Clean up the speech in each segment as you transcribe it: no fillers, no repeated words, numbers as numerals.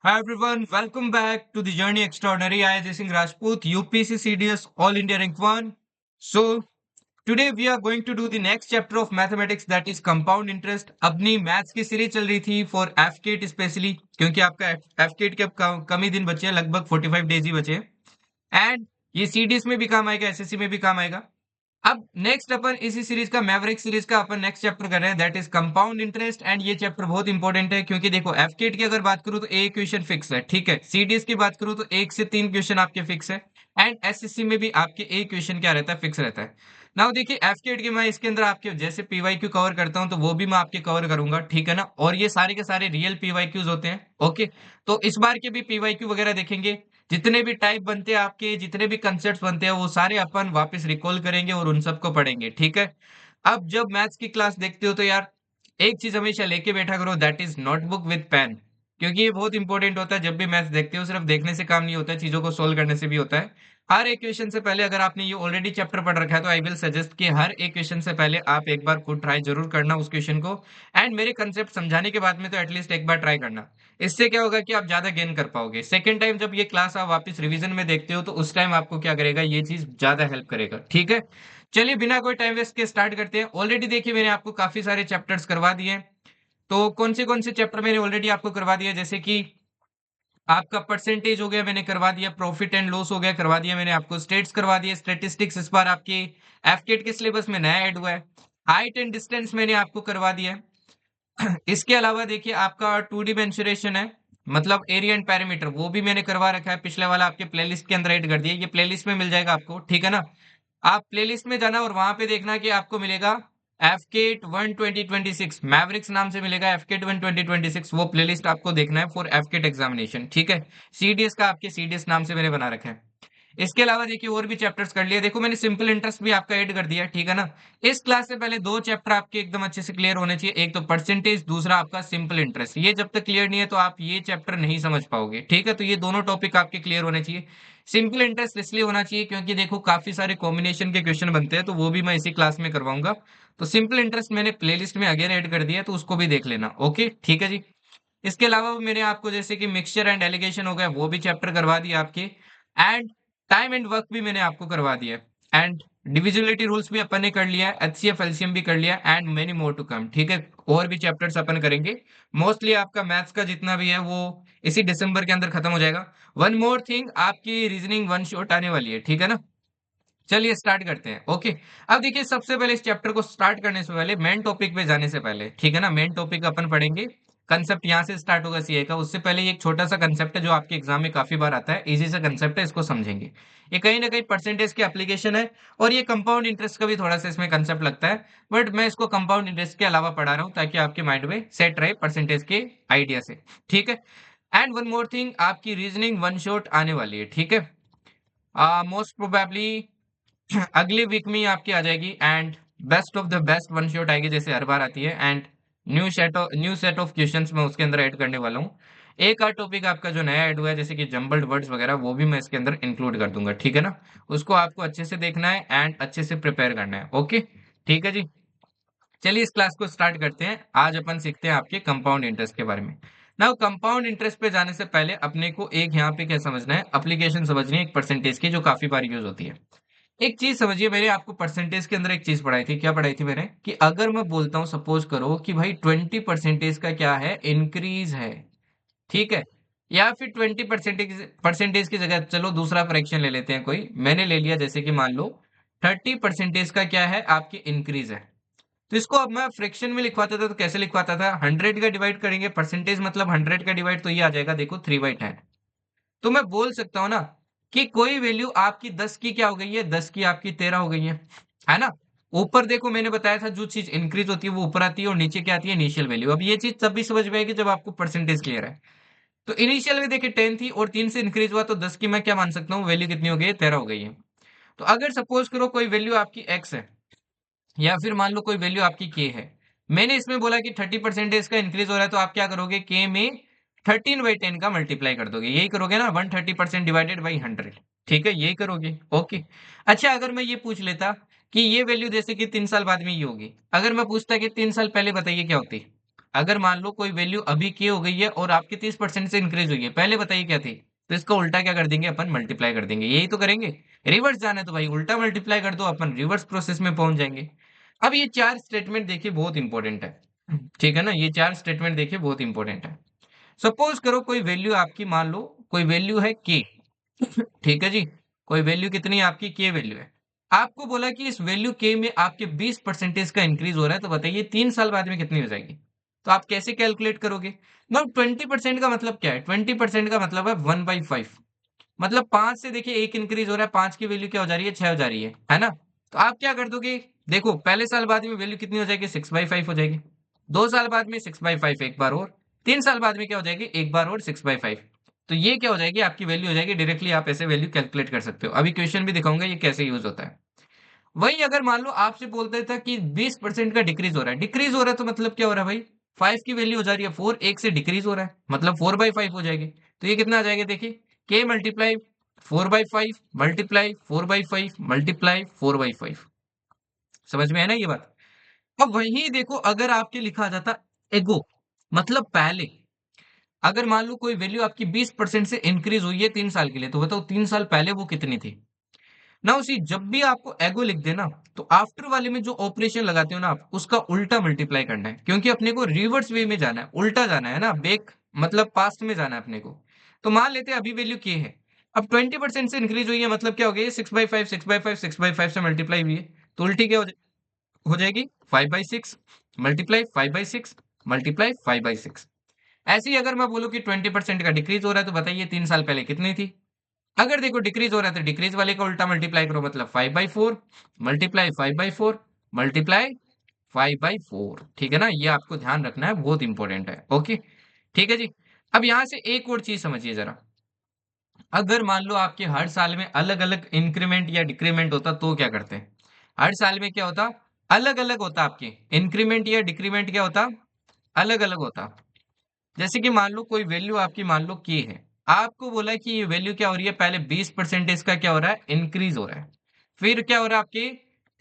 Hi everyone, welcome back to the Journey Extraordinary. I am Ajay Singh Rajput, UPC CDS All India Rank 1. So, today we are going to do the next chapter of mathematics that is compound interest. अपनी maths की series चल रही थी for एफकेट specially क्योंकि आपका एफकेट के अब कम ही दिन बचे हैं, लगभग 45 डेज ही बचे हैं एंड ये सीडीएस में भी काम आएगा, एसएससी में भी काम आएगा। अब नेक्स्ट अपन इसी सीरीज का मैवरिक सीरीज का अपन नेक्स्ट चैप्टर कर रहे हैं that is compound interest and ये चैप्टर बहुत इंपॉर्टेंट है क्योंकि देखो एफकेट की अगर बात करूं तो एक क्वेश्चन फिक्स है, ठीक है। सीडीएस की बात करूं तो एक से तीन क्वेश्चन आपके फिक्स है एंड एसएससी में भी आपके एक क्वेश्चन क्या रहता है, फिक्स रहता है। नाउ देखिए एफकेट के मैं इसके अंदर आपके जैसे पीवाईक्यू कवर करता हूं तो वो भी मैं आपके कवर करूंगा, ठीक है ना। और ये सारे के सारे रियल पीवाईक्यूज होते हैं, ओके। तो इस बार के भी पीवाईक्यू वगैरह देखेंगे, जितने भी टाइप बनते हैं आपके, जितने भी कंसेप्ट बनते हैं वो सारे अपन वापस रिकॉल करेंगे और उन सबको पढ़ेंगे, ठीक है। अब जब मैथ्स की क्लास देखते हो तो यार एक चीज हमेशा लेके बैठा करो, that is notebook with pen, क्योंकि ये बहुत इंपॉर्टेंट होता है। जब भी मैथ्स देखते हो सिर्फ देखने से काम नहीं होता है, चीजों को सोल्व करने से भी होता है। हर एक क्वेश्चन से पहले अगर आपने ये ऑलरेडी चैप्टर पढ़ रखा है तो आई विल सजेस्ट कि हर एक क्वेश्चन से पहले आप एक बार खुद ट्राई जरूर करना उस क्वेश्चन को एंड मेरे कंसेप्ट समझाने के बाद में तो एटलीस्ट एक बार ट्राई करना। इससे क्या होगा कि आप ज्यादा गेन कर पाओगे। सेकेंड टाइम जब ये क्लास आप वापस रिवीजन में देखते हो तो उस टाइम आपको क्या करेगा, ये चीज ज्यादा हेल्प करेगा, ठीक है। चलिए बिना कोई टाइम वेस्ट के स्टार्ट करते हैं। ऑलरेडी देखिए मैंने आपको काफी सारे चैप्टर्स करवा दिए हैं। तो कौन से चैप्टर मैंने ऑलरेडी आपको करवा दिया, जैसे कि आपका परसेंटेज हो गया मैंने करवा दिया, प्रॉफिट एंड लॉस हो गया करवा दिया मैंने आपको, स्टेट्स करवा दिए, स्टैटिस्टिक्स इस बार आपके एफकेट के सिलेबस में नया ऐड हुआ है। हाइट एंड डिस्टेंस मैंने आपको करवा दिया है। इसके अलावा देखिए आपका टू डी मेंसुरेशन है, मतलब एरिया एंड पैरामीटर, वो भी मैंने करवा रखा है, पिछले वाला आपके प्लेलिस्ट के अंदर ऐड कर दिया। ये प्लेलिस्ट में मिल जाएगा आपको, ठीक है ना। आप प्लेलिस्ट में जाना और वहां पे देखना कि आपको मिलेगा एफकेट 1 2026 मैवरिक्स नाम से मिलेगा, एफकेट 1 2026 वो प्लेलिस्ट आपको देखना है फॉर एफकेट एग्जामिनेशन, ठीक है। सीडीएस का आपके सीडीएस नाम से मैंने बना रखा है। इसके अलावा देखिए और भी चैप्टर्स कर लिए, देखो मैंने सिंपल इंटरेस्ट भी आपका ऐड कर दिया, ठीक है ना। इस क्लास से पहले दो चैप्टर आपके एकदम अच्छे से क्लियर होने चाहिए, एक तो परसेंटेज, दूसरा आपका सिंपल इंटरेस्ट। ये जब तक क्लियर नहीं है तो आप ये चैप्टर नहीं समझ पाओगे, ठीक है। तो ये दोनों टॉपिक आपके क्लियर होने चाहिए। सिंपल इंटरेस्ट इसलिए होना चाहिए क्योंकि देखो काफी सारे कॉम्बिनेशन के क्वेश्चन बनते हैं तो वो भी मैं इसी क्लास में करवाऊंगा। तो सिंपल इंटरेस्ट मैंने प्लेलिस्ट में अगेन ऐड कर दिया, तो उसको भी देख लेना, ओके ठीक है जी। इसके अलावा मैंने आपको जैसे कि मिक्सचर एंड एलिगेशन हो गया वो भी चैप्टर करवा दिया आपके, एंड टाइम एंड वर्क भी मैंने आपको करवा दिया है, एंड डिविजिबिलिटी रूल्स भी अपन ने कर लिया है, एचसीएफ एलसीएम भी कर लिया and many more to come, ठीक है। और भी चैप्टर्स अपन करेंगे। मोस्टली आपका मैथ्स का जितना भी है वो इसी दिसंबर के अंदर खत्म हो जाएगा। वन मोर थिंग, आपकी रीजनिंग वन शॉट आने वाली है, ठीक है ना। चलिए स्टार्ट करते हैं, ओके। अब देखिए सबसे पहले इस चैप्टर को स्टार्ट करने से पहले, मेन टॉपिक पे जाने से पहले, ठीक है ना, मेन टॉपिक अपन पढ़ेंगे। कंसेप्ट यहाँ से स्टार्ट होगा सीए का, उससे पहले ये एक छोटा सा कंसेप्ट है जो आपके एग्जाम में काफी बार आता है, इजी सा कंसेप्ट है, इसको समझेंगे। ये कहीं ना कहीं परसेंटेज की एप्लीकेशन है और ये कंपाउंड इंटरेस्ट का भी थोड़ा सा इसमें कंसेप्ट लगता है, बट मैं इसको कंपाउंड इंटरेस्ट के अलावा पढ़ा रहा हूँ ताकि आपके माइंड में सेट रहे परसेंटेज के आइडिया से, ठीक है। एंड वन मोर थिंग, आपकी रीजनिंग वन शॉट आने वाली है, ठीक है। मोस्ट प्रोबेबली अगले वीक में ही आपकी आ जाएगी and best of the best one shot आएगी जैसे हर बार आती है, and new set of questions मैं उसके अंदर ऐड करने वाला हूँ। एक आध टॉपिक आपका जो नया ऐड हुआ है जैसे कि जंबल्ड वर्ड्स वगैरह वो भी मैं इसके अंदर इंक्लूड कर दूंगा, ठीक है ना। उसको आपको अच्छे से देखना है एंड अच्छे से प्रिपेयर करना है, ओके ठीक है जी। चलिए इस क्लास को स्टार्ट करते हैं। आज अपन सीखते हैं आपके कंपाउंड इंटरेस्ट के बारे में। नाउ कंपाउंड इंटरेस्ट पे जाने से पहले अपने को एक यहाँ पे क्या समझना है, एप्लीकेशन समझनी है एक परसेंटेज की जो काफी बार यूज होती है। एक चीज समझिए, मैंने आपको परसेंटेज के अंदर एक चीज पढ़ाई थी, क्या पढ़ाई थी मैंने, कि अगर मैं बोलता हूं सपोज करो कि भाई 20% का क्या है, इंक्रीज है, ठीक है। या फिर 20% परसेंटेज की जगह चलो दूसरा फ्रैक्शन ले लेते हैं, कोई मैंने ले लिया जैसे कि मान लो 30% का क्या है आपकी इंक्रीज है। तो इसको अब मैं फ्रैक्शन में लिखवाता था तो कैसे लिखवाता था, 100 का डिवाइड करेंगे, परसेंटेज मतलब 100 का डिवाइड, तो ये आ जाएगा देखो 3/10। तो मैं बोल सकता हूँ ना कि कोई वैल्यू आपकी 10 की क्या हो गई है, 10 की आपकी 13 हो गई है ना। ऊपर देखो मैंने बताया था जो चीज इंक्रीज होती है वो ऊपर आती है और नीचे क्या आती है, इनिशियल वैल्यू। अब ये चीज तब भी समझ में आएगी जब आपको परसेंटेज क्लियर है। तो इनिशियल में देखिए 10 थी और 3 से इंक्रीज हुआ तो 10 की मैं क्या मान सकता हूँ वैल्यू कितनी हो गई है, 13 हो गई है। तो अगर सपोज करो कोई वैल्यू आपकी एक्स है या फिर मान लो कोई वैल्यू आपकी के है, मैंने इसमें बोला कि 30% का इंक्रीज हो रहा है तो आप क्या करोगे, के में 13/10 का मल्टीप्लाई कर दोगे, यही करोगे ना, 130% डिवाइडेड बाई 100, ठीक है यही करोगे, ओके। अच्छा अगर मैं ये पूछ लेता कि ये वैल्यू जैसे कि 3 साल बाद में ये होगी, अगर मैं पूछता कि 3 साल पहले बताइए क्या होती, अगर मान लो कोई वैल्यू अभी की हो गई है और आपकी 30% से इंक्रीज हुई है, पहले बताइए क्या थी, तो इसका उल्टा क्या कर देंगे अपन, मल्टीप्लाई कर देंगे, यही तो करेंगे। रिवर्स जाना है तो भाई उल्टा मल्टीप्लाई कर दो, अपन रिवर्स प्रोसेस में पहुंच जाएंगे। अब ये चार स्टेटमेंट देखिए बहुत इंपॉर्टेंट है, ठीक है ना, ये चार स्टेटमेंट देखिए बहुत इंपॉर्टेंट है। सपोज करो कोई वैल्यू आपकी, मान लो कोई वैल्यू है के, ठीक है जी, कोई वैल्यू कितनी है आपकी, के वैल्यू है। आपको बोला कि इस वैल्यू के में आपके 20% का इंक्रीज हो रहा है, तो बताइए 3 साल बाद में कितनी हो जाएगी। तो आप कैसे कैलकुलेट करोगे। ना 20% का मतलब क्या है, 20% का मतलब है 1/5। मतलब 5 से देखिए एक इंक्रीज हो रहा है, 5 की वैल्यू क्या हो जा रही है, 6 हो जा रही है ना। तो आप क्या कर दोगे, देखो पहले साल बाद में वैल्यू कितनी हो जाएगी, 6/5 हो जाएगी। 2 साल बाद में 6/5 एक बार और, 3 साल बाद में क्या हो जाएगी, एक बार और 6/5। तो ये क्या हो जाएगी, आपकी वैल्यू हो जाएगी, डायरेक्टली आप ऐसे वैल्यू कैलकुलेट कर सकते हो। अभी क्वेश्चन भी दिखाऊंगा ये कैसे यूज होता है। वही अगर मान लो आपसे बोलते था कि 20% का डिक्रीज हो रहा है, डिक्रीज हो रहा है तो मतलब क्या हो रहा है भाई, 5 की वैल्यू हो जा रही है 4, एक से डिक्रीज हो रहा है, मतलब 4/5 हो जाएगी। तो ये कितना आ जाएगा देखिए, के मल्टीप्लाई 4/5 मल्टीप्लाई 4/5 मल्टीप्लाई 4/5। समझ में है ना ये बात। अब वही देखो अगर आपके लिखा जाता एगो, मतलब पहले, अगर मान लो कोई वैल्यू आपकी 20% से इंक्रीज हुई है 3 साल के लिए, तो बताओ 3 साल पहले वो कितनी थी। ना उसी जब भी आपको एगो लिख देना, तो आफ्टर वाले में जो ऑपरेशन लगाते हो ना आप, उसका उल्टा मल्टीप्लाई करना है, क्योंकि अपने को रिवर्स वे में जाना है, उल्टा जाना है ना, बैक मतलब पास्ट में जाना है अपने को। तो मान लेते हैं अभी वैल्यू के है, अब 20% से इंक्रीज हुई है, मतलब क्या हो गया, 6/5 6/5 6/5 से मल्टीप्लाई हुई है, तो उल्टी क्या हो जाएगी, 5/6 मल्टीप्लाई 5/6 मल्टीप्लाई 5/6। ऐसे ही अगर मैं बोलूं कि 20% का डिक्रीज हो रहा है, तो बताइए 3 साल पहले कितनी थी। अगर देखो डिक्रीज हो रहा है तो डिक्रीज वाले का उल्टा मल्टीप्लाई करो, मतलब 5/4 मल्टीप्लाई 5/4 मल्टीप्लाई 5/4। ठीक है ना, ये आपको ध्यान रखना है, बहुत इंपॉर्टेंट है। ओके, ठीक है जी। अब यहां से एक और चीज समझिए जरा, अगर मान लो आपके हर साल में अलग अलग इंक्रीमेंट या डिक्रीमेंट होता तो क्या करते हैं। हर साल में क्या होता, अलग अलग होता, आपके इंक्रीमेंट या डिक्रीमेंट क्या होता, अलग अलग होता। जैसे कि मान लो कोई वैल्यू आपकी मान लो की है, आपको बोला है कि ये वैल्यू क्या हो रही है, पहले 20% का क्या हो रहा है, इंक्रीज हो रहा है। फिर क्या हो रहा है आपके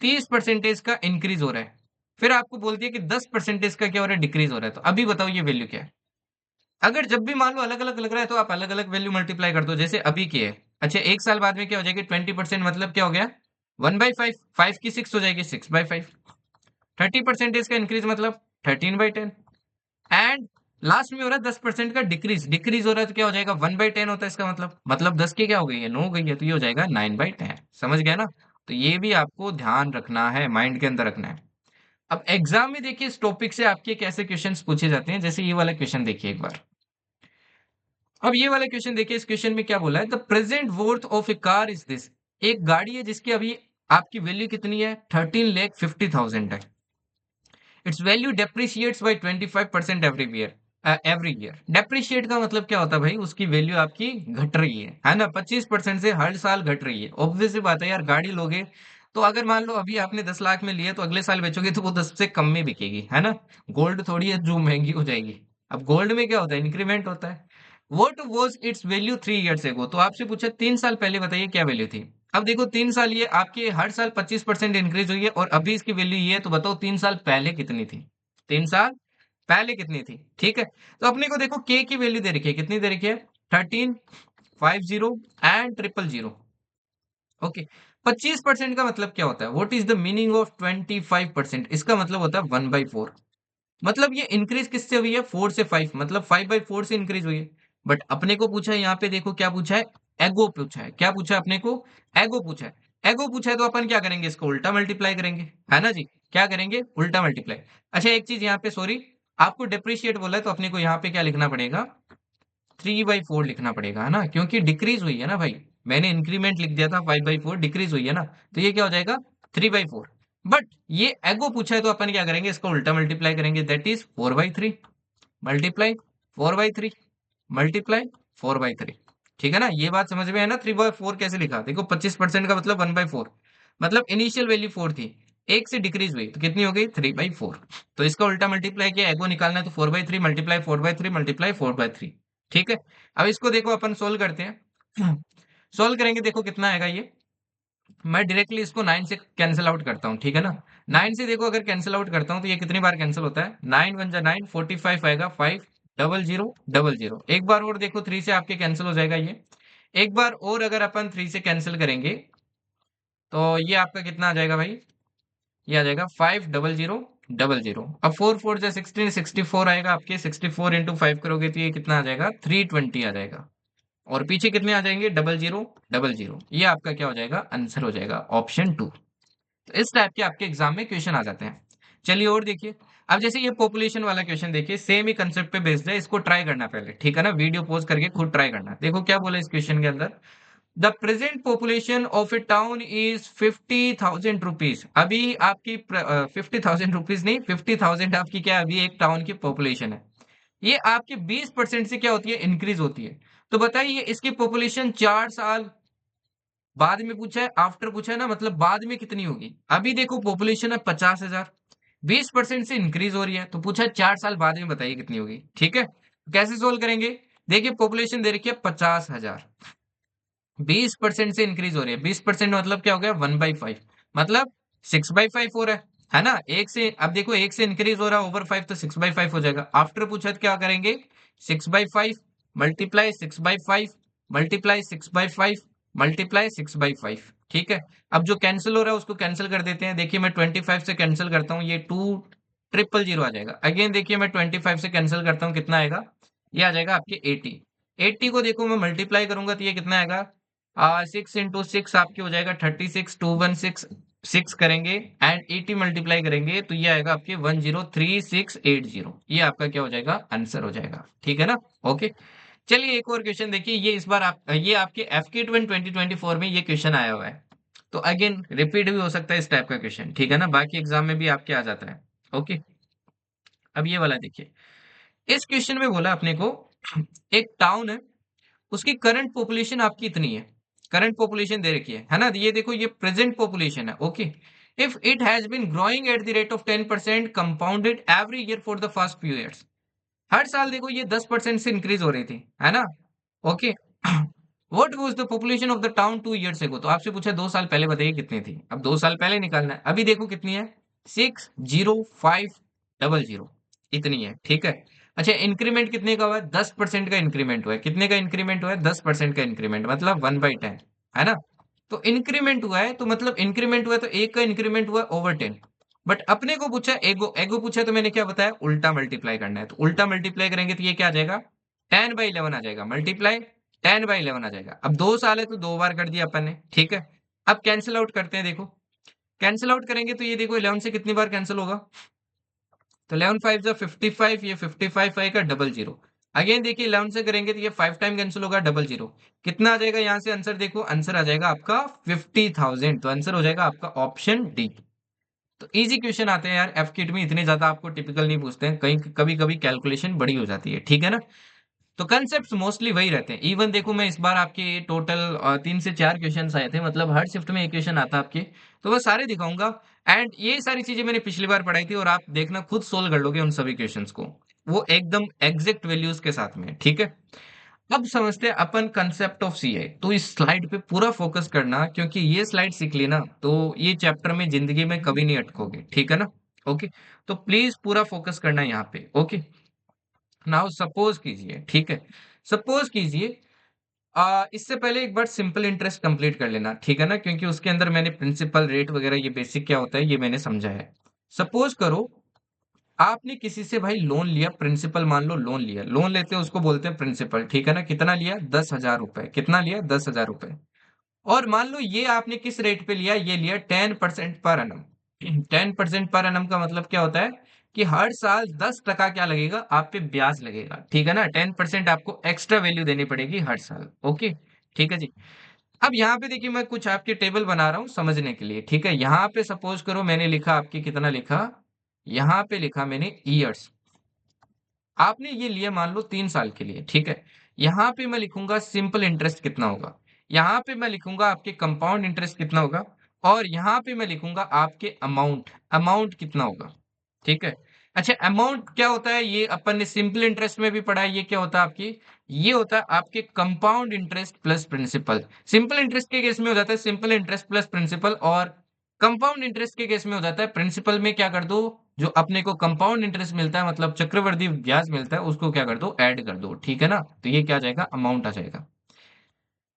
30% का इंक्रीज हो रहा है। फिर आपको बोल दिया कि 10% का क्या हो रहा है, डिक्रीज हो रहा है। तो अभी बताओ ये वैल्यू क्या है। अगर जब भी मान लो अलग अलग लग रहा है तो आप अलग अलग वैल्यू मल्टीप्लाई कर दो, जैसे अभी की है। अच्छा, एक साल बाद में क्या हो जाएगी 20%, मतलब क्या हो गया 1/5, 5 की 6 हो जाएगी 6/5। 30% का इंक्रीज मतलब 13/10। एंड लास्ट में हो रहा है 10% का डिक्रीज, डिक्रीज हो रहा है तो क्या हो जाएगा 1/10 होता है इसका मतलब 10 की क्या हो गई है, 9 हो गई है, तो ये हो जाएगा 9/10। समझ गया ना। तो ये भी आपको ध्यान रखना है, माइंड के अंदर रखना है। अब एग्जाम में देखिए इस टॉपिक से आपके कैसे क्वेश्चंस पूछे जाते हैं, जैसे ये वाला क्वेश्चन देखिए एक बार। अब ये वाला क्वेश्चन देखिए, इस क्वेश्चन में क्या बोला है, the present worth of A car is this. एक गाड़ी है जिसकी अभी आपकी वैल्यू कितनी है, 13,50,000 है। Its value depreciates by 25% every year. Depreciate का मतलब क्या होता है भाई, उसकी वैल्यू आपकी घट रही है ना, 25% से हर साल घट रही है। ऑब्वियस सी बात है यार, गाड़ी लोगे तो अगर मान लो अभी आपने 10 लाख में लिया, तो अगले साल बेचोगे तो वो 10 से कम में बिकेगी, है ना। गोल्ड थोड़ी है जो महंगी हो जाएगी। अब गोल्ड में क्या होता है, इंक्रीमेंट होता है। What was it's value 3 years ago, तो आपसे पूछा 3 साल पहले बताइए क्या वैल्यू थी। अब देखो 3 साल, ये आपके हर साल 25% इंक्रीज हुई है और अभी इसकी वैल्यू ये है, तो बताओ 3 साल पहले कितनी थी। 3 साल पहले कितनी थी, ठीक है। तो अपने को देखो के की वैल्यू दे रखी है, कितनी दे रखी है, 1350 एंड 000। ओके, 25% का मतलब क्या होता है, what is the meaning of 25%, इसका मतलब होता है 1/4। मतलब ये इंक्रीज किससे हुई है, 4 से 5, मतलब 5/4 से इंक्रीज हुई है। बट अपने को पूछा है यहाँ पे, देखो क्या पूछा है, एगो पूछा है। क्या पूछा है अपने को, एगो पूछा है। एगो पूछा है तो अपन क्या करेंगे, इसको उल्टा मल्टीप्लाई करेंगे, है ना जी। क्या करेंगे, उल्टा मल्टीप्लाई। अच्छा एक चीज यहाँ पे, सॉरी, आपको डेप्रिशिएट बोला है तो अपने को यहाँ पे क्या लिखना पड़ेगा, 3/4 लिखना पड़ेगा, है ना, क्योंकि डिक्रीज हुई है ना भाई। मैंने इंक्रीमेंट लिख दिया था 5/4, डिक्रीज हुई है ना, तो ये क्या हो जाएगा 3/4। बट ये एगो पूछा है तो अपन क्या करेंगे, इसको उल्टा मल्टीप्लाई करेंगे, दैट इज 4/3 मल्टीप्लाई 4/3 मल्टीप्लाई 4/3। ठीक है ना, ये बात समझ में है ना। 3/4 कैसे लिखा, देखो 25% का मतलब 1/4, मतलब इनिशियल वैल्यू 4 थी, एक से डिक्रीज हुई तो कितनी हो गई 3/4। तो इसका उल्टा मल्टीप्लाई किया, एगो निकालना है तो 4/3 मल्टीप्लाई 4/3 मल्टीप्लाई 4/3। ठीक है। अब इसको देखो अपन सोल्व करते हैं। सोल्व करेंगे, देखो कितना आएगा ये, मैं डायरेक्टली इसको 9 से कैंसिल आउट करता हूँ, ठीक है ना। 9 से देखो अगर कैंसिल आउट करता हूँ तो ये कितनी बार कैंसिल होता है, 9 वन जा 9, 45 आएगा, 5 डबल जीरो डबल जीरो। एक बार और देखो 3 से आपके कैंसिल हो जाएगा ये। एक बार और अगर अपन 3 से कैंसिल करेंगे तो ये आपका कितना आ जाएगा भाई, ये आ जाएगा 5 डबल जीरो डबल जीरो। अब 4 4 जा 16, 64 आएगा आपके, 64 इंटू 5 करोगे तो ये कितना आ जाएगा, 320 आ जाएगा। और पीछे कितने आ जाएंगे, डबल जीरो। ये आपका क्या हो जाएगा, आंसर हो जाएगा ऑप्शन 2। तो इस टाइप के आपके एग्जाम में क्वेश्चन आ जाते हैं। चलिए और देखिए, अब जैसे ये पॉपुलेशन वाला क्वेश्चन देखिए, सेम ही कंसेप्ट पे बेस्ड है, इसको ट्राई करना पहले, ठीक है ना, वीडियो पॉज करके खुद ट्राई करना। देखो क्या बोला इस क्वेश्चन के अंदर, the present population of A town is 50,000 rupees. अभी आपकी 50,000 रुपीज नहीं, 50,000 आपकी क्या है, अभी एक टाउन की पॉपुलेशन है। ये आपके 20% से क्या होती है, इंक्रीज होती है। तो बताइए इसकी पॉपुलेशन 4 साल बाद में पूछा है, आफ्टर पूछा है ना, मतलब बाद में कितनी होगी। अभी देखो पॉपुलेशन है 50,000, 20% से इंक्रीज हो रही है, तो पूछा है 4 साल बाद में बताइए कितनी होगी, ठीक है। कैसे सोल्व करेंगे, देखिए पॉपुलेशन दे रखी है 50,000, 20% से इंक्रीज हो रही है, 20% मतलब क्या हो गया, 1/5, मतलब 6/5 हो रहा है ना। एक से, अब देखो एक से इंक्रीज हो रहा है ओवर 5, तो 6/5 हो जाएगा। आफ्टर पूछा तो क्या करेंगे, 6/5 मल्टीप्लाई 6/5 मल्टीप्लाई 6/5 मल्टीप्लाई 6/5, ठीक है। अब जो कैंसिल हो रहा है उसको कैंसिल कर देते हैं। देखिए मैं 25 से कैंसिल करता हूँ, ये 2,000 आ जाएगा। अगेन देखिए मैं 25 से कैंसिल करता हूँ, कितना आएगा, ये आ जाएगा आपके 80। 80 को देखो मैं मल्टीप्लाई करूंगा तो ये कितना आएगा, 6 इंटू 6 आपके हो जाएगा 36, 216 करेंगे एंड 80 मल्टीप्लाई करेंगे तो ये आएगा आपके 103680। ये आपका क्या हो जाएगा, आंसर हो जाएगा, ठीक है ना। ओके, चलिए एक और क्वेश्चन देखिए, ये इस बार आप, ये आपके FK 2024 में ये क्वेश्चन आया हुआ है। तो अगेन रिपीट भी हो सकता है इस टाइप का क्वेश्चन, ठीक है ना, बाकी एग्जाम में भी आपके आ जाता है। ओके, अब ये वाला देखिए, इस क्वेश्चन में बोला अपने को, एक टाउन है, उसकी करंट पॉपुलेशन आपकी इतनी है, करंट पॉपुलेशन दे रखी है ना, ये देखो ये प्रेजेंट पॉपुलेशन है। Okay, if it has been growing at the rate of 10% compounded every year for the first few years. हर साल देखो ये 10% से इंक्रीज हो रही थी, है ना। Okay, what was the population of the town 2 years ago. तो आपसे पूछा 2 साल पहले बताइए कितनी थी, अब 2 साल पहले निकालना है। अभी देखो कितनी है, 60500, इतनी है, ठीक है। अच्छा, इंक्रीमेंट कितने का हुआ है, 10% का इंक्रीमेंट हुआ है। कितने का इंक्रीमेंट हुआ है, 10% का इंक्रीमेंट, मतलब 1/10, है ना। तो इंक्रीमेंट हुआ है तो मतलब इंक्रीमेंट हुआ है तो एक का इंक्रीमेंट हुआ है ओवर 10। बट अपने को पूछा एगो, एगो पूछा तो मैंने क्या बताया, उल्टा मल्टीप्लाई करना है। तो उल्टा मल्टीप्लाई करेंगे तो ये क्या आ जाएगा, 10/11 आ जाएगा, मल्टीप्लाई 10/11 आ जाएगा। अब 2 साल है तो 2 बार कर दिया अपन ने, ठीक है। अब कैंसिल आउट करते हैं, देखो कैंसिल आउट करेंगे तो ये देखो 11 से कितनी बार कैंसिल होगा, तो 11 5 जा 55, ये 55 आएगा डबल जीरो। अगेन देखिए 11 से करेंगे तो ये 5 टाइम कैंसिल होगा, डबल जीरो। कितना आ जाएगा यहाँ से आंसर, देखो आंसर आ जाएगा आपका 50,000। तो आंसर हो जाएगा आपका ऑप्शन डी। तो इजी क्वेश्चन आते हैं यार, एफ किट में इतने ज्यादा आपको टिपिकल नहीं पूछते हैं, कहीं कभी कभी कैलकुलेशन बड़ी हो जाती है, ठीक है ना। तो कंसेप्ट मोस्टली वही रहते हैं। इवन देखो मैं इस बार आपके टोटल 3 से 4 क्वेश्चन आए थे, मतलब हर शिफ्ट में एक क्वेश्चन आता आपके, तो मैं सारे दिखाऊंगा। एंड ये सारी चीजें मैंने पिछली बार पढ़ाई थी और आप देखना खुद सोल्व कर लोगे उन सभी क्वेश्चंस को, वो एकदम एग्जैक्ट वैल्यूज के साथ में, ठीक है। अब समझते हैं अपन कंसेप्ट ऑफ सीआई। तो इस स्लाइड पे पूरा फोकस करना, क्योंकि ये स्लाइड सीख लेना तो ये चैप्टर में जिंदगी में कभी नहीं अटकोगे, ठीक है ना। ओके, तो प्लीज पूरा फोकस करना यहाँ पे। ओके, नाउ सपोज कीजिए, ठीक है, सपोज कीजिए, इससे पहले एक बार सिंपल इंटरेस्ट कंप्लीट कर लेना, ठीक है ना, क्योंकि उसके अंदर मैंने प्रिंसिपल रेट वगैरह ये बेसिक क्या होता है ये मैंने समझा है। सपोज करो आपने किसी से भाई लोन लिया, प्रिंसिपल मान लो लोन लिया, लोन लेते हैं उसको बोलते हैं प्रिंसिपल, ठीक है ना। कितना लिया, 10,000 रुपए। कितना लिया, 10,000 रुपए। और मान लो ये आपने किस रेट पे लिया, ये लिया 10% पर एनम। 10% पर एनम का मतलब क्या होता है कि हर साल 10% क्या लगेगा आप पे, ब्याज लगेगा, ठीक है ना। 10% आपको एक्स्ट्रा वैल्यू देनी पड़ेगी हर साल। ओके, ठीक है जी। अब यहाँ पे देखिए मैं कुछ आपके टेबल बना रहा हूँ समझने के लिए, ठीक है। यहाँ पे सपोज करो मैंने लिखा आपके, कितना लिखा, यहाँ पे लिखा मैंने ईयर्स। आपने ये लिया मान लो 3 साल के लिए, ठीक है। यहाँ पे मैं लिखूंगा सिंपल इंटरेस्ट कितना होगा, यहाँ पे मैं लिखूंगा आपके कंपाउंड इंटरेस्ट कितना होगा, और यहाँ पे मैं लिखूंगा आपके अमाउंट, अमाउंट कितना होगा, ठीक है। अच्छा, अमाउंट क्या होता है ये अपन ने सिंपल इंटरेस्ट में भी पढ़ा है। ये क्या होता है आपकी, ये होता है आपके compound interest plus principal. Simple interest के केस में हो जाता है सिंपल इंटरेस्ट प्लस प्रिंसिपल, और कंपाउंड इंटरेस्ट के केस में हो जाता है प्रिंसिपल में क्या कर दो, जो अपने को कंपाउंड इंटरेस्ट मिलता है मतलब चक्रवृद्धि ब्याज मिलता है उसको क्या कर दो, ऐड कर दो। ठीक है ना, तो ये क्या आ जाएगा, अमाउंट आ जाएगा।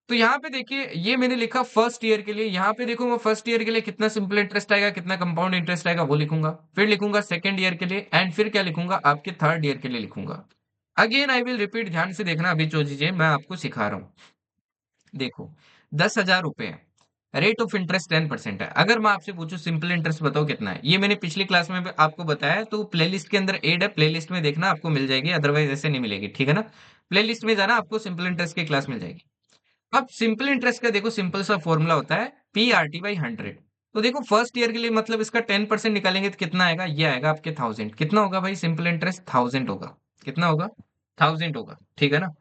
तो यहाँ पे देखिए ये मैंने लिखा फर्स्ट ईयर के लिए, यहाँ पे देखो मैं फर्स्ट ईयर के लिए कितना सिंपल इंटरेस्ट आएगा कितना कंपाउंड इंटरेस्ट आएगा वो लिखूंगा, फिर लिखूंगा सेकंड ईयर के लिए, एंड फिर क्या लिखूंगा आपके थर्ड ईयर के लिए लिखूंगा। अगेन आई विल रिपीट, ध्यान से देखना अभी जो चीजें मैं आपको सिखा रहा हूँ। देखो 10,000 रुपए रेट ऑफ इंटरेस्ट 10% है। अगर मैं आपसे पूछूं सिंपल इंटरेस्ट बताओ कितना है, ये मैंने पिछली क्लास में भी आपको बताया, तो प्लेलिस्ट के अंदर एड है, प्लेलिस्ट में देखना आपको मिल जाएगी, अदरवाइज ऐसे नहीं मिलेगी। ठीक है ना, प्लेलिस्ट में जाना, आपको सिंपल इंटरेस्ट की क्लास मिल जाएगी। अब सिंपल इंटरेस्ट का देखो सिंपल सा फॉर्मूला होता है पी आर टी बाई 100। तो देखो फर्स्ट ईयर के लिए मतलब इसका 10% निकालेंगे तो कितना आएगा, ये आएगा आपके 1000। कितना होगा भाई, सिंपल इंटरेस्ट 1000 होगा। कितना होगा, 1000 होगा। ठीक है ना,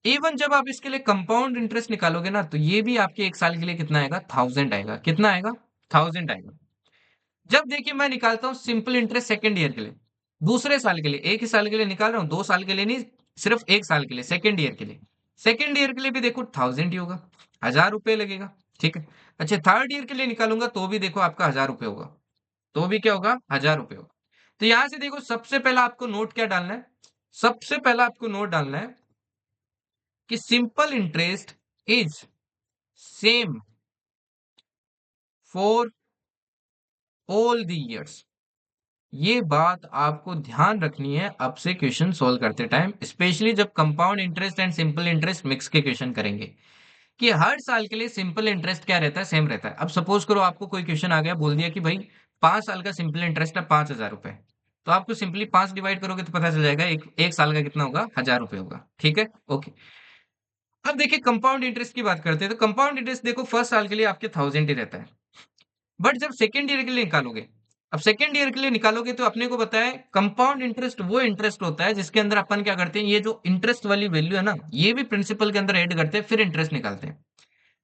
इवन जब आप इसके लिए कंपाउंड इंटरेस्ट निकालोगे ना तो ये भी आपके एक साल के लिए कितना आएगा, 1000 आएगा। कितना आएगा, 1000 आएगा। जब देखिए मैं निकालता हूँ सिंपल इंटरेस्ट सेकंड ईयर के लिए, दूसरे साल के लिए, एक ही साल के लिए निकाल रहा हूँ, 2 साल के लिए नहीं, सिर्फ एक साल के लिए, सेकंड ईयर के लिए। सेकंड ईयर के लिए भी देखो 1000 ही होगा, 1000 रुपए लगेगा। ठीक है। अच्छा, थर्ड ईयर के लिए निकालूंगा तो भी देखो आपका 1000 रुपए होगा, तो भी क्या होगा, 1000 रुपए होगा। तो यहां से देखो सबसे पहला आपको नोट क्या डालना है, सबसे पहला आपको नोट डालना है कि simple interest is same for all the years. ये बात आपको ध्यान रखनी है अब से क्वेश्चन सोल्व करते टाइम, स्पेशली जब compound interest and simple interest mix के क्वेश्चन करेंगे, कि हर साल के लिए सिंपल इंटरेस्ट क्या रहता है, सेम रहता है। अब सपोज करो आपको कोई क्वेश्चन आ गया, बोल दिया कि भाई 5 साल का सिंपल इंटरेस्ट है 5000 रुपए, तो आपको सिंपली 5 डिवाइड करोगे तो पता चल जाएगा एक साल का कितना होगा, 1000 रुपए होगा। ठीक है, ओके। अब देखिए कंपाउंड इंटरेस्ट की बात करते हैं, तो कंपाउंड इंटरेस्ट देखो फर्स्ट साल के लिए आपके 1000 ही रहता है, बट जब सेकेंड ईयर के लिए निकालोगे, अब सेकेंड ईयर के लिए निकालोगे तो अपने को बताया कंपाउंड इंटरेस्ट वो इंटरेस्ट होता है जिसके अंदर अपन क्या करते हैं, ये जो इंटरेस्ट वाली वैल्यू है ना ये भी प्रिंसिपल के अंदर ऐड करते हैं फिर इंटरेस्ट निकालते हैं।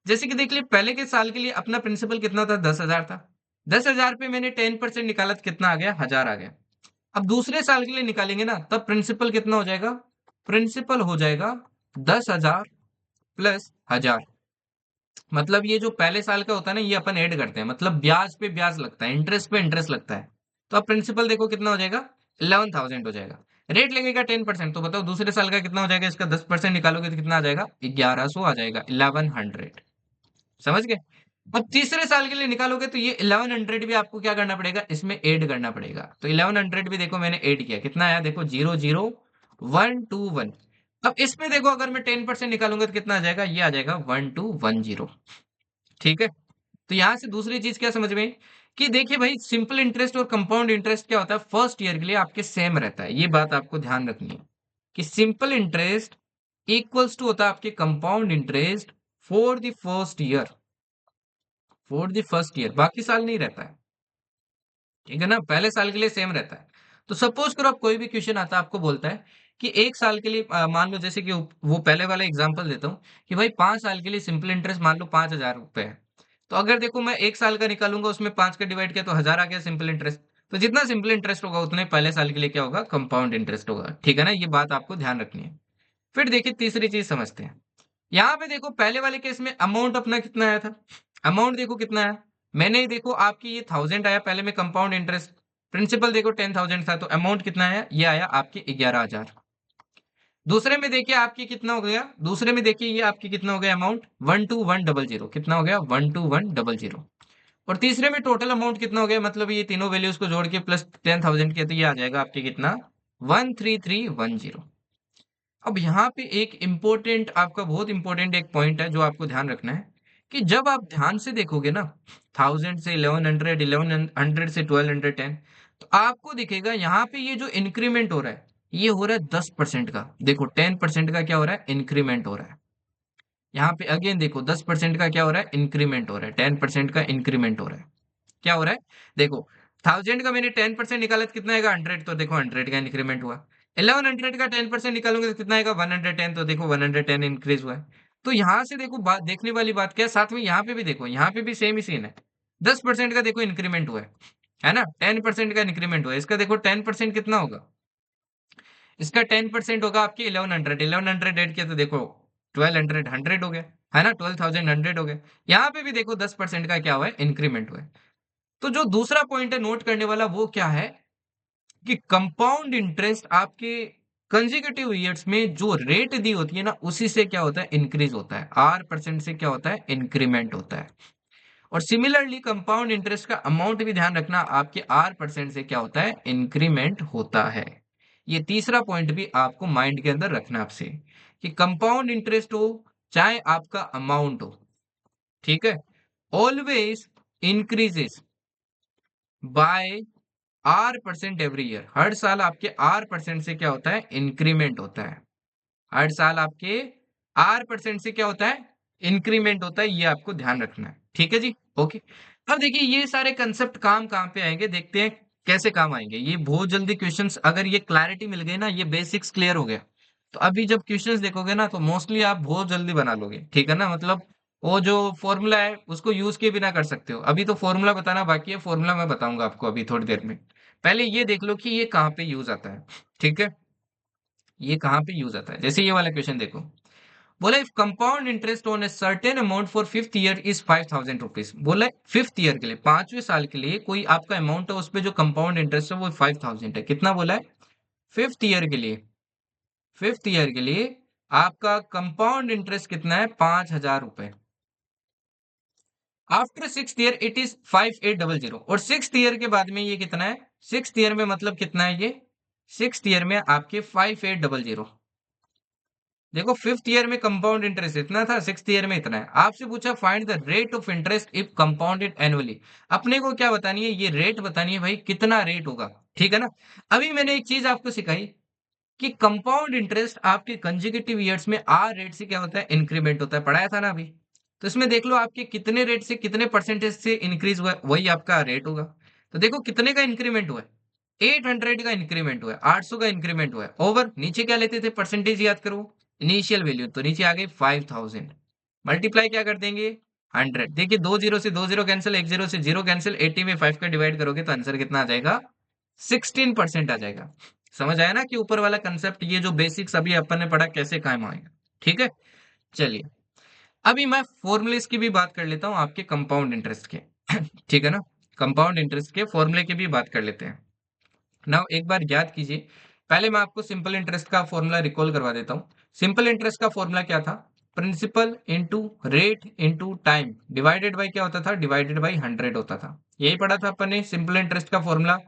जैसे कि देख लिए पहले के साल के लिए अपना प्रिंसिपल कितना था, 10,000 था। 10,000 पे मैंने 10% निकाला तो कितना आ गया, 1000 आ गया। अब दूसरे साल के लिए निकालेंगे ना तब प्रिंसिपल कितना हो जाएगा, प्रिंसिपल हो जाएगा 10,000 प्लस 1000। मतलब ये जो पहले साल का होता है ना ये अपन ऐड करते हैं, मतलब ब्याज पे ब्याज लगता है, इंटरेस्ट पे इंटरेस्ट लगता है। तो अब प्रिंसिपल देखो कितना हो जाएगा, 11,000 हो जाएगा। रेट लगेगा 10%, तो बताओ दूसरे साल का कितना हो जाएगा, इसका 10% निकालोगे तो कितना आ जाएगा, 1100 आ जाएगा, 1100। समझ गए। अब तीसरे साल के लिए निकालोगे तो ये 1100 भी आपको क्या करना पड़ेगा, इसमें ऐड करना पड़ेगा। तो 1100 भी देखो मैंने ऐड किया, कितना आया देखो, 00121। अब इसमें देखो अगर मैं 10% निकालूंगा तो कितना आ जाएगा, ये आ जाएगा 1210। ठीक है। तो यहां से दूसरी चीज क्या समझ में, कि देखिए भाई सिंपल इंटरेस्ट और कंपाउंड इंटरेस्ट क्या होता है, फर्स्ट ईयर के लिए आपके सेम रहता है। ये बात आपको ध्यान रखनी है कि सिंपल इंटरेस्ट इक्वल्स टू होता है आपके compound interest for the first year, for the first year, बाकी साल नहीं रहता है। ठीक है ना, पहले साल के लिए सेम रहता है। तो सपोज करो आप कोई भी क्वेश्चन आता है आपको बोलता है कि एक साल के लिए मान लो जैसे कि वो पहले वाला एग्जांपल देता हूँ कि भाई 5 साल के लिए सिंपल इंटरेस्ट मान लो 5,000 रुपए है। तो अगर देखो मैं एक साल का निकालूंगा उसमें 5 का डिवाइड किया तो 1000 आ गया सिंपल इंटरेस्ट। तो जितना सिंपल इंटरेस्ट होगा उतने पहले साल के लिए क्या होगा, कंपाउंड इंटरेस्ट होगा। ठीक है ना, ये बात आपको ध्यान रखनी है। फिर देखिए तीसरी चीज समझते हैं। यहाँ पे देखो पहले वाले केस में अमाउंट अपना कितना आया था, अमाउंट देखो कितना आया, मैंने देखो आपकी ये 1000 आया पहले में कंपाउंड इंटरेस्ट, प्रिंसिपल देखो 10,000 था, तो अमाउंट कितना आया, ये आया आपके 11,000। दूसरे में देखिए आपकी कितना हो गया, दूसरे में देखिए ये आपकी कितना हो गया अमाउंट, 12100, कितना हो गया 12100। और तीसरे में टोटल अमाउंट कितना हो गया, मतलब ये तीनों वैल्यूज को जोड़ के प्लस 10,000 किया तो ये आ जाएगा आपके कितना, 13310। अब यहाँ पे एक इम्पोर्टेंट आपका बहुत इंपॉर्टेंट एक पॉइंट है जो आपको ध्यान रखना है, कि जब आप ध्यान से देखोगे ना 1000 से 1100, 1100 से 1210, तो आपको दिखेगा यहाँ पे ये जो इंक्रीमेंट हो रहा है ये हो रहा है 10% का। देखो 10% का क्या हो रहा है, इंक्रीमेंट हो रहा है। यहाँ पे अगेन देखो 10% का क्या हो रहा है, इंक्रीमेंट हो रहा है, 10% का इंक्रीमेंट हो रहा है। क्या हो रहा है, देखो 1000 का मैंने 10% निकाला तो कितना आएगा, 100, तो देखो 100 का इंक्रीमेंट हुआ। 1100 का 10% निकालोगे तो कितना आएगा, 110, तो देखो 110 इंक्रीज हुआ है। तो यहाँ से देखो बात देखने वाली बात क्या है, साथ में यहाँ पे भी देखो, यहाँ पे भी सेम ही सीन है, 10% का देखो इंक्रीमेंट हुआ है। है ना, 10% का इंक्रीमेंट हुआ, इसका देखो 10% कितना होगा, इसका 10% होगा आपके 1100, 1100 ऐड किया तो देखो 1200, 100 हो गया, है ना, 12,100 हो गया। यहाँ पे भी देखो 10% का क्या हुआ है, इंक्रीमेंट हुआ है। तो जो दूसरा पॉइंट है नोट करने वाला वो क्या है कि कंपाउंड इंटरेस्ट आपके कंसेक्यूटिव ईयर्स में जो रेट दी होती है ना, उसी से क्या होता है, इंक्रीज होता है, आर परसेंट से क्या होता है, इंक्रीमेंट होता है। और सिमिलरली कंपाउंड इंटरेस्ट का अमाउंट भी ध्यान रखना, आपके आर परसेंट से क्या होता है, इंक्रीमेंट होता है। ये तीसरा पॉइंट भी आपको माइंड के अंदर रखना आपसे, कि कंपाउंड इंटरेस्ट हो चाहे आपका अमाउंट हो, ठीक है, always increases by R percent every year, हर साल आपके आर परसेंट से क्या होता है, इंक्रीमेंट होता है, हर साल आपके आर परसेंट से क्या होता है, इंक्रीमेंट होता है, ये आपको ध्यान रखना है, ठीक है जी। ओके, अब देखिए ये सारे कंसेप्ट काम कहाँ पे आएंगे, देखते हैं कैसे काम आएंगे। ये बहुत जल्दी क्वेश्चंस, अगर ये क्लैरिटी मिल गई ना, ये बेसिक्स क्लियर हो गया, तो अभी जब क्वेश्चंस देखोगे ना तो मोस्टली आप बहुत जल्दी बना लोगे, ठीक है ना, मतलब वो जो फॉर्मूला है उसको यूज किए बिना कर सकते हो। अभी तो फॉर्मूला बताना बाकी है, फॉर्मूला मैं बताऊंगा आपको अभी थोड़ी देर में। पहले ये देख लो कि ये कहाँ पे यूज आता है, ठीक है, ये कहाँ पे यूज आता है। जैसे ये वाला क्वेश्चन देखो, बोला if compound interest on a certain amount for fifth year is 5,000 rupees, बोला फिफ्थ ईयर के लिए, 5वें साल के लिए कोई आपका अमाउंट है, उस पे जो कंपाउंड इंटरेस्ट है वो 5,000 है। कितना बोला है, फिफ्थ ईयर के लिए, फिफ्थ ईयर के लिए आपका कंपाउंड इंटरेस्ट कितना है, 5,000 रुपए। After six year it is 5,800, और सिक्स ईयर के बाद में ये कितना है, सिक्स ईयर में मतलब कितना है ये, सिक्स ईयर में आपके 5,800। देखो फिफ्थ ईयर में कंपाउंड इंटरेस्ट इतना था, सिक्स्थ ईयर में इतना है। आपसे पूछा find the rate of interest if compounded annually, अपने को क्या बतानी है, ये रेट बतानी है भाई, कितना रेट होगा, ठीक है ना। अभी मैंने एक चीज आपको सिखाई कि कंपाउंड इंटरेस्ट आपके कंसेक्यूटिव ईयर्स में आर रेट से क्या होता है, इंक्रीमेंट होता है, पढ़ाया था ना अभी। तो इसमें देख लो आपके कितने रेट से कितने परसेंटेज से इंक्रीज हुआ है, वही आपका रेट होगा। तो देखो कितने का इंक्रीमेंट हुआ है, 800 का इंक्रीमेंट हुआ है, 800 का इंक्रीमेंट हुआ है, ओवर नीचे क्या लेते थे, परसेंटेज याद करो, इनिशियल वैल्यू, तो नीचे आ गई 5,000, मल्टीप्लाई क्या कर देंगे, 100। देखिए दो जीरो से दो जीरो कैंसिल, एक जीरो से जीरो कैंसिल, 80 में 5 का डिवाइड करोगे तो आंसर कितना आ जाएगा, 16% आ जाएगा। समझ आया ना कि ऊपर वाला कंसेप्ट, ये जो बेसिक्स अभी अपन ने पढ़ा कैसे काम आएगा, ठीक है। चलिए अभी मैं फॉर्मूलेस की भी बात कर लेता हूँ आपके कंपाउंड इंटरेस्ट के ठीक है ना, कंपाउंड इंटरेस्ट के फॉर्मूले की भी बात कर लेते हैं। नाउ एक बार याद कीजिए, पहले मैं आपको सिंपल इंटरेस्ट का फॉर्मूला रिकॉल करवा देता हूँ। सिंपल इंटरेस्ट का फॉर्मूला क्या था, principal into rate into time divided by क्या होता था, डिवाइडेड बाय 100 होता था। यही पढ़ा था अपन ने सिंपल इंटरेस्ट का फॉर्मूला,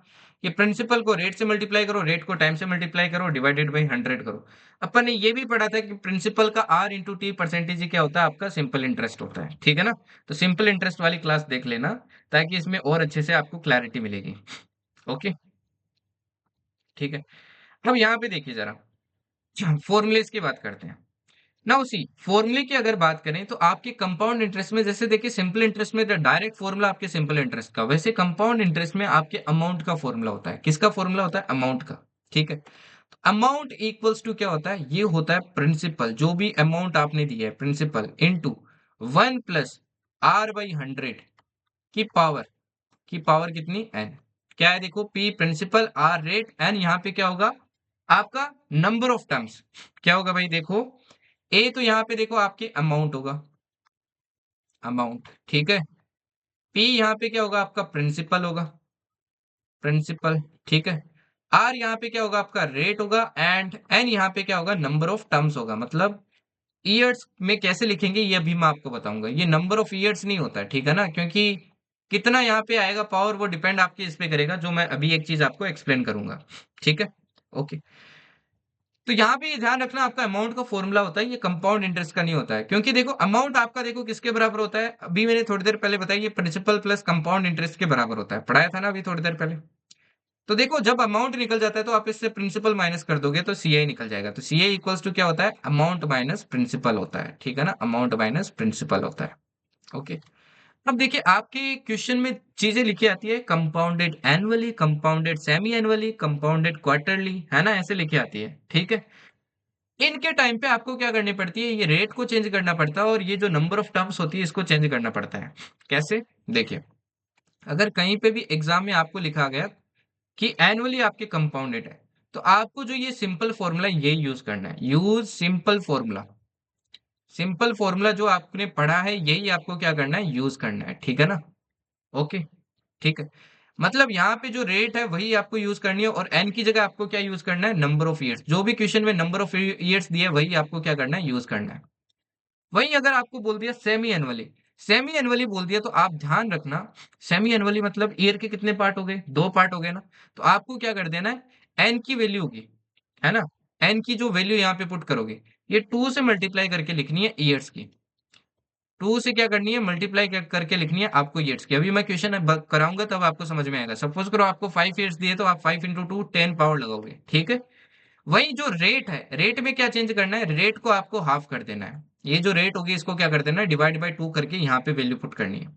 कि प्रिंसिपल को रेट से मल्टीप्लाई करो, रेट को टाइम से मल्टीप्लाई करो, डिवाइडेड बाई 100 करो। अपन ने ये भी पढ़ा था कि प्रिंसिपल का आर इंटू टी परसेंटेज क्या होता है, आपका सिंपल इंटरेस्ट होता है, ठीक है ना। तो सिंपल इंटरेस्ट वाली क्लास देख लेना, ताकि इसमें और अच्छे से आपको क्लैरिटी मिलेगी। ओके, ठीक है। अब यहाँ पे देखिए जरा, फॉर्मूलेस की बात करते हैं ना। उसी फॉर्मूले की अगर बात करें तो आपके कंपाउंड इंटरेस्ट में, जैसे देखिए सिंपल इंटरेस्ट में डायरेक्ट फॉर्मूला आपके सिंपल इंटरेस्ट का, वैसे कंपाउंड इंटरेस्ट में आपके अमाउंट का फॉर्मूला होता है। किसका फॉर्मूला होता है, अमाउंट का, ठीक है। अमाउंट इक्वल्स टू क्या होता है, ये होता है प्रिंसिपल, जो भी अमाउंट आपने दिया है, principal into 1 plus R by 100 की पावर, की पावर कितनी, एन। क्या है देखो, P principal, R rate, N यहाँ पे क्या होगा, आपका नंबर ऑफ टर्म्स। क्या होगा भाई देखो, ए तो यहाँ पे देखो आपके अमाउंट होगा, अमाउंट, ठीक है। पी यहाँ पे क्या होगा, आपका प्रिंसिपल होगा, प्रिंसिपल, ठीक है। आर यहाँ पे क्या होगा, आपका रेट होगा, एंड एन यहाँ पे क्या होगा, नंबर ऑफ टर्म्स होगा। मतलब ईयर्स में कैसे लिखेंगे ये अभी मैं आपको बताऊंगा, ये नंबर ऑफ ईयर्स नहीं होता है, ठीक है ना, क्योंकि कितना यहाँ पे आएगा पावर वो डिपेंड आपके इस पे करेगा, जो मैं अभी एक चीज आपको एक्सप्लेन करूंगा, ठीक है। ओके, तो यहाँ पे ये ध्यान रखना, आपका अमाउंट का फॉर्मूला होता है, ये कंपाउंड इंटरेस्ट का नहीं होता है, क्योंकि देखो अमाउंट आपका देखो किसके बराबर होता है, अभी मैंने थोड़ी देर पहले बताया, ये प्रिंसिपल प्लस कंपाउंड इंटरेस्ट के बराबर होता है, पढ़ाया था ना अभी थोड़ी देर पहले। तो देखो जब अमाउंट निकल जाता है तो आप इससे प्रिंसिपल माइनस कर दोगे तो सीआई निकल जाएगा, तो सीआई इक्वल्स टू क्या होता है, अमाउंट माइनस प्रिंसिपल होता है, ठीक है ना, अमाउंट माइनस प्रिंसिपल होता है। ओके, अब देखिए आपके क्वेश्चन में चीजें लिखी आती है, compounded annually, compounded semi annually, compounded quarterly, है ना, ऐसे लिखी आती है, ठीक है। इनके टाइम पे आपको क्या करनी पड़ती है, ये रेट को चेंज करना पड़ता है, और ये जो नंबर ऑफ टर्म्स होती है इसको चेंज करना पड़ता है। कैसे, देखिए अगर कहीं पे भी एग्जाम में आपको लिखा गया कि एनुअली आपके कंपाउंडेड है, तो आपको जो ये सिंपल फॉर्मूला ये यूज करना है, use simple formula. Simple formula जो आपने पढ़ा है यही आपको क्या करना है, यूज करना है, ठीक है ना। ओके, ठीक है। मतलब यहाँ पे जो रेट है वही आपको यूज करनी है, और एन की जगह आपको क्या यूज करना है, नंबर ऑफ ईयर्स। जो भी क्वेश्चन में नंबर ऑफ ईयर्स दिए वही आपको क्या करना है, यूज करना है। वही अगर आपको बोल दिया सेमी एनुअली, सेमी एनुअली बोल दिया तो आप ध्यान रखना, सेमी एनुअली मतलब ईयर के कितने पार्ट हो गए, दो पार्ट हो गए ना। तो आपको क्या कर देना है, एन की वैल्यू होगी, है ना, एन की जो वैल्यू यहाँ पे पुट करोगे, ये टू से मल्टीप्लाई करके लिखनी है ईयर्स की। टू से क्या करनी है, मल्टीप्लाई करके लिखनी है आपको ईयर्स की। अभी मैं क्वेश्चन कराऊंगा तब आपको समझ में आएगा। सपोज करो आपको 5 ईयर्स दिए, तो आप 5 × 2 10 पावर लगाओगे, ठीक है। वही जो रेट है, रेट में क्या चेंज करना है, रेट को आपको हाफ कर देना है। ये जो रेट होगी इसको क्या कर देना है, डिवाइड बाय 2 करके यहाँ पे वैल्यू पुट करनी है।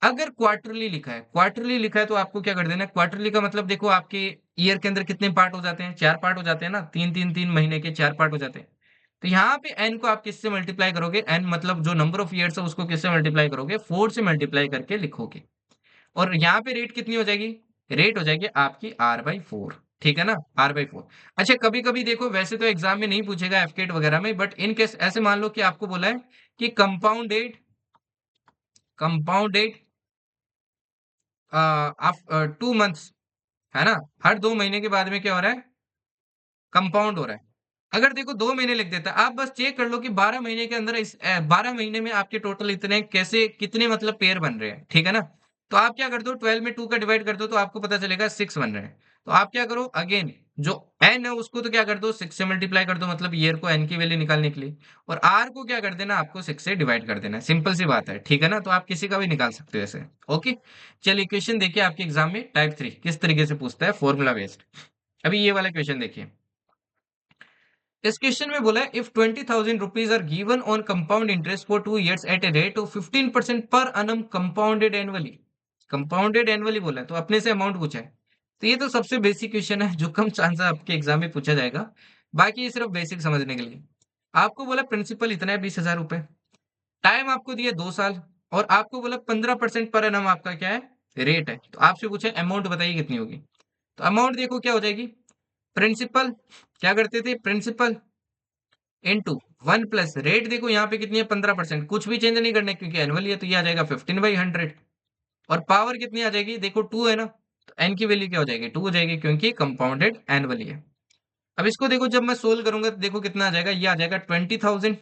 अगर क्वार्टरली लिखा है, क्वार्टरली लिखा है तो आपको क्या कर देना है, क्वार्टरली का मतलब देखो आपके ईयर के अंदर कितने पार्ट हो जाते हैं, चार पार्ट हो जाते हैं ना, तीन तीन तीन महीने के चार पार्ट हो जाते हैं। तो यहाँ पे एन को आप किससे मल्टीप्लाई करोगे, एन मतलब जो नंबर ऑफ ईयर्स है उसको किससे मल्टीप्लाई करोगे, 4 से मल्टीप्लाई करके लिखोगे। और यहाँ पे रेट कितनी हो जाएगी, रेट हो जाएगी आपकी r/4, ठीक है ना, r/4। अच्छा, कभी कभी देखो, वैसे तो एग्जाम में नहीं पूछेगा एफकेट वगैरह में, बट इन केस ऐसे मान लो कि आपको बोला है कि कंपाउंडेड, कंपाउंडेड आप 2 मंथ्स, है ना, हर 2 महीने के बाद में क्या हो रहा है, कंपाउंड हो रहा है। अगर देखो 2 महीने लिख देता है, आप बस चेक कर लो कि 12 महीने के अंदर, इस 12 महीने में आपके टोटल इतने कैसे, कितने मतलब पेयर बन रहे हैं, ठीक है ना। तो आप क्या कर दो, 12 में 2 का डिवाइड कर दो तो आपको पता चलेगा 6 बन रहे हैं। तो आप क्या करो, अगेन जो एन है उसको तो क्या कर दो, 6 से मल्टीप्लाई कर दो, मतलब ईयर को एन की वैल्यू निकालने के लिए। और आर को क्या कर देना, आपको 6 से डिवाइड कर देना है। सिंपल सी बात है, ठीक है ना। तो आप किसी का भी निकाल सकते हो ऐसे। ओके, चलिए क्वेश्चन देखिए आपके एग्जाम में टाइप 3 किस तरीके से पूछता है, फॉर्मूला बेस्ड। अभी ये वाला क्वेश्चन देखिए। इस क्वेश्चन में बोला है, if 20,000 rupees are given on compound interest for 2 years at a rate of 15% per annum compounded annually. Compounded annually बोला है तो अपने से अमाउंट पूछा है। तो ये तो सबसे बेसिक क्वेश्चन है जो कम चांस है आपके एग्जाम में पूछा जाएगा। बाकी ये सिर्फ बेसिक समझने के लिए। आपको बोला प्रिंसिपल इतना है, 20,000 रुपए। टाइम आपको दिया 2 साल, और आपको बोला 15% पर एनम आपका क्या है, रेट है। तो आपसे पूछा अमाउंट बताइए कितनी होगी। तो अमाउंट देखो क्या हो जाएगी, प्रिंसिपल, क्या करते थे, प्रिंसिपल इनटू 1 प्लस रेट। देखो यहाँ पे कितनी है, 15%, कुछ भी चेंज नहीं करना है क्योंकि एनुअली है, तो ये आ जाएगा 15/100। और पावर कितनी आ जाएगी, देखो 2 है ना, तो एन की वैल्यू क्या हो जाएगी, 2 हो जाएगी क्योंकि कंपाउंडेड एनुअली है। अब इसको देखो जब मैं सोल्व करूंगा तो देखो कितना आ जाएगा, ये आ जाएगा 20,000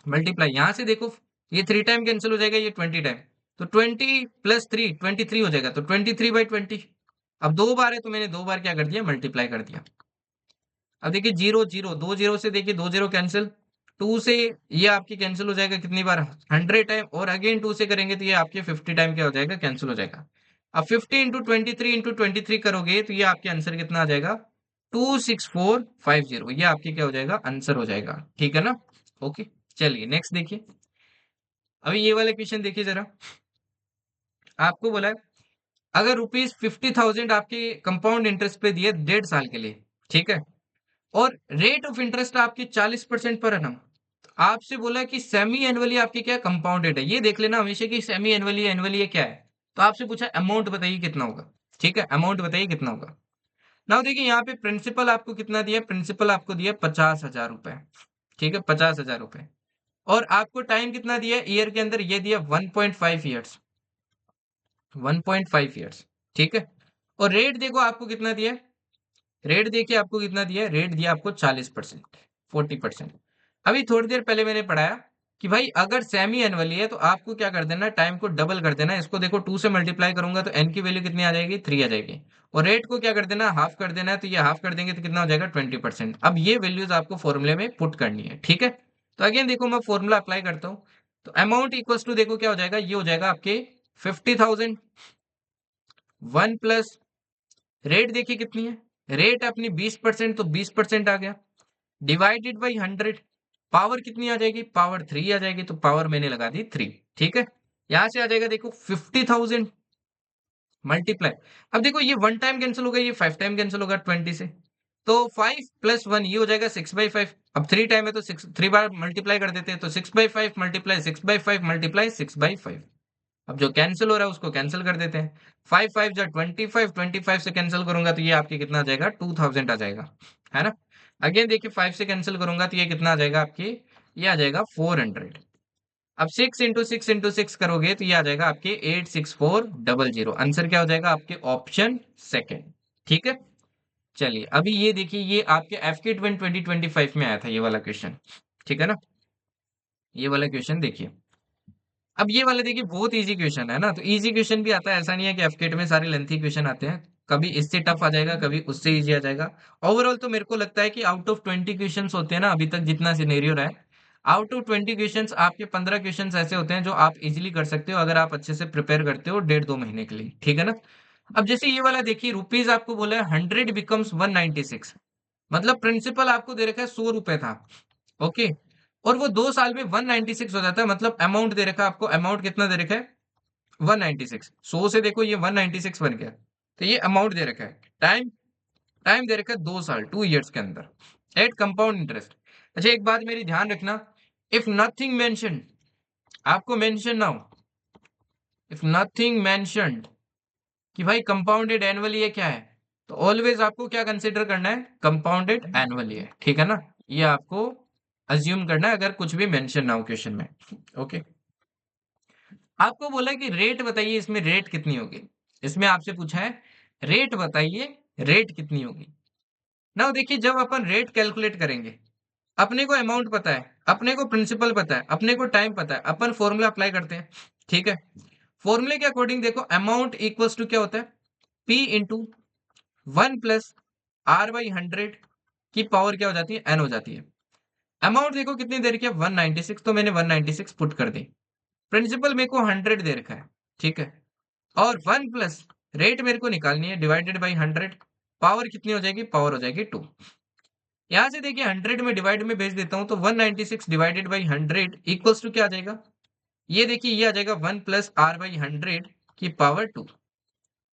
मल्टीप्लाई, यहाँ से देखो ये 3 टाइम कैंसिल हो जाएगा, ये 20 टाइम। तो 20 + 3 23 हो जाएगा, तो 23/20। अब 2 बार है तो मैंने 2 बार क्या कर दिया, मल्टीप्लाई कर दिया। अब देखिए जीरो जीरो, 2 जीरो से देखिए 2 जीरो कैंसिल, 2 से ये आपकी कैंसिल हो जाएगा कितनी बार, 100 टाइम। और अगेन 2 से करेंगे तो ये आपके 50 टाइम क्या हो जाएगा, कैंसिल हो जाएगा। अब 50 × 23 × 23 करोगे तो ये आपके आंसर कितना आ जाएगा, 26450। ये आपके क्या हो जाएगा, आंसर हो जाएगा, ठीक है ना। ओके, चलिए नेक्स्ट देखिए। अभी ये वाला क्वेश्चन देखिए जरा। आपको बोला है, अगर ₹50,000 आपके कंपाउंड इंटरेस्ट पे दिए 1.5 साल के लिए, ठीक है, और रेट ऑफ इंटरेस्ट आपकी 40% पर एनम। आपसे बोला कि सेमी एनुअली आपकी क्या कंपाउंडेड है, ये देख लेना हमेशा कि सेमी एनुअली एनुअली ये क्या है। तो आपसे पूछा अमाउंट बताइए कितना होगा, ठीक है, अमाउंट बताइए कितना होगा। नाउ देखिए यहाँ पे प्रिंसिपल आपको कितना दिया, प्रिंसिपल आपको दिया 50,000 रुपए, ठीक है, 50,000 रुपए। और आपको टाइम कितना दिया ईयर के अंदर, ये दिया 1.5 ईयर्स, 1.5 ईयर्स, ठीक है। और रेट देखो आपको कितना दिया है, रेट देखिए आपको कितना दिया है, रेट दिया आपको 40%, 40%। अभी थोड़ी देर पहले मैंने पढ़ाया कि भाई अगर सेमी एनुअली है तो आपको क्या कर देना, टाइम को डबल कर देना। इसको देखो 2 से मल्टीप्लाई करूंगा तो एन की वैल्यू कितनी आ जाएगी, 3 आ जाएगी। और रेट को क्या कर देना, हाफ कर देना है, तो ये हाफ कर देंगे तो कितना हो जाएगा, 20%। अब ये वैल्यूज आपको फॉर्मूले में पुट करनी है, ठीक है। तो अगेन देखो मैं फॉर्मूला अप्लाई करता हूँ। तो अमाउंट इक्वल्स टू देखो क्या हो जाएगा, ये हो जाएगा आपके 50,000, 1 प्लस रेट देखिए कितनी है, रेट अपनी 20%, तो 20% आ गया, डिवाइडेड बाई 100। पावर कितनी आ जाएगी, पावर 3 आ जाएगी, तो पावर मैंने लगा दी 3, ठीक है। यहां से आ जाएगा देखो 50,000 मल्टीप्लाई। अब देखो ये 1 टाइम कैंसिल होगा, ये 5 टाइम कैंसिल होगा 20 से। तो 5 + 1 ये हो जाएगा 6/5। अब 3 टाइम है तो 6 3 बार मल्टीप्लाई कर देते हैं, तो 6/5 मल्टीप्लाई 6/5 मल्टीप्लाई 6/5। अब जो कैंसिल हो रहा है उसको कैंसिल कर देते हैं। 5 5 जा 25, 25 से कैंसिल करूंगा तो ये आपके कितना आ जाएगा, 2000 आ जाएगा, है ना। अगेन देखिए 5 से कैंसिल करूंगा तो ये कितना आ जाएगा आपके, ये आ जाएगा 400। अब 6 इंटू 6 करोगे तो ये आ जाएगा आपके 86400। आंसर क्या हो जाएगा आपके, ऑप्शन सेकंड। ठीक है। चलिए अभी ये देखिए, ये आपके एफके 2025 में आया था ये वाला क्वेश्चन। ठीक है ना। ये वाला क्वेश्चन देखिए। अब ये वाला देखिए बहुत इजी क्वेश्चन है ना, तो इजी क्वेश्चन भी आता है, ऐसा नहीं है कि एफकेट में सारे लेंथी क्वेश्चन आते हैं। कभी इससे टफ आ जाएगा, कभी उससे इजी आ जाएगा। ओवरऑल तो मेरे को लगता है कि आउट ऑफ 20 क्वेश्चंस होते हैं ना अभी तक जितना सिनेरियो रहा है, आउट ऑफ 20 क्वेश्चंस आपके 15 क्वेश्चंस ऐसे होते हैं जो आप इजीली कर सकते हो अगर आप अच्छे से प्रिपेयर करते हो 1.5 2 महीने के लिए। ठीक है ना। अब जैसे ये वाला देखिए, रुपीज आपको बोला है 100 बिकम्स 196, मतलब प्रिंसिपल आपको दे रखा है 100 रुपए था। ओके। और वो 2 साल में 196 हो जाता है, मतलब अमाउंट दे रखा है आपको, अमाउंट कितना दे रखा है, 196। 100 से देखो ये 196 बन गया, तो ये अमाउंट दे रखा है। टाइम, टाइम दे रखा है 2 साल, 2 ईयर्स के अंदर एट कंपाउंड इंटरेस्ट। अच्छा एक बात मेरी ध्यान रखना, इफ नथिंग मेंशन, आपको मेंशन ना हो, इफ नथिंग मेंशनड कि भाई कंपाउंडेड एनुअली है क्या है, तो ऑलवेज आपको क्या कंसिडर करना है, कंपाउंडेड एनुअली है। ठीक है ना। ये आपको अज्यूम करना है अगर कुछ भी मेंशन ना हो क्वेश्चन में। ओके। आपको बोला कि रेट बताइए, इसमें रेट कितनी होगी। इसमें आपसे पूछा है रेट बताइए, रेट कितनी होगी। ना देखिए जब अपन रेट कैलकुलेट करेंगे, अपने को अमाउंट पता है, अपने को प्रिंसिपल पता है, अपने को टाइम पता है, अपन फॉर्मूला अप्लाई करते हैं। ठीक है। फॉर्मूले के अकॉर्डिंग देखो अमाउंट इक्वल्स टू क्या होता है, पी इंटू 1 प्लस R/100 की पावर क्या हो जाती है, एन हो जाती है। अमाउंट देखो कितनी दे रखी है, 196, तो मैंने 196 पुट कर दी। प्रिंसिपल मेरे को 100 दे रखा है। ठीक है। और 1 प्लस रेट मेरे को निकालनी है, डिवाइडेड बाई 100, पावर कितनी हो जाएगी, पावर हो जाएगी 2। यहाँ से देखिए 100 में डिवाइड में भेज देता हूँ तो 196 डिवाइडेड बाई 100 इक्वल्स टू क्या आ जाएगा, ये देखिए ये आ जाएगा 1 प्लस R/100 की पावर 2।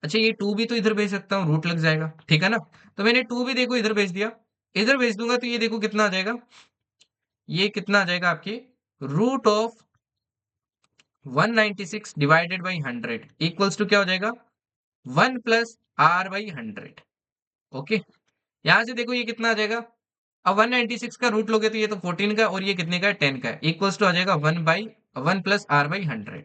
अच्छा ये 2 भी तो इधर भेज सकता हूँ, रूट लग जाएगा। ठीक है ना। तो मैंने 2 भी देखो इधर भेज दिया, इधर भेज दूंगा तो ये देखो कितना आ जाएगा, ये कितना आ जाएगा आपके, root of 196 divided by 100 equals to क्या हो जाएगा, 1 प्लस R/100। ओके। यहां से देखो ये कितना आ जाएगा, अब 196 का रूट लोगे तो ये तो 14 का, और ये कितने का है, 10 का है, इक्वल्स टू आ जाएगा 1 प्लस R/100।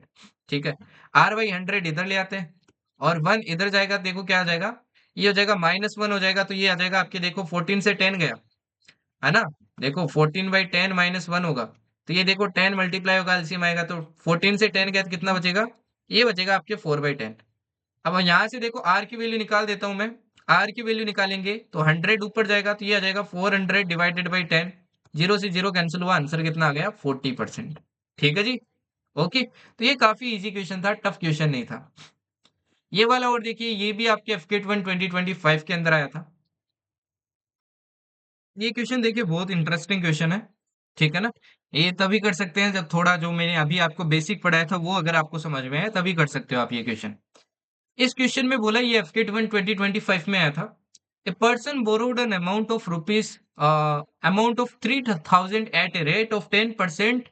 ठीक है। R/100 इधर ले आते हैं, और 1 इधर जाएगा, देखो क्या आ जाएगा, ये हो जाएगा -1 हो जाएगा, तो ये आ जाएगा आपके, देखो 14 से 10 गया, है ना। देखो 14/10 -1 होगा, तो ये देखो 10 मल्टीप्लाई होगा, एलसीएम आएगा, तो 14 से 10 गया तो कितना बचेगा, ये बचेगा आपके 4/10। अब यहाँ से देखो आर की वैल्यू निकाल देता हूं मैं, आर की वैल्यू निकालेंगे तो 100 ऊपर जाएगा, तो ये आ जाएगा 400 डिवाइडेड बाई 10, जीरो से जीरो कैंसिल हुआ, आंसर कितना आ गया, 40%। ठीक है जी। ओके। तो ये काफी इजी क्वेश्चन था, टफ क्वेश्चन नहीं था। ये वाला और देखिए, ये भी आपके एफकेट 1 2025 के अंदर आया था। ये क्वेश्चन देखिए बहुत इंटरेस्टिंग क्वेश्चन है। ठीक है ना। ये तभी कर सकते हैं जब थोड़ा जो मैंने अभी आपको बेसिक पढ़ाया था वो अगर आपको समझ में है, तभी कर सकते हो आप ये क्वेश्चन। इस क्वेश्चन में बोला, ये एफकेट 1 2025 में आया था। A person borrowed an amount of rupees, amount of 3000 at a rate of 10%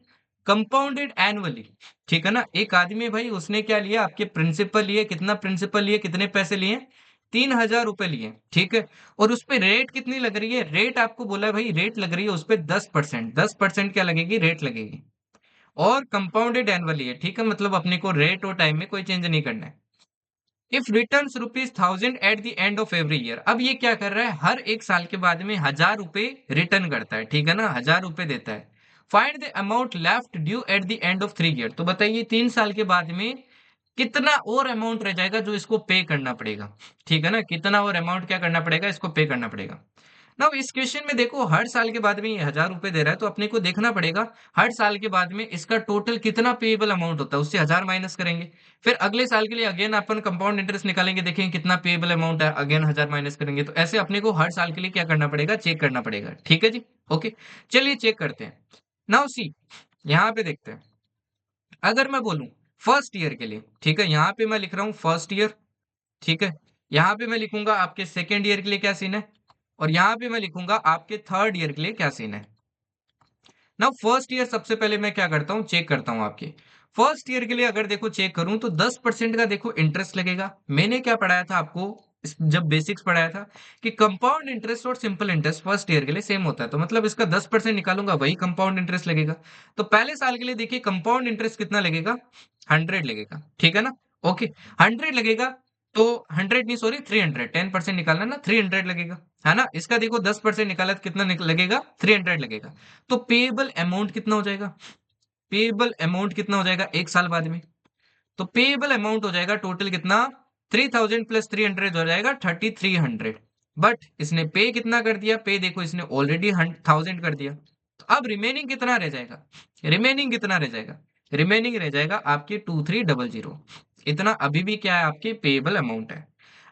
compounded annually. ठीक है ना। एक आदमी भाई उसने क्या लिया, आपके प्रिंसिपल लिए, कितना प्रिंसिपल लिए, कितने पैसे लिए, 3000 रुपए लिए। ठीक है। और उस पे रेट कितनी लग रही है, रेट आपको बोला है भाई, रेट लग रही है उस पे 10%, 10% क्या लगेगी, रेट लगेगी। और कंपाउंडेड एनुअली है। ठीक है, मतलब अपने को रेट और टाइम में कोई चेंज नहीं करना है। If returns ₹1000 at the end of every year, अब ये क्या कर रहा है, हर एक साल के बाद में 1000 रुपए रिटर्न करता है। ठीक है ना, 1000 रुपए देता है। Find the amount left due eight the end of 3 year, तो बताइए 3 साल के बाद में कितना और अमाउंट रह जाएगा जो इसको पे करना पड़ेगा। ठीक है ना, कितना और अमाउंट क्या करना पड़ेगा, इसको पे करना पड़ेगा। ना इस क्वेश्चन में देखो हर साल के बाद में ये 1000 रुपए दे रहा है, तो अपने को देखना पड़ेगा हर साल के बाद में इसका टोटल कितना पेएबल अमाउंट होता है, उससे 1000 माइनस करेंगे। फिर अगले साल के लिए अगेन अपन कंपाउंड इंटरेस्ट निकालेंगे, देखेंगे कितना पेएबल अमाउंट है, अगेन 1000 माइनस करेंगे। तो ऐसे अपने को हर साल के लिए क्या करना पड़ेगा, चेक करना पड़ेगा। ठीक है जी। ओके। चलिए चेक करते हैं। नाउ सी, यहाँ पे देखते हैं। अगर मैं बोलूं फर्स्ट ईयर के लिए, ठीक है, यहाँ पे मैं लिख रहा हूँ फर्स्ट ईयर। ठीक है। यहाँ पे मैं लिखूंगा आपके सेकेंड ईयर के लिए क्या सीन है, और यहाँ पे मैं लिखूंगा आपके थर्ड ईयर के लिए क्या सीन है। ना फर्स्ट ईयर सबसे पहले मैं क्या करता हूँ, चेक करता हूँ आपके फर्स्ट ईयर के लिए अगर देखो चेक करूं तो 10% का देखो इंटरेस्ट लगेगा। मैंने क्या पढ़ाया था आपको जब बेसिक्स पढ़ाया था कि कंपाउंड इंटरेस्ट और सिंपल इंटरेस्ट फर्स्ट ईयर के लिए सेम होता है, तो मतलब इसका 10% निकालूंगा वही कंपाउंड इंटरेस्ट लगेगा। तो पहले साल के लिए देखिए कंपाउंड इंटरेस्ट कितना लगेगा, 100 लगेगा, ठीक है ना। ओके, 100 लगेगा, तो 100 नहीं सॉरी 300, 10% निकालना ना, 300 लगेगा, है ना। इसका देखो 10% निकाला तो कितना लगेगा, 300 लगेगा। तो पेएबल अमाउंट कितना हो जाएगा, पेएबल अमाउंट कितना हो जाएगा एक साल बाद में। तो पेएबल अमाउंट हो जाएगा टोटल कितना, 3000 प्लस 300 हो जाएगा 3300। बट इसने पे कितना कर दिया, पे देखो इसने ऑलरेडी 1000 कर दिया। तो अब रिमेनिंग कितना रह जाएगा, रिमेनिंग कितना रह जाएगा, रिमेनिंग रह जाएगा आपके 2300। इतना अभी भी क्या है, आपके पेएबल अमाउंट है।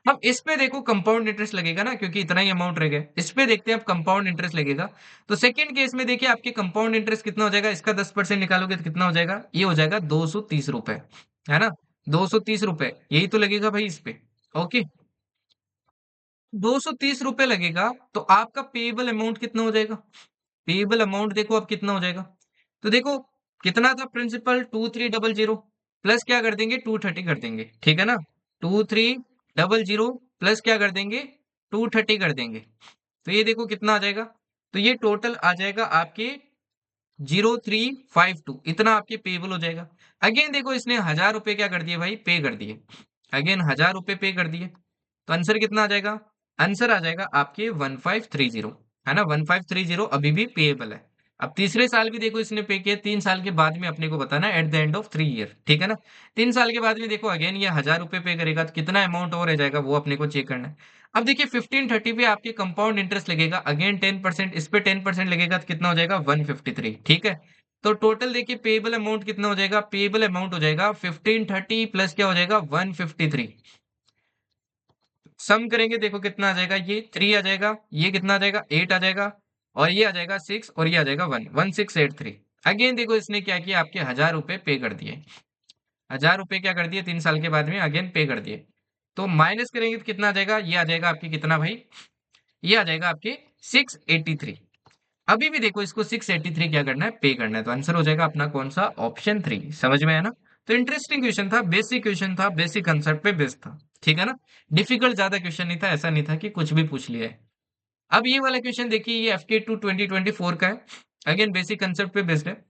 अब इस पे देखो कंपाउंड इंटरेस्ट लगेगा ना, क्योंकि इतना ही अमाउंट रह गया। इस पे देखते हैं अब कंपाउंड इंटरेस्ट लगेगा। तो सेकंड केस में देखिए आपके कंपाउंड इंटरेस्ट कितना हो जाएगा, इसका 10% निकालोगे तो कितना हो जाएगा, ये हो जाएगा 230 रुपए, है ना। 230 रुपए यही तो लगेगा भाई इस पे। ओके, 230 रुपए लगेगा, तो आपका पेएबल अमाउंट कितना हो जाएगा, पेएबल अमाउंट देखो अब कितना हो जाएगा। तो देखो कितना था प्रिंसिपल 2300, प्लस क्या कर देंगे 230 कर देंगे, ठीक है ना। 2300 प्लस क्या कर देंगे, 230 कर देंगे। तो ये देखो कितना आ जाएगा, तो ये टोटल आ जाएगा आपके 0352, इतना आपके पेबल हो जाएगा। अगेन देखो इसने 1000 रुपए क्या कर दिए भाई, पे कर दिए। अगेन 1000 रुपए पे कर दिए, तो आंसर कितना आ जाएगा, आंसर आ जाएगा आपके 1530, है ना। 1530 अभी भी पेएबल है। अब तीसरे साल भी देखो इसने पे किया, 3 साल के बाद में अपने को बताना है at the end of 3 year, ठीक है ना। 3 साल के बाद में देखो अगेन ये 1000 रुपए पे करेगा, तो कितना अमाउंट और रह जाएगा वो अपने को चेक करना है। अब देखिए 1530 पे आपके कंपाउंड इंटरेस्ट लगेगा, अगेन 10%, इस पे 10% लगेगा, तो कितना हो जाएगा 153, ठीक है। तो टोटल देखिए पेएबल अमाउंट कितना हो जाएगा, पेएबल अमाउंट हो जाएगा 1530 प्लस क्या हो जाएगा 153। सम करेंगे देखो कितना आ जाएगा, ये 3 आ जाएगा, ये कितना आ जाएगा 8 आ जाएगा, और ये आ जाएगा 6, और ये आ जाएगा 1683। अगेन देखो इसने क्या किया, आपके 1000 रुपए पे कर दिए, 1000 रुपए क्या कर दिए 3 साल के बाद में अगेन पे कर दिए। तो माइनस करेंगे तो कितना आ जाएगा, ये आ जाएगा आपके कितना भाई, ये आ जाएगा आपके 683। अभी भी देखो इसको 683 क्या करना है, पे करना है, तो आंसर हो जाएगा अपना कौन सा, ऑप्शन 3। समझ में है ना। तो इंटरेस्टिंग क्वेश्चन था, बेसिक क्वेश्चन था, बेसिक कंसेप्ट पे बेस्ड था, ठीक है ना। डिफिकल्ट ज्यादा क्वेश्चन नहीं था, ऐसा नहीं था कि कुछ भी पूछ लिया है। अब ये वाला क्वेश्चन देखिए, ये एफके टू 2024 का है, अगेन बेसिक कंसेप्ट पे बेस्ड है।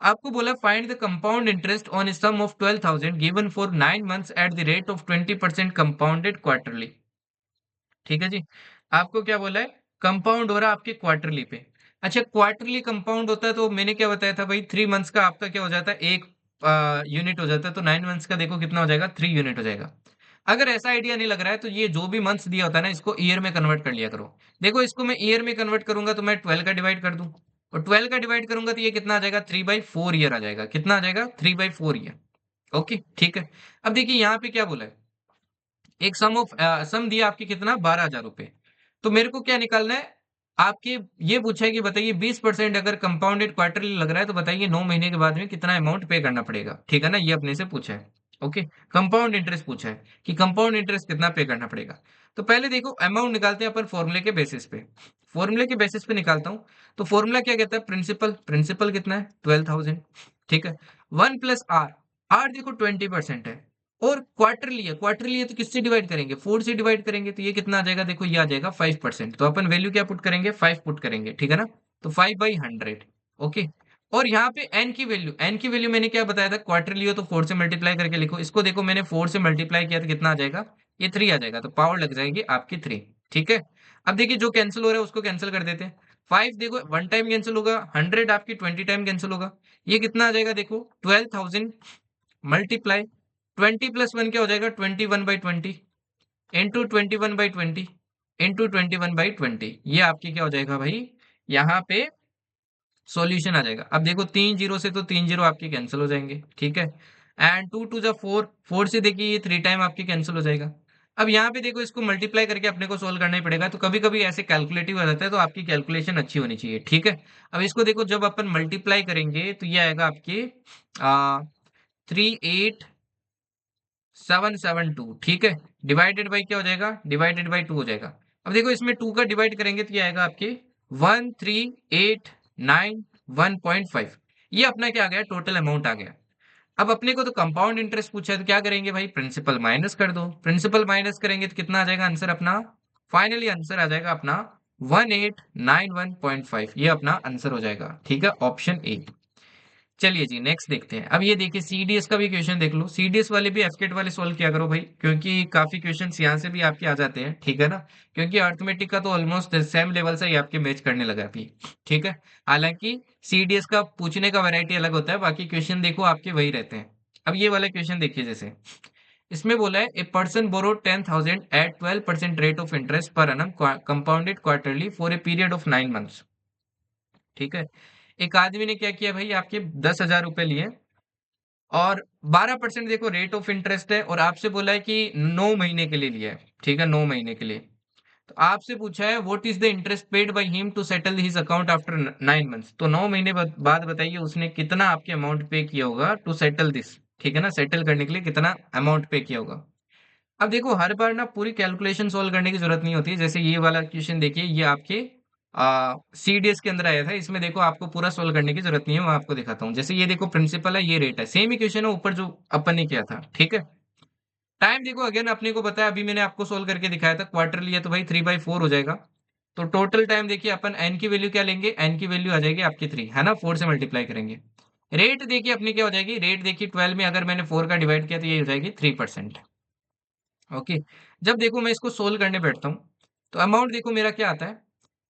आपको बोला find the compound interest on sum of 12,000 given for 9 months at the rate of 20% compounded quarterly. ठीक है जी, आपको क्या बोला है, कंपाउंड हो रहा है आपके क्वार्टरली पे। अच्छा, क्वार्टरली कंपाउंड होता है, तो मैंने क्या बताया था भाई, 3 मंथ्स का आपका क्या हो जाता है, एक यूनिट हो जाता है, तो 9 मंथ्स का देखो कितना हो जाएगा, 3 यूनिट हो जाएगा। अगर ऐसा आइडिया नहीं लग रहा है, तो ये जो भी मंथ्स दिया होता है ना, इसको ईयर में कन्वर्ट कर लिया करो। देखो इसको मैं ईयर में कन्वर्ट करूंगा तो मैं 12 का डिवाइड कर दूं, और 12 का डिवाइड करूंगा तो ये कितना आ जाएगा, 3/4 ईयर आ जाएगा, कितना आ जाएगा 3/4 ईयर। ओके ठीक है। अब देखिए यहाँ पे क्या बोला है, एक सम दिया आपके कितना, 12,000 रुपए। तो मेरे को क्या निकालना है, आपके ये पूछा है कि बताइए 20% अगर कंपाउंडेड क्वार्टरली लग रहा है, तो बताइए 9 महीने के बाद में कितना अमाउंट पे करना पड़ेगा, ठीक है ना, ये अपने से पूछा है। ओके, कंपाउंड इंटरेस्ट पूछा है कि कंपाउंड इंटरेस्ट कितना पे करना पड़ेगा। तो पहले देखो अमाउंट निकालते हैं अपन फॉर्मूले के बेसिस पे, फॉर्मूले के बेसिस पे निकालता हूँ। तो फॉर्मूला क्या कहता है, प्रिंसिपल, प्रिंसिपल कितना है 12,000, ठीक है। 1 प्लस आर, आर देखो 20% है, और क्वार्टरली है, क्वार्टरली है तो किससे डिवाइड करेंगे, 4 से डिवाइड करेंगे, तो ये कितना आ जाएगा, देखो ये आ जाएगा 5%। तो अपन वैल्यू क्या पुट करेंगे, 5 पुट करेंगे, ठीक है ना। तो 5/100। ओके, और यहाँ पे एन की वैल्यू, एन की वैल्यू मैंने क्या बताया था, क्वार्टरली हो तो 4 से मल्टीप्लाई करके लिखो। इसको देखो मैंने 4 से मल्टीप्लाई किया तो कितना आ जाएगा, ये 3 आ जाएगा, तो पावर लग जाएगी आपकी 3, ठीक है। अब देखिए जो कैंसिल हो रहा है उसको कैंसिल कर देते हैं। 5 देखो 1 टाइम कैंसिल होगा, 100 आपकी 20 टाइम कैंसिल होगा, ये कितना आ जाएगा देखो 12,000 मल्टीप्लाई 20 + 1 क्या हो जाएगा, 21/20 इंटू 21/20 इंटू 21/20, ये आपकी क्या हो जाएगा भाई, यहाँ पे सॉल्यूशन आ जाएगा। अब देखो 3 जीरो से तो 3 जीरो आपके कैंसिल हो जाएंगे, ठीक है। एंड 2 2 जा 4, 4 से देखिए ये 3 टाइम आपके कैंसिल हो जाएगा। अब यहाँ पे देखो इसको मल्टीप्लाई करके अपने को सोल्व करना ही पड़ेगा, तो कभी कभी ऐसे कैलकुलेटिव आ जाता है, तो आपकी कैलकुलेशन अच्छी होनी चाहिए, ठीक है। अब इसको देखो जब अपन मल्टीप्लाई करेंगे तो ये आएगा आपके 38,772, ठीक है। डिवाइडेड बाई क्या हो जाएगा, डिवाइडेड बाई 2 हो जाएगा। अब देखो इसमें 2 का डिवाइड करेंगे तो ये आएगा आपके 13,891.5। ये अपना क्या आ गया, टोटल अमाउंट आ गया। अब अपने को तो कंपाउंड इंटरेस्ट पूछा है तो क्या करेंगे भाई, प्रिंसिपल माइनस कर दो। प्रिंसिपल माइनस करेंगे तो कितना आ जाएगा आंसर अपना, फाइनली आंसर आ जाएगा अपना 1891.5, ये अपना आंसर हो जाएगा। ठीक है, ऑप्शन ए। चलिए जी नेक्स्ट देखते हैं। अब ये देखिए सीडीएस का भी क्वेश्चन देख लो, सीडीएस वाले भी एफकेट वाले सॉल्व किया करो भाई, क्योंकि काफी क्वेश्चंस यहाँ से भी आपके आ जाते हैं। ठीक है ना, क्योंकि अर्थमेटिक का तो ऑलमोस्ट सेम लेवल से ही आपके मैच करने लगा अभी। ठीक है, हालांकि सीडीएस का पूछने का वैरायटी अलग होता है, बाकी क्वेश्चन देखो आपके वही रहते हैं। अब ये वाला क्वेश्चन देखिए, जैसे इसमें बोला है a person borrow 10,000 at 12% rate of interest per annum compounded quarterly for a period of 9 months. ठीक है, एक आदमी ने क्या किया भाई, आपके 10,000 रुपए लिए और 12% देखो रेट ऑफ इंटरेस्ट है, और आपसे बोला है कि 9 महीने के लिए लिया है। ठीक है, 9 महीने के लिए। तो आपसे पूछा है what is the interest paid by him to settle his account after 9 months. तो 9 महीने बाद बताइए उसने कितना आपके अमाउंट पे किया होगा टू सेटल दिस। ठीक है ना, सेटल करने के लिए कितना अमाउंट पे किया होगा। अब देखो हर बार ना पूरी कैलकुलेशन सोल्व करने की जरूरत नहीं होती है। जैसे ये वाला क्वेश्चन देखिए, ये आपके सीडीएस के अंदर आया था, इसमें देखो आपको पूरा सोल्व करने की जरूरत नहीं है, मैं आपको दिखाता हूँ। जैसे ये देखो प्रिंसिपल है, ये रेट है, सेम ही क्वेश्चन है ऊपर जो अपन ने किया था। ठीक है, टाइम देखो अगेन अपने को पता है, अभी मैंने आपको सोल्व करके दिखाया था, क्वार्टर लिया तो भाई 3/4 हो जाएगा। तो टोटल टाइम देखिए अपन एन की वैल्यू क्या लेंगे, एन की वैल्यू आ जाएगी आपकी 3, है ना, 4 से मल्टीप्लाई करेंगे। रेट देखिए अपनी क्या हो जाएगी, रेट देखिए 12 में अगर मैंने 4 का डिवाइड किया तो ये हो जाएगी 3%। ओके, जब देखो मैं इसको सोल्व करने बैठता हूँ तो अमाउंट देखो मेरा क्या आता है,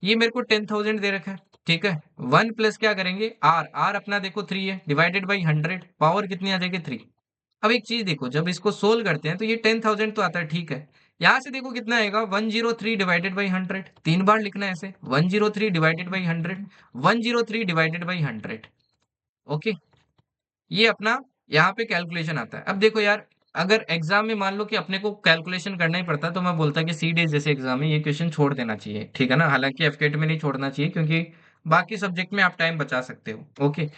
ये मेरे को 10,000 दे रखा है। ठीक है, वन प्लस क्या करेंगे आर, आर अपना देखो 3 है, डिवाइडेड बाई 100, पावर कितनी आ जाएगी 3। अब एक चीज देखो, जब इसको सोल्व करते हैं तो ये 10,000 तो आता है। ठीक है, यहाँ से देखो कितना आएगा, 103 डिवाइडेड बाई 100, 3 बार लिखना है ऐसे, 103 divided by 100, 103 divided by 100। Okay, ये अपना यहाँ पे कैलकुलेशन आता है। अब देखो यार, अगर एग्जाम में मान लो कि अपने को कैलकुलेशन करना ही पड़ता तो मैं बोलता कि सी डेज जैसे एग्जाम में ये क्वेश्चन छोड़ देना चाहिए। ठीक है ना, हालांकि एफकेट में नहीं छोड़ना चाहिए, क्योंकि बाकी सब्जेक्ट में आप टाइम बचा सकते हो। ओके,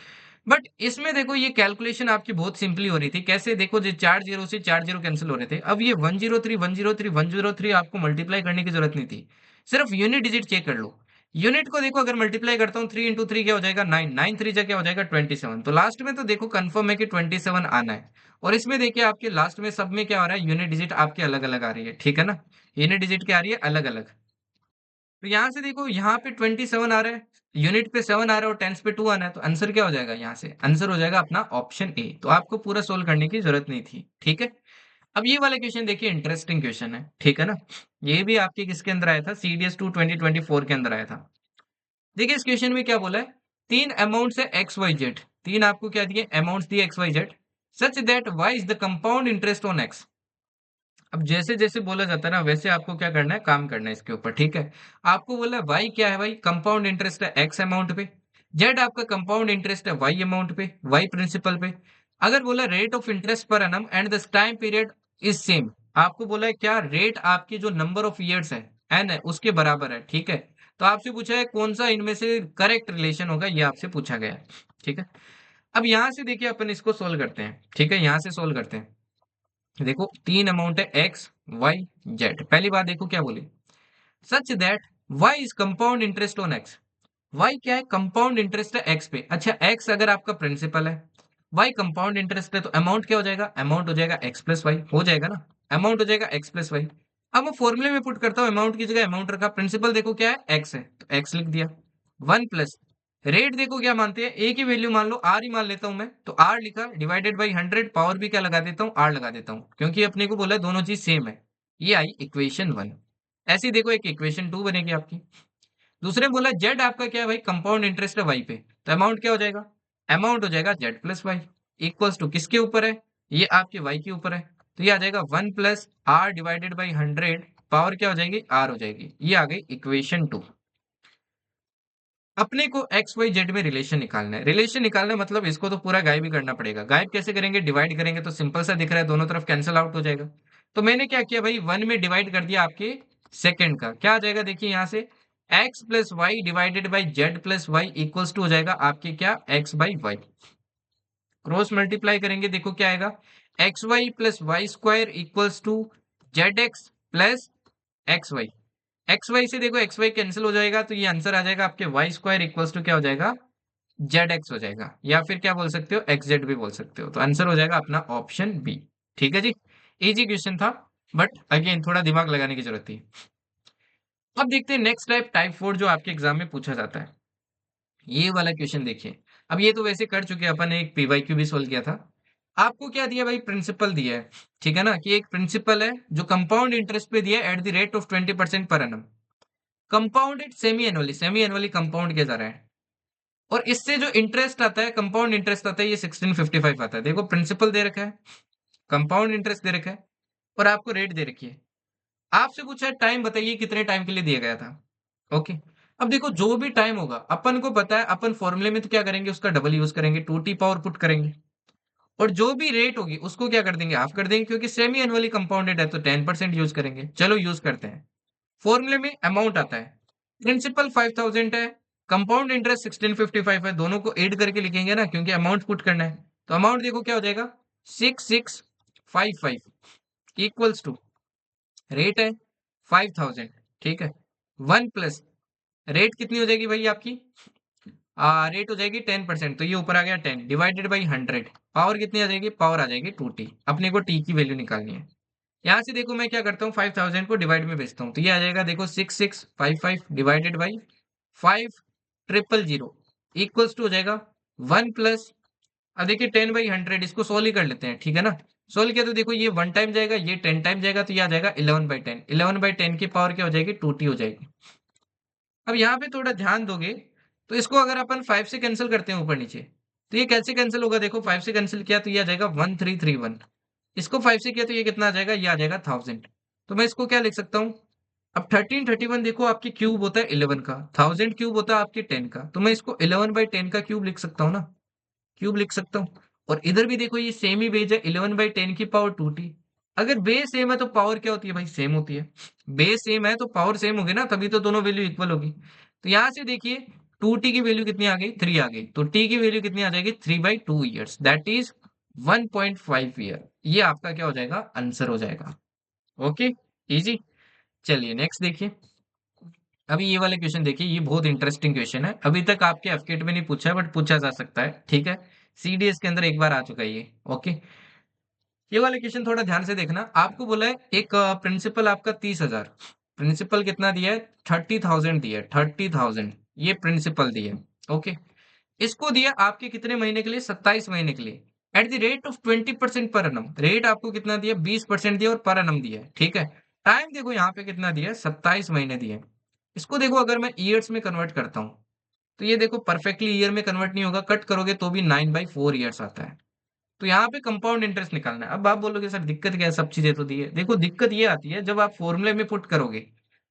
बट इसमें देखो ये कैलकुलेशन आपकी बहुत सिंपली हो रही थी। कैसे देखो, जो 4 जीरो से 4 जीरो कैंसिल हो रहे थे, अब ये 103 103 103 आपको मल्टीप्लाई करने की जरूरत नहीं थी, सिर्फ यूनिट डिजिट चेक कर लो। यूनिट को देखो, अगर मल्टीप्लाई करता हूँ 3 इंटू 3 क्या हो जाएगा 9, 9 3 क्या हो जाएगा 27। तो लास्ट में तो देखो कंफर्म है कि 27 आना है। और इसमें देखिए आपके लास्ट में सब में क्या हो रहा है, यूनिट डिजिट आपके अलग अलग आ रही है। ठीक है ना, यूनिट डिजिट क्या आ रही है, अलग अलग। तो यहाँ से देखो, यहाँ पे 27 आ रहा है, यूनिट पे 7 आ रहा है और टेंस पे 2 आना है, तो आंसर क्या हो जाएगा, यहाँ से आंसर हो जाएगा अपना ऑप्शन ए। तो आपको पूरा सोल्व करने की जरूरत नहीं थी। ठीक है, अब ये वाला क्वेश्चन देखिए, इंटरेस्टिंग क्वेश्चन है। ठीक है ना, ये भी आपके किसके अंदर आया था, सीडीएस 2024 के अंदर आया था। देखिए इस क्वेश्चन में क्या बोला है, तीन अमाउंट्स है एक्स वाई जेड, तीन आपको क्या दिए अमाउंट्स दिए X Y Z, such that Y is the compound interest on X. अब जैसे जैसे बोला जाता है ना, वैसे आपको क्या करना है, काम करना है इसके ऊपर। ठीक है, आपको बोला वाई क्या है भाई, कंपाउंड इंटरेस्ट है एक्स अमाउंट पे, जेड आपका कंपाउंड इंटरेस्ट है वाई अमाउंट पे, वाई प्रिंसिपल पे। अगर बोला rate of interest per annum and the time period is same, आपको बोला है क्या रेट आपकी जो नंबर ऑफ ईयर्स है एन है उसके बराबर है। ठीक है, तो आपसे पूछा है कौन सा इनमें से करेक्ट रिलेशन होगा, ये आपसे पूछा गया है। ठीक है, अब यहां से देखिए अपन इसको सोल्व करते हैं। ठीक है, यहां से सोल्व करते हैं। देखो तीन अमाउंट है एक्स वाई जेड। पहली बात देखो क्या बोली, such that Y is compound interest on X. Y क्या है, कंपाउंड इंटरेस्ट है एक्स पे। अच्छा, एक्स अगर आपका प्रिंसिपल है, वाई कंपाउंड इंटरेस्ट है, तो अमाउंट क्या हो जाएगा, अमाउंट हो जाएगा एक्स प्लस वाई, हो जाएगा ना, अमाउंट हो जाएगा एक्स प्लस वाई। अब मैं फॉर्मूले में पुट करता हूँ, अमाउंट की जगह अमाउंट रखा, प्रिंसिपल देखो क्या है एक्स है तो एक्स लिख दिया, वन प्लस रेट देखो क्या मानते हैं, ए की वैल्यू मान लो आर ही मान लेता हूं मैं, तो आर लिखा डिवाइडेड बाई 100, पावर भी क्या लगा देता हूँ, आर लगा देता हूँ, क्योंकि अपने को बोला है दोनों चीज सेम है। ये आई इक्वेशन 1। ऐसी देखो एक इक्वेशन 2 बनेगी आपकी। दूसरे में बोला जेड आपका क्या है भाई, कंपाउंड इंटरेस्ट है वाई पे, तो अमाउंट क्या हो जाएगा, अमाउंट हो जाएगा Z plus Y, equals to किसके ऊपर है, ये आपके वाई के ऊपर है। तो ये आ जाएगा 1 plus R divided by 100, power क्या हो जाएगी, आर हो जाएगी। ये आ गई इक्वेशन 2। अपने को एक्स वाई जेड में रिलेशन निकालना है, रिलेशन निकालना है मतलब इसको तो पूरा गायब ही करना पड़ेगा। गायब कैसे करेंगे, डिवाइड करेंगे, तो सिंपल सा दिख रहा है, दोनों तरफ कैंसिल आउट हो जाएगा। तो मैंने क्या किया भाई, 1 में डिवाइड कर दिया आपके सेकंड का, क्या आ जाएगा देखिए यहाँ से, X plus Y divided by Z plus Y equals to हो जाएगा आपके क्या, X by Y. Cross multiply करेंगे, देखो क्या आएगा, X Y plus Y square equals to Z X plus X Y. X Y से देखो एक्स वाई कैंसिल हो जाएगा, तो ये आंसर आ जाएगा आपके वाई स्क्वायर इक्वल्स टू क्या हो जाएगा, जेड एक्स हो जाएगा, या फिर क्या बोल सकते हो, एक्स जेड भी बोल सकते हो। तो आंसर हो जाएगा अपना ऑप्शन बी। ठीक है जी, इजी क्वेश्चन था, बट अगेन थोड़ा दिमाग लगाने की जरूरत थी। अब देखते हैं नेक्स्ट टाइप, टाइप 4, जो आपके एग्जाम में पूछा जाता है। ये वाला क्वेश्चन देखिए। अब ये तो वैसे कर चुके हैं अपन ने, एक पीवाईक्यू भी सोल्व किया था। आपको क्या दिया भाई, प्रिंसिपल दिया है, ठीक है ना, कि एक प्रिंसिपल है जो कंपाउंड इंटरेस्ट पे दिया है एट द रेट ऑफ 20% पर annum, compounded semi annually, semi annually compound किया जा रहा है। और इससे जो इंटरेस्ट आता है, कंपाउंड इंटरेस्ट आता है, ये 1655 आता है। देखो प्रिंसिपल दे रखा है, कंपाउंड इंटरेस्ट दे रखा है, और आपको रेट दे रखी है। आपसे पूछा है टाइम बताइए कितने टाइम के लिए दिया गया था। ओके, अब देखो जो भी टाइम होगा अपन को पता है, अपन फॉर्मूले में तो क्या करेंगे, उसका डबल यूज करेंगे, 2t पावर पुट करेंगे। और जो भी रेट होगी उसको क्या कर देंगे, हाफ कर देंगे, क्योंकि सेमी एनुअली कंपाउंडेड है तो 10% यूज करेंगे। चलो यूज करते हैं। फॉर्मूले में अमाउंट आता है, प्रिंसिपल 5000 है, कंपाउंड इंटरेस्ट 1655 है, दोनों को ऐड करके लिखेंगे ना, क्योंकि अमाउंट पुट करना है। तो अमाउंट देखो क्या हो जाएगा, 6655 इक्वल्स टू, रेट है 5000, ठीक है, 1 प्लस रेट कितनी हो जाएगी भाई आपकी, रेट हो जाएगी 10%, तो ये ऊपर आ गया 10 डिवाइडेड बाई 100, पावर कितनी आ जाएगी, पावर आ जाएगी 2t, अपने को t की वैल्यू निकालनी है। यहाँ से देखो मैं क्या करता हूँ, 5000 को डिवाइड में भेजता हूँ, तो ये आ जाएगा देखो 6655 डिवाइडेड बाई 5000 इक्वल्स टू हो जाएगा 1 प्लस, अब देखिए 10/100, इसको सोल्व ही कर लेते हैं, ठीक है ना। सोल्व किया तो देखो ये 1 टाइम जाएगा, ये 10 टाइम जाएगा, तो ये आ जाएगा 11/10, 11/10 की पावर क्या हो जाएगी, 2t हो जाएगी। अब यहाँ पे थोड़ा ध्यान दोगे तो इसको अगर अपन 5 से कैंसिल करते हैं ऊपर नीचे, तो ये कैसे कैंसिल होगा, देखो 5 से कैंसिल किया तो ये आ जाएगा 1331, इसको 5 से किया तो ये कितना आ जाएगा, ये आ जाएगा 1000। तो मैं इसको क्या लिख सकता हूँ, अब 1331 देखो आपकी क्यूब होता है 11 का, 1000 क्यूब होता है आपके 10 का, तो मैं इसको 11/10 का क्यूब लिख सकता हूँ ना, क्यूब लिख सकता हूँ। और इधर भी देखो ये सेम ही बेस है, 11/10 की पावर 2t। अगर बेस सेम है तो पावर क्या होती है भाई, सेम होती है। बेस सेम है तो पावर सेम होगी ना, तभी तो दोनों वैल्यू इक्वल होगी। तो यहाँ से देखिए 2t की वैल्यू कितनी आ गई, 3 आ गई, तो t की वैल्यू कितनी आ जाएगी, 3/2 ईयर्स, दैट इज 1.5 ईयर। ये आपका क्या हो जाएगा, आंसर हो जाएगा। Okay, easy. चलिए नेक्स्ट देखिए। अभी ये वाले क्वेश्चन देखिए, ये बहुत इंटरेस्टिंग क्वेश्चन है, अभी तक आपके एफकेट में नहीं पूछा है, बट पूछा जा सकता है, ठीक है। सीडीएस के अंदर एक बार आ चुका है ये। ओके, ये वाले क्वेश्चन थोड़ा ध्यान से देखना। आपको बोला है एक प्रिंसिपल आपका 30,000, प्रिंसिपल कितना दिया है, 30,000 दिया है, 30,000 ये प्रिंसिपल दिया है। ओके, इसको दिया आपके कितने महीने के लिए, 27 महीने के लिए, eight the rate of 20% per annum. Rate आपको कितना दिया, 20% दिया और पर एनम दिया है, ठीक है। टाइम देखो यहाँ पे कितना दिया है, 27 महीने दिए हैं। इसको देखो अगर मैं ईयर्स में कन्वर्ट करता हूँ, तो ये देखो परफेक्टली ईयर में कन्वर्ट नहीं होगा, कट करोगे तो भी 9/4 ईयर्स आता है। तो यहाँ पे कंपाउंड इंटरेस्ट निकालना है। अब आप बोलोगे सर दिक्कत क्या है, सब चीजें तो दी है। देखो दिक्कत ये आती है जब आप फॉर्मूले में पुट करोगे,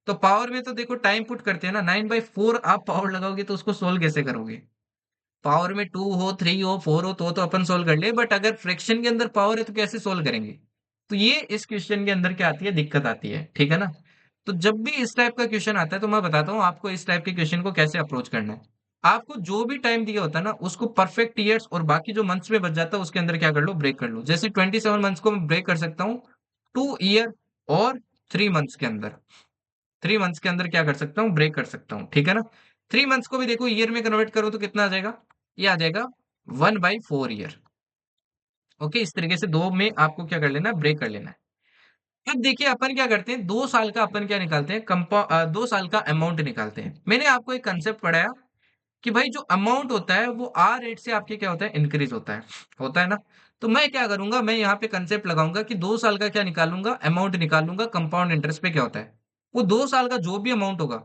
तो पावर में तो देखो टाइम पुट करते हैं ना, 9/4 आप पावर लगाओगे तो उसको सोल्व कैसे करोगे। पावर में 2 हो, 3 हो, 4 हो तो अपन सोल्व कर ले, बट अगर फ्रैक्शन के अंदर पावर है तो कैसे सोल्व करेंगे। तो ये इस क्वेश्चन के अंदर क्या आती है, दिक्कत आती है, ठीक है ना। तो जब भी इस टाइप का क्वेश्चन आता है तो मैं बताता हूँ आपको इस टाइप के क्वेश्चन को कैसे अप्रोच करना है। आपको जो भी टाइम दिया होता है ना, उसको परफेक्ट ईयर्स और बाकी जो मंथ्स में बच जाता है उसके अंदर क्या कर लो, ब्रेक कर लो। जैसे 27 मंथ्स को मैं ब्रेक कर सकता हूँ 2 ईयर और 3 मंथ्स के अंदर, 3 मंथ्स के अंदर क्या कर सकता हूँ, ब्रेक कर सकता हूँ, ठीक है ना। 3 मंथ्स को भी देखो ईयर में कन्वर्ट करो तो कितना आ जाएगा, ये आ जाएगा 1/4 ईयर। ओके, इस तरीके से दो में आपको क्या कर लेना है, ब्रेक कर लेना है। अब देखिए अपन क्या करते हैं, 2 साल का अपन क्या निकालते हैं, 2 साल का अमाउंट निकालते हैं। मैंने आपको एक कंसेप्ट पढ़ाया कि भाई जो अमाउंट होता है वो आर रेट से आपके क्या होता है, इंक्रीज होता है ना। तो मैं क्या करूंगा, मैं यहाँ पे कंसेप्ट लगाऊंगा कि 2 साल का क्या निकालूंगा, अमाउंट निकालूंगा, कंपाउंड इंटरेस्ट पे क्या होता है। वो 2 साल का जो भी अमाउंट होगा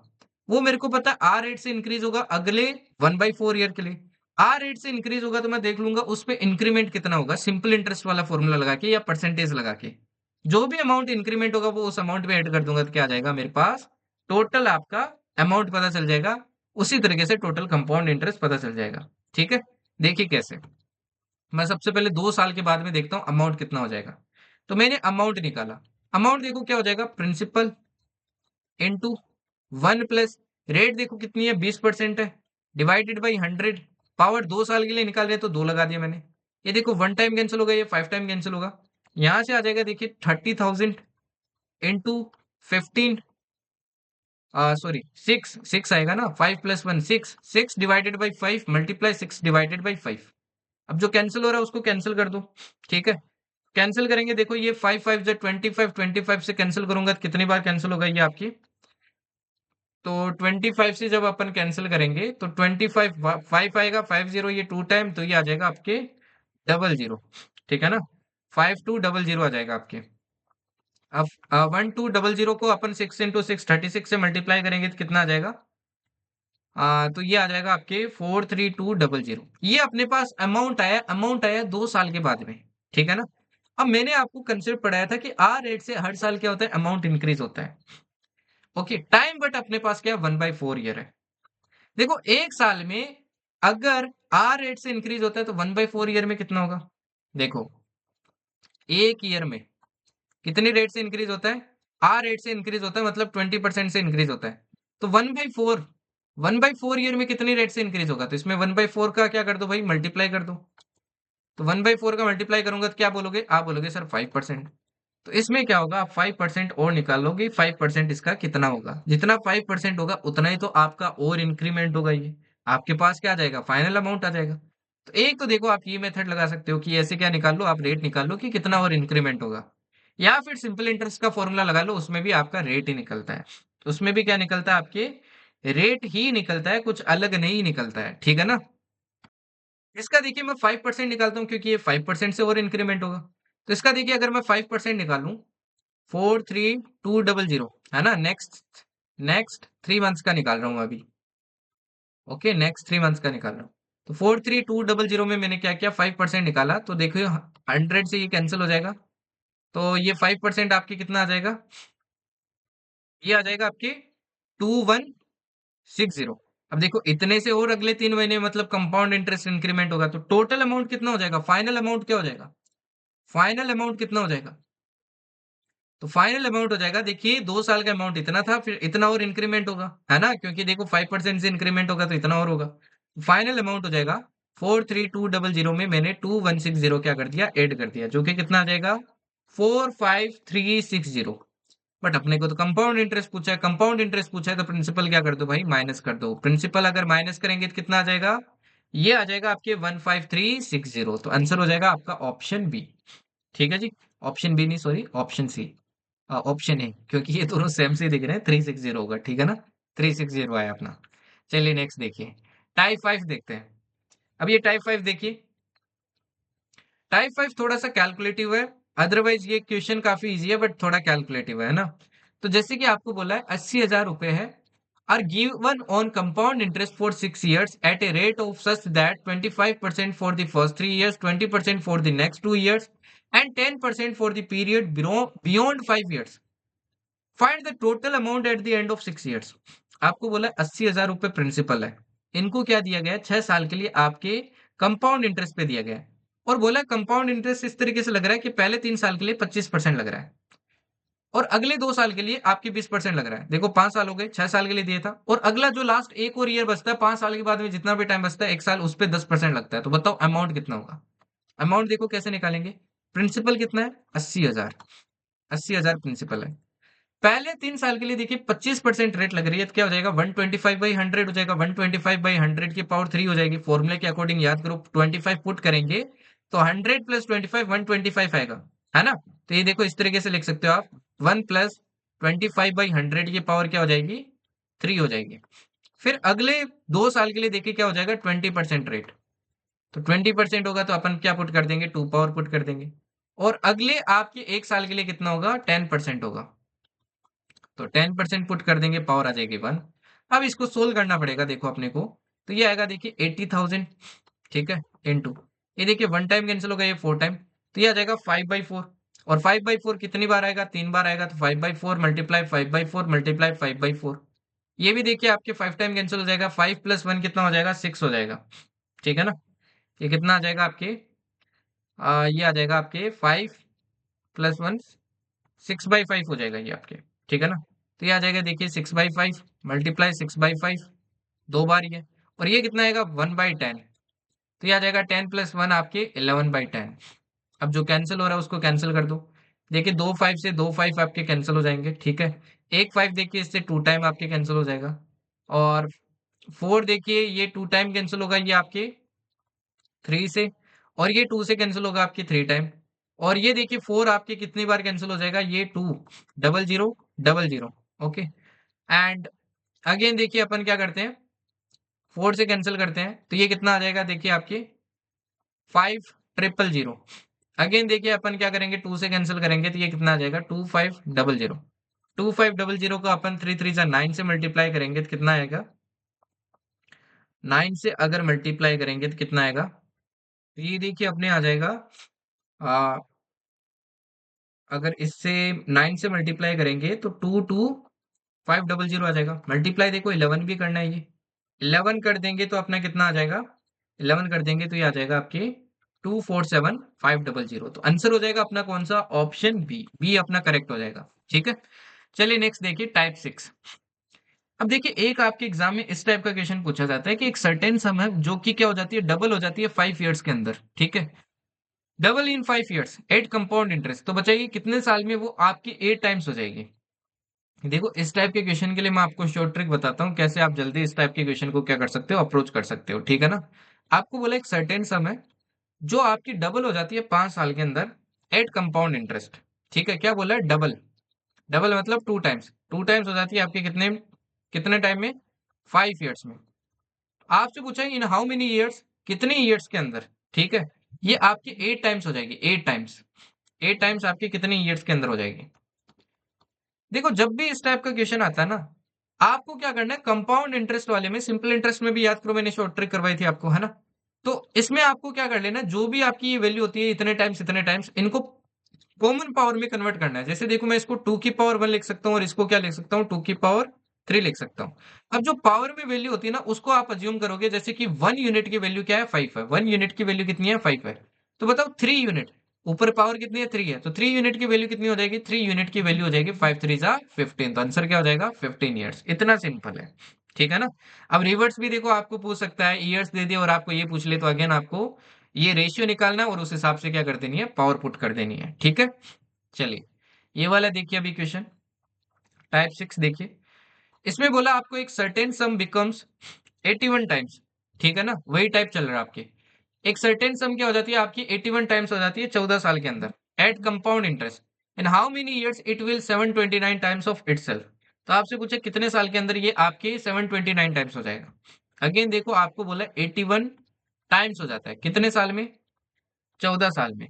वो मेरे को पता है आर रेट से इंक्रीज होगा अगले 1/4 ईयर के लिए। आर रेट से इंक्रीज होगा तो मैं देख लूंगा उस पे इंक्रीमेंट कितना होगा, सिंपल इंटरेस्ट वाला फॉर्मूला लगा के या परसेंटेज लगा के। जो भी अमाउंट इंक्रीमेंट होगा वो उस अमाउंट में ऐड कर दूंगा, तो क्या आ जाएगा मेरे पास, टोटल आपका अमाउंट पता चल जाएगा। उसी तरीके से टोटल कंपाउंड इंटरेस्ट पता चल जाएगा, ठीक है। देखिए कैसे, मैं सबसे पहले 2 साल के बाद में देखता हूँ अमाउंट कितना हो जाएगा। तो मैंने अमाउंट निकाला, अमाउंट देखो क्या हो जाएगा, प्रिंसिपल इंटू 1 प्लस रेट देखो कितनी है, 20% है, डिवाइडेड बाई 100, पावर 2 साल के लिए निकाल रहे हैं तो 2 लगा दिया मैंने। ये देखो 1 टाइम कैंसिल होगा, ये 5 टाइम कैंसिल होगा। यहाँ से आ जाएगा देखिए 30,000 इंटू 15, सॉरी, सिक्स सिक्स आएगा ना, 5 + 1 6, 6/5 मल्टीप्लाई 6/5। अब जो कैंसिल हो रहा है उसको कैंसिल कर दो। ठीक है, कैंसिल करेंगे, देखो ये 5 5 25, से कैंसिल करूंगा तो कितनी बार कैंसिल होगा ये आपकी, तो 25 से जब अपन कैंसिल करेंगे तो 25 5 आएगा, 50 ये 2 टाइम, तो ये आ जाएगा आपके 00। ठीक है ना, 5200 आ जाएगा आपके। अब 1200 को अपन 6 × 6 36 से मल्टीप्लाई करेंगे तो कितना आ जाएगा, तो ये आ जाएगा आपके 43200। ये अपने पास अमाउंट आया 2 साल के बाद में। ठीक है ना, अब मैंने आपको कंसेप्ट पढ़ाया था कि आर रेट से हर साल क्या होता है, अमाउंट इंक्रीज होता है। ओके, टाइम बट अपने पास क्या है, 1/4 ईयर है। देखो एक साल में अगर आर रेट से इंक्रीज होता है तो 1/4 ईयर में कितना होगा, देखो एक ईयर में कितनी रेट से इंक्रीज होता है, आर रेट से इंक्रीज होता है, मतलब 20% से इंक्रीज होता है। तो 1/4 ईयर में कितनी रेट से इंक्रीज होगा, तो इसमें 1/4 का क्या कर दो भाई, मल्टीप्लाई कर दो। तो 1/4 का मल्टीप्लाई करूंगा तो क्या बोलोगे, आप बोलोगे सर 5%। तो इसमें क्या होगा, आप 5% और निकालोगे, 5% इसका कितना होगा, जितना 5% होगा उतना ही तो आपका और इंक्रीमेंट होगा, ये आपके पास क्या आ जाएगा, फाइनल अमाउंट आ जाएगा। तो एक तो देखो आप ये मेथड लगा सकते हो कि ऐसे क्या निकाल लो, आप रेट निकाल लो कि कितना और इंक्रीमेंट होगा, या फिर सिंपल इंटरेस्ट का फॉर्मूला लगा लो, उसमें भी आपका रेट ही निकलता है। तो उसमें भी क्या निकलता है, आपके रेट ही निकलता है, कुछ अलग नहीं निकलता है। ठीक है ना, इसका देखिए मैं 5% निकालता हूँ क्योंकि ये 5% से और इंक्रीमेंट होगा। तो इसका देखिए अगर मैं 5% निकालूं, 43200 है ना, नेक्स्ट नेक्स्ट 3 मंथ्स का निकाल रहा हूँ अभी। ओके, नेक्स्ट 3 मंथ्स का निकाल रहा हूँ। तो 43200 में मैंने क्या किया, 5% निकाला, तो देखिए 100 से ये कैंसिल हो जाएगा, तो ये 5% आपकी कितना आ जाएगा, ये आ जाएगा आपके 2160। अब देखो इतने से और अगले 3 महीने मतलब कंपाउंड इंटरेस्ट इंक्रीमेंट होगा, तो टोटल अमाउंट कितना हो जाएगा, फाइनल अमाउंट क्या हो जाएगा, फाइनल अमाउंट कितना हो जाएगा, तो फाइनल अमाउंट हो जाएगा, देखिए 2 साल का अमाउंट इतना था, फिर इतना और इंक्रीमेंट होगा, है ना, क्योंकि देखो 5% से इंक्रीमेंट होगा तो इतना और होगा। फाइनल अमाउंट हो जाएगा 43200 में मैंने 2160 क्या कर दिया, ऐड कर दिया, जो कि कितना आ जाएगा, 45360। बट अपने को तो कंपाउंड इंटरेस्ट पूछा है, कंपाउंड इंटरेस्ट पूछा है, तो प्रिंसिपल क्या कर दो भाई, माइनस कर दो। प्रिंसिपल अगर माइनस करेंगे तो कितना आ जाएगा, ये आ जाएगा आपके 15360। तो आंसर हो जाएगा आपका ऑप्शन बी। ठीक है जी, ऑप्शन बी नहीं, sorry, option C, option A, क्योंकि ये दोनों सेम से दिख रहे हैं, 360 होगा। ठीक है ना, 360 आया अपना। चलिए नेक्स्ट देखिए, टाइप 5 देखते हैं। अब ये टाइप 5 देखिए, टाइप 5 थोड़ा सा कैलकुलेटिव है, अदरवाइज ये क्वेश्चन काफी इजी है, बट थोड़ा कैलकुलेटिव है ना। तो जैसे कि आपको बोला है 80,000 रुपए है, are given on compound interest for 6 years at a rate of such that 25% for the first 3 years, 20% for the next 2 years and 10% for the period beyond 5 years। Find the total amount at the end of 6 years। आपको बोला 80,000 रुपए principal है, इनको क्या दिया गया है, 6 साल के लिए आपके कंपाउंड इंटरेस्ट पे दिया गया है, और बोला कंपाउंड इंटरेस्ट इस तरीके से लग रहा है कि पहले 3 साल के लिए 25% लग रहा है, और अगले 2 साल के लिए आपके 20% लग रहा है। देखो 5 साल हो गए, 6 साल के लिए दिया था, और अगला जो लास्ट एक और ईयर बचता है 5 साल के बाद में, जितना भी टाइम बचता है 1 साल, उस पर 10% लगता है। तो बताओ अमाउंट कितना होगा। अमाउंट देखो कैसे निकालेंगे, प्रिंसिपल कितना है, 80,000, 80,000 प्रिंसिपल है। पहले 3 साल के लिए देखिए 25% रेट लग रही है, तो क्या हो जाएगा, 125/100 हो जाएगा, 125/100 की पावर 3 हो जाएगी। फॉर्मूले के अकॉर्डिंग याद करो, 25 पुट करेंगे तो 100 + 25 125 आएगा, है ना। तो ये देखो इस तरीके से लिख सकते हो आप, 1 + 25/100 की पावर क्या हो जाएगी, 3 हो जाएगी। फिर अगले 2 साल के लिए देखिए क्या हो जाएगा, 20% रेट, तो 20% होगा तो अपन क्या पुट कर देंगे, 2 पावर पुट कर देंगे। और अगले आपके 1 साल के लिए कितना होगा, 10% होगा, तो 10% पुट कर देंगे, पावर आ जाएगी 1। अब इसको सोल्व करना पड़ेगा, देखो अपने को, तो ये आएगा देखिए 80,000। ठीक है, इनटू, ये देखिए 1 टाइम कैंसिल होगा, ये 4 टाइम, तो ये आ जाएगा 5/4। और 5/4 कितनी बार आएगा, 3 बार आएगा, तो 5/4 मल्टीप्लाई 5/4 मल्टीप्लाई 5/4। ये भी देखिए आपके 5 टाइम कैंसिल हो जाएगा, 5 + 1 कितना हो जाएगा, 6 हो जाएगा। ठीक है ना, ये कितना आ जाएगा आपके, ये आ जाएगा आपके 5 + 1 6/5 हो जाएगा ये आपके। ठीक है ना, तो ये आ जाएगा देखिए 6/5 मल्टीप्लाई 6/5, 2 बार ये, और ये कितना आएगा, 1/10। तो ये आ जाएगा 10 + 1 आपके 11/10। अब जो कैंसिल हो रहा है उसको कैंसिल कर दो, देखिए 2 5 से 2 5 आपके कैंसिल हो जाएंगे, ठीक है। 1 5 देखिए इससे 2 टाइम आपके कैंसिल हो जाएगा। और 4 देखिए ये 2 टाइम कैंसिल होगा ये आपके 3 से। और ये 2 से कैंसिल होगा आपके 3 टाइम। और ये देखिए 4 आपके कितनी बार कैंसिल हो जाएगा, ये 2 0000। ओके। एंड अगेन देखिए अपन क्या करते हैं, 4 से कैंसिल करते हैं तो ये कितना आ जाएगा देखिए आपके 5000। अगेन देखिए अपन क्या करेंगे, 2 से कैंसिल करेंगे तो ये कितना आ जाएगा 2500। 2500 को अपन 3 3 9 से मल्टीप्लाई करेंगे तो कितना आएगा, 9 से अगर मल्टीप्लाई करेंगे तो कितना आएगा, तो ये देखिए अपने आ जाएगा आ, अगर इससे 9 से मल्टीप्लाई करेंगे तो 22500 आ जाएगा। मल्टीप्लाई देखो 11 भी करना है ये, 11 कर देंगे तो अपना कितना आ जाएगा, 11 कर देंगे तो ये आ जाएगा आपके 247500। तो आंसर हो जाएगा अपना कौन सा, ऑप्शन बी, बी अपना करेक्ट हो जाएगा। ठीक है। चलिए नेक्स्ट देखिए टाइप 6। अब देखिए एक आपके एग्जाम में इस टाइप का क्वेश्चन पूछा जाता है कि एक सर्टेन सम है जो कि क्या हो जाती है, डबल हो जाती है 5 इयर्स के अंदर, ठीक है। Double in 5 years at compound interest, तो बताइए कितने साल में वो आपकी 8 टाइम्स हो जाएगी। देखो इस टाइप के क्वेश्चन के लिए मैं आपको शॉर्ट ट्रिक बताता हूँ कैसे आप जल्दी इस टाइप के क्वेश्चन को क्या कर सकते हो, अप्रोच कर सकते हो, ठीक है ना। आपको बोला एक सर्टेन सम है जो आपकी डबल हो जाती है 5 साल के अंदर एट कंपाउंड इंटरेस्ट, ठीक है। क्या बोला है, डबल। डबल मतलब 2 टाइम्स, 2 टाइम्स हो जाती है आपके कितने कितने टाइम में, 5 इयर्स में। आपसे पूछा है इन हाउ मेनी ईयर्स, कितने ईयर्स के अंदर, ठीक है। ये आपकी 8 टाइम्स हो जाएगी, 8 टाइम्स। 8 टाइम्स आपकी कितने ईयर्स के अंदर हो जाएगी। देखो जब भी इस टाइप का क्वेश्चन आता है ना, आपको क्या करना है, कंपाउंड इंटरेस्ट वाले में, सिंपल इंटरेस्ट में भी याद करो मैंने शॉर्ट ट्रिक करवाई थी आपको, है ना। तो इसमें आपको क्या कर लेना, जो भी आपकी ये वैल्यू होती है इतने टाइम्स इनको कॉमन पावर में कन्वर्ट करना है। जैसे देखो मैं इसको 2 की पावर 1 लिख सकता हूँ और इसको क्या लिख सकता हूँ, 2 की पावर 3 लिख सकता हूँ। अब जो पावर में वैल्यू होती है ना उसको आप अज्यूम करोगे, जैसे कि 1 यूनिट की वैल्यू क्या है, 5 है। 1 यूनिट की वैल्यू कितनी है, 5 है। तो बताओ 3 यूनिट, ऊपर पावर कितनी है, 3 है, तो 3 यूनिट की वैल्यू कितनी हो जाएगी, 3 यूनिट की वैल्यू हो जाएगी 5 3 जा 15। तो आंसर क्या हो जाएगा, 15 ईयर्स। इतना सिंपल है, ठीक है ना। अब रिवर्स भी देखो आपको पूछ सकता है, ईयर्स दे दिए और आपको ये पूछ ले, तो अगेन आपको ये रेशियो निकालना है और उस हिसाब से क्या कर देनी है, पावर पुट कर देनी है, ठीक है। चलिए ये वाला देखिए अभी क्वेश्चन टाइप 6 देखिए। इसमें बोला आपको एक सर्टेन सम बिकम्स 81 टाइम्स, ठीक है ना, वही टाइप चल रहा है आपके। एक सर्टेन सम क्या हो जाती है आपकी, 81 टाइम्स हो जाती है 14 साल के अंदर at compound interest. In how many years it will 729 times of itself. तो आपसे पूछे कितने साल के अंदर ये आपके 729 टाइम्स हो जाएगा। अगेन देखो आपको बोला 81 टाइम्स हो जाता है कितने साल में, 14 साल में,